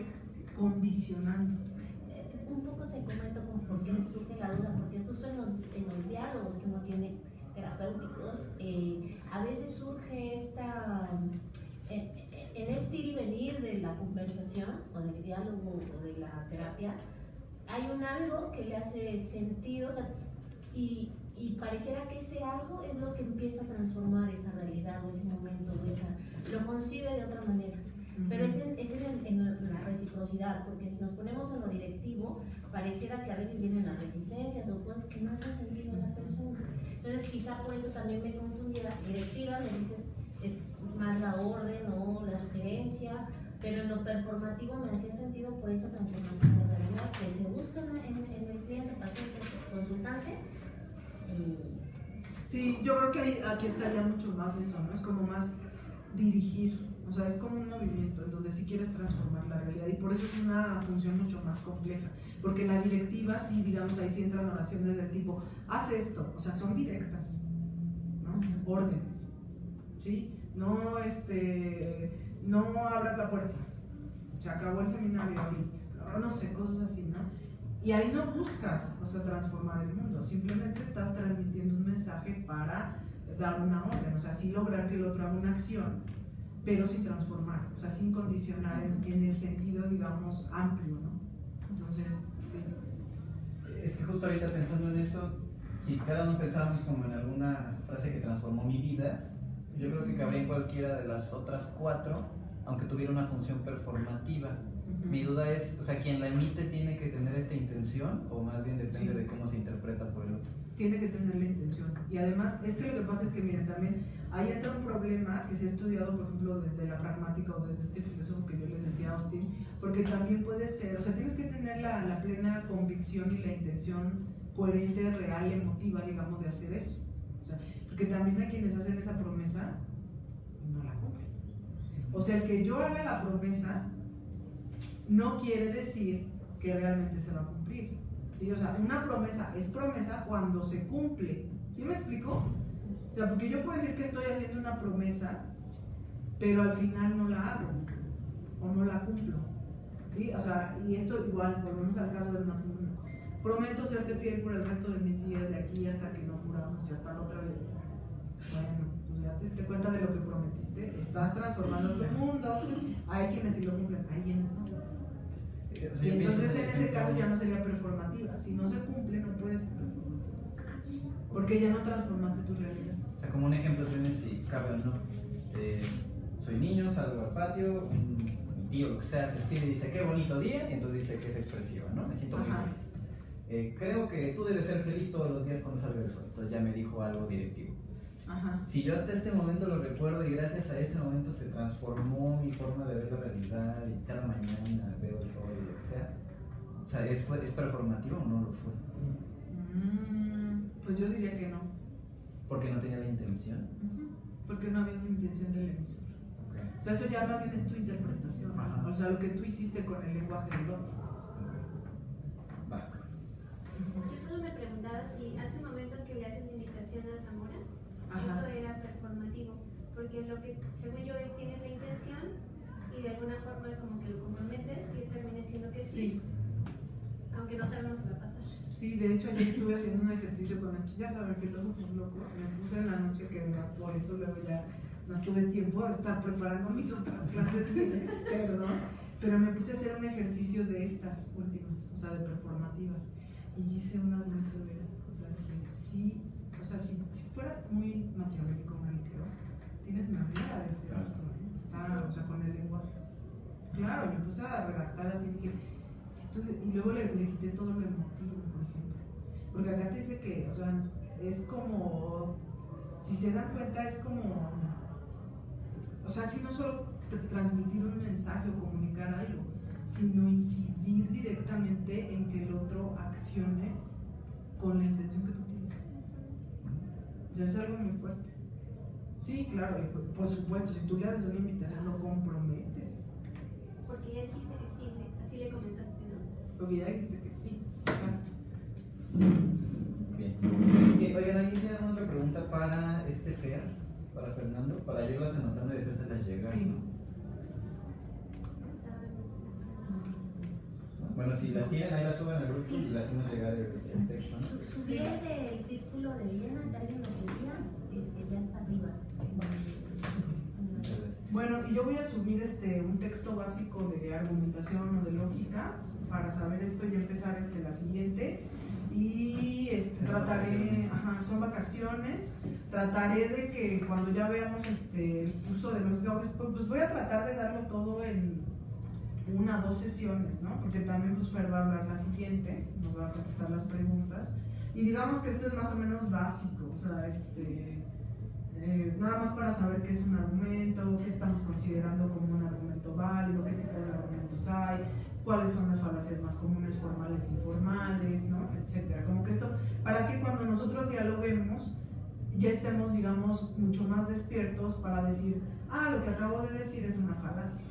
Speaker 4: condicionando.
Speaker 8: Un poco te comento como por qué surge la duda, porque justo en los diálogos que uno tiene terapéuticos, a veces surge en este ir y venir de la conversación o del diálogo o de la terapia, hay un algo que le hace sentido, o sea, y pareciera que ese algo es lo que empieza a transformar esa realidad o ese momento, lo concibe de otra manera. Pero es en la reciprocidad, porque si nos ponemos en lo directivo, pareciera que a veces vienen las resistencias o cosas que no hacen sentido a la persona. Entonces quizá por eso también me confundí. La directiva, me dices, es más la orden o la sugerencia, pero en lo performativo me hacía sentido por esa transformación de realidad que se busca en el cliente, paciente, consultante.
Speaker 4: Sí, yo creo que aquí estaría mucho más eso, ¿no? Es como más dirigir, o sea, es como un movimiento en donde si quieres transformar la realidad, y por eso es una función mucho más compleja, porque la directiva, sí, digamos, ahí sí entran oraciones del tipo, haz esto, o sea, son directas, ¿no? Órdenes, ¿sí? No, no abras la puerta, se acabó el seminario ahorita, no sé, cosas así, ¿no? Y ahí no buscas, o sea, transformar el mundo, simplemente estás transmitiendo un mensaje para dar una orden, o sea, sí lograr que el otro haga una acción, pero sin transformar, o sea, sin condicionar en el sentido, digamos, amplio, ¿no? Entonces, sí.
Speaker 3: Es que justo ahorita pensando en eso, si cada uno pensáramos como en alguna frase que transformó mi vida, yo creo que cabría en cualquiera de las otras 4, aunque tuviera una función performativa. Mi duda es, o sea, quien la emite tiene que tener esta intención, o más bien depende de cómo se interpreta por el otro.
Speaker 4: Tiene que tener la intención. Y además, es que lo que pasa es que, miren, también ahí entra un problema que se ha estudiado, por ejemplo, desde la pragmática o desde este filósofo que yo les decía, Austin, porque también puede ser, o sea, tienes que tener la plena convicción y la intención coherente, real, emotiva, digamos, de hacer eso. O sea, porque también hay quienes hacen esa promesa y no la cumplen. O sea, el que yo haga la promesa no quiere decir que realmente se va a cumplir. ¿Sí? O sea, una promesa es promesa cuando se cumple. ¿Sí me explico? O sea, porque yo puedo decir que estoy haciendo una promesa, pero al final no la hago o no la cumplo. ¿Sí? O sea, y esto igual, volvemos al caso del matrimonio. Prometo serte fiel por el resto de mis días, de aquí hasta que nos muramos, y hasta la otra vez. Bueno, pues ya te cuenta de lo que prometiste. Estás transformando tu mundo. Hay quienes sí lo cumplen, hay quienes no. Y entonces en ese caso ya no sería performativa. Si no se cumple, no puede ser performativa, porque ya no transformaste tu realidad.
Speaker 3: O sea, como un ejemplo tienes si cabe o no. Soy niño, salgo al patio, mi tío, lo que sea, se estira y dice qué bonito día, y entonces dice que es expresiva, ¿no? Me siento muy feliz. Creo que tú debes ser feliz todos los días cuando salga el sol. Entonces ya me dijo algo directivo.
Speaker 4: Ajá.
Speaker 3: Si yo hasta este momento lo recuerdo y gracias a ese momento se transformó mi forma de ver la realidad y cada mañana veo el sol y lo que sea, o sea, ¿es performativo o no lo fue?
Speaker 4: Pues yo diría que no.
Speaker 3: Porque no tenía la intención.
Speaker 4: Porque no había una intención del emisor.
Speaker 3: Okay.
Speaker 4: O sea, eso ya más bien es tu interpretación.
Speaker 3: Ajá.
Speaker 4: O sea, lo que tú hiciste con el lenguaje del otro.
Speaker 3: Va.
Speaker 10: Yo solo me preguntaba si hace un momento que le hacen la invitación a Zamora,
Speaker 4: Ajá.
Speaker 10: eso era performativo, porque lo que según yo es tienes la intención y de alguna forma como que lo comprometes y él termina diciendo que sí, aunque no sabemos si va a pasar.
Speaker 4: Sí, de hecho ayer estuve haciendo un ejercicio con, ya saben, filósofos locos, me puse en la noche que por eso luego ya no tuve tiempo de estar preparando mis otras clases, perdón, pero me puse a hacer un ejercicio de estas últimas, o sea, de performativas, y hice unas muy severas, o sea, dije, sí O sea, si fueras muy maquiavélico, maniqueo, tienes manera de decir esto, ¿no? Está, o sea, con el lenguaje. Claro, yo empecé a redactar así, dije, y luego le quité todo lo emotivo, por ejemplo. Porque acá te dice que, o sea, es como, si se dan cuenta, es como, o sea, si no solo transmitir un mensaje o comunicar algo, sino incidir directamente en que el otro accione con la intención que tú tienes. Ya es algo muy fuerte. Sí, claro, y por supuesto, si tú le haces una invitación, lo comprometes.
Speaker 10: Porque ya dijiste que sí, así le comentaste, ¿no?
Speaker 4: Porque ya dijiste que sí, exacto.
Speaker 3: Bien. Oigan, ¿alguien tiene alguna otra pregunta para Fer? Para Fernando, para yo irlas anotando y hacérselas llegar.
Speaker 4: Sí.
Speaker 3: ¿No? Bueno, si las tienen, ahí las suben al grupo y las hacemos llegar el texto, ¿no?
Speaker 8: Subí el del círculo de Viena, que alguien lo quería, ya está arriba.
Speaker 4: Bueno, y yo voy a subir un texto básico de argumentación o de lógica para saber esto y empezar la siguiente. Y trataré, son vacaciones, trataré de que cuando ya veamos el curso de lógica, pues voy a tratar de darlo todo en 1 o 2 sesiones, ¿no? Porque también pues Fer va a hablar la siguiente, nos va a contestar las preguntas. Y digamos que esto es más o menos básico, o sea, nada más para saber qué es un argumento, qué estamos considerando como un argumento válido, qué tipos de argumentos hay, cuáles son las falacias más comunes, formales e informales, ¿no? Etcétera. Como que esto, para que cuando nosotros dialoguemos, ya estemos, digamos, mucho más despiertos para decir, lo que acabo de decir es una falacia,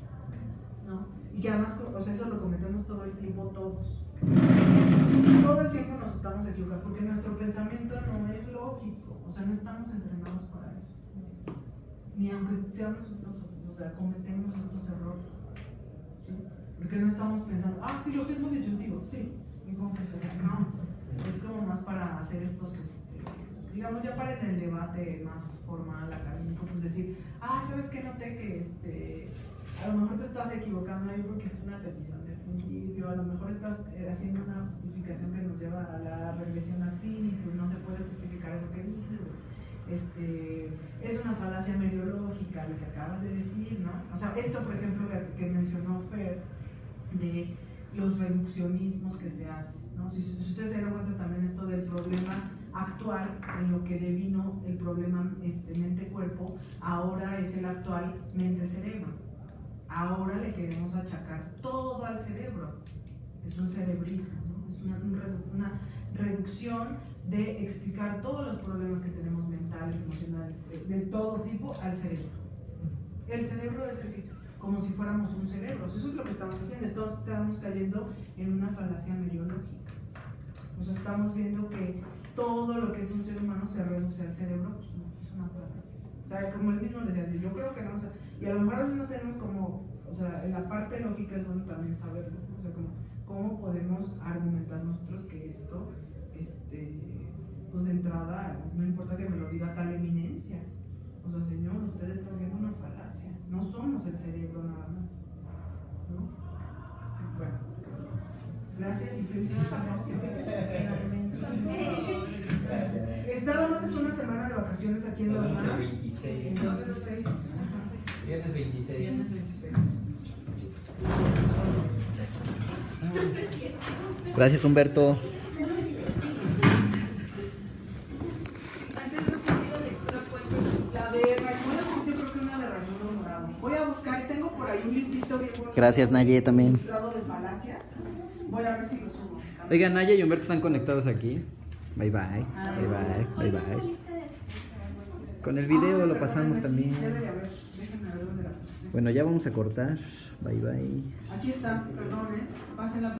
Speaker 4: ¿no? Y que además, o sea, eso lo cometemos todo el tiempo todos. Todo el tiempo nos estamos equivocando, porque nuestro pensamiento no es lógico, o sea, no estamos entrenados para eso. Ni aunque seamos filósofos, o sea, cometemos estos errores. ¿Sí? Porque no estamos pensando, sí, lo que es muy disyuntivo, sí, y como pues, o sea, no, es como más para hacer estos, digamos, ya para en el debate más formal, académico, pues decir, ¿sabes qué? Noté que a lo mejor te estás equivocando ahí porque es una petición del principio, a lo mejor estás haciendo una justificación que nos lleva a la regresión ad infinitum, no se puede justificar eso que dices, es una falacia meriológica lo que acabas de decir, ¿no? O sea, esto por ejemplo que mencionó Fer, de los reduccionismos que se hacen, ¿no? Si ustedes se dan cuenta también esto del problema actual, en lo que devino el problema mente-cuerpo, ahora es el actual mente-cerebro. Ahora le queremos achacar todo al cerebro. Es un cerebrismo, ¿no? Es una reducción de explicar todos los problemas que tenemos mentales, emocionales, de todo tipo al cerebro. El cerebro es como si fuéramos un cerebro. Eso es lo que estamos haciendo. Estamos cayendo en una falacia meriológica. O sea, estamos viendo que todo lo que es un ser humano se reduce al cerebro. Pues no, es una falacia. O sea, como él mismo decía, yo creo que no, o sea, y a lo mejor a veces no tenemos como, o sea, en la parte lógica es bueno también saberlo, o sea, como, cómo podemos argumentar nosotros que esto, pues de entrada, no importa que me lo diga tal eminencia, o sea, señor, usted está viendo una falacia, no somos el cerebro nada más, ¿no? Bueno, gracias y feliz nada más es una semana de vacaciones aquí en la
Speaker 3: Viernes 26. Viernes 26.
Speaker 4: Viernes 26.
Speaker 3: Gracias, Humberto.
Speaker 4: Antes de salir de lectura, la de Raimundo, yo creo que una de Raimundo Morado. Voy a buscar, tengo por ahí un librito bien bonito.
Speaker 3: Gracias, Naye, también.
Speaker 4: Ilustrado de falacias. Voy a ver si lo subo.
Speaker 3: Oigan, Naye y Humberto están conectados aquí. Bye bye. Bye bye. Bye bye. Con el video lo pasamos también.
Speaker 4: Déjenme ver dónde la puse.
Speaker 3: Bueno, ya vamos a cortar. Bye bye.
Speaker 4: Aquí está, perdón, pásenla.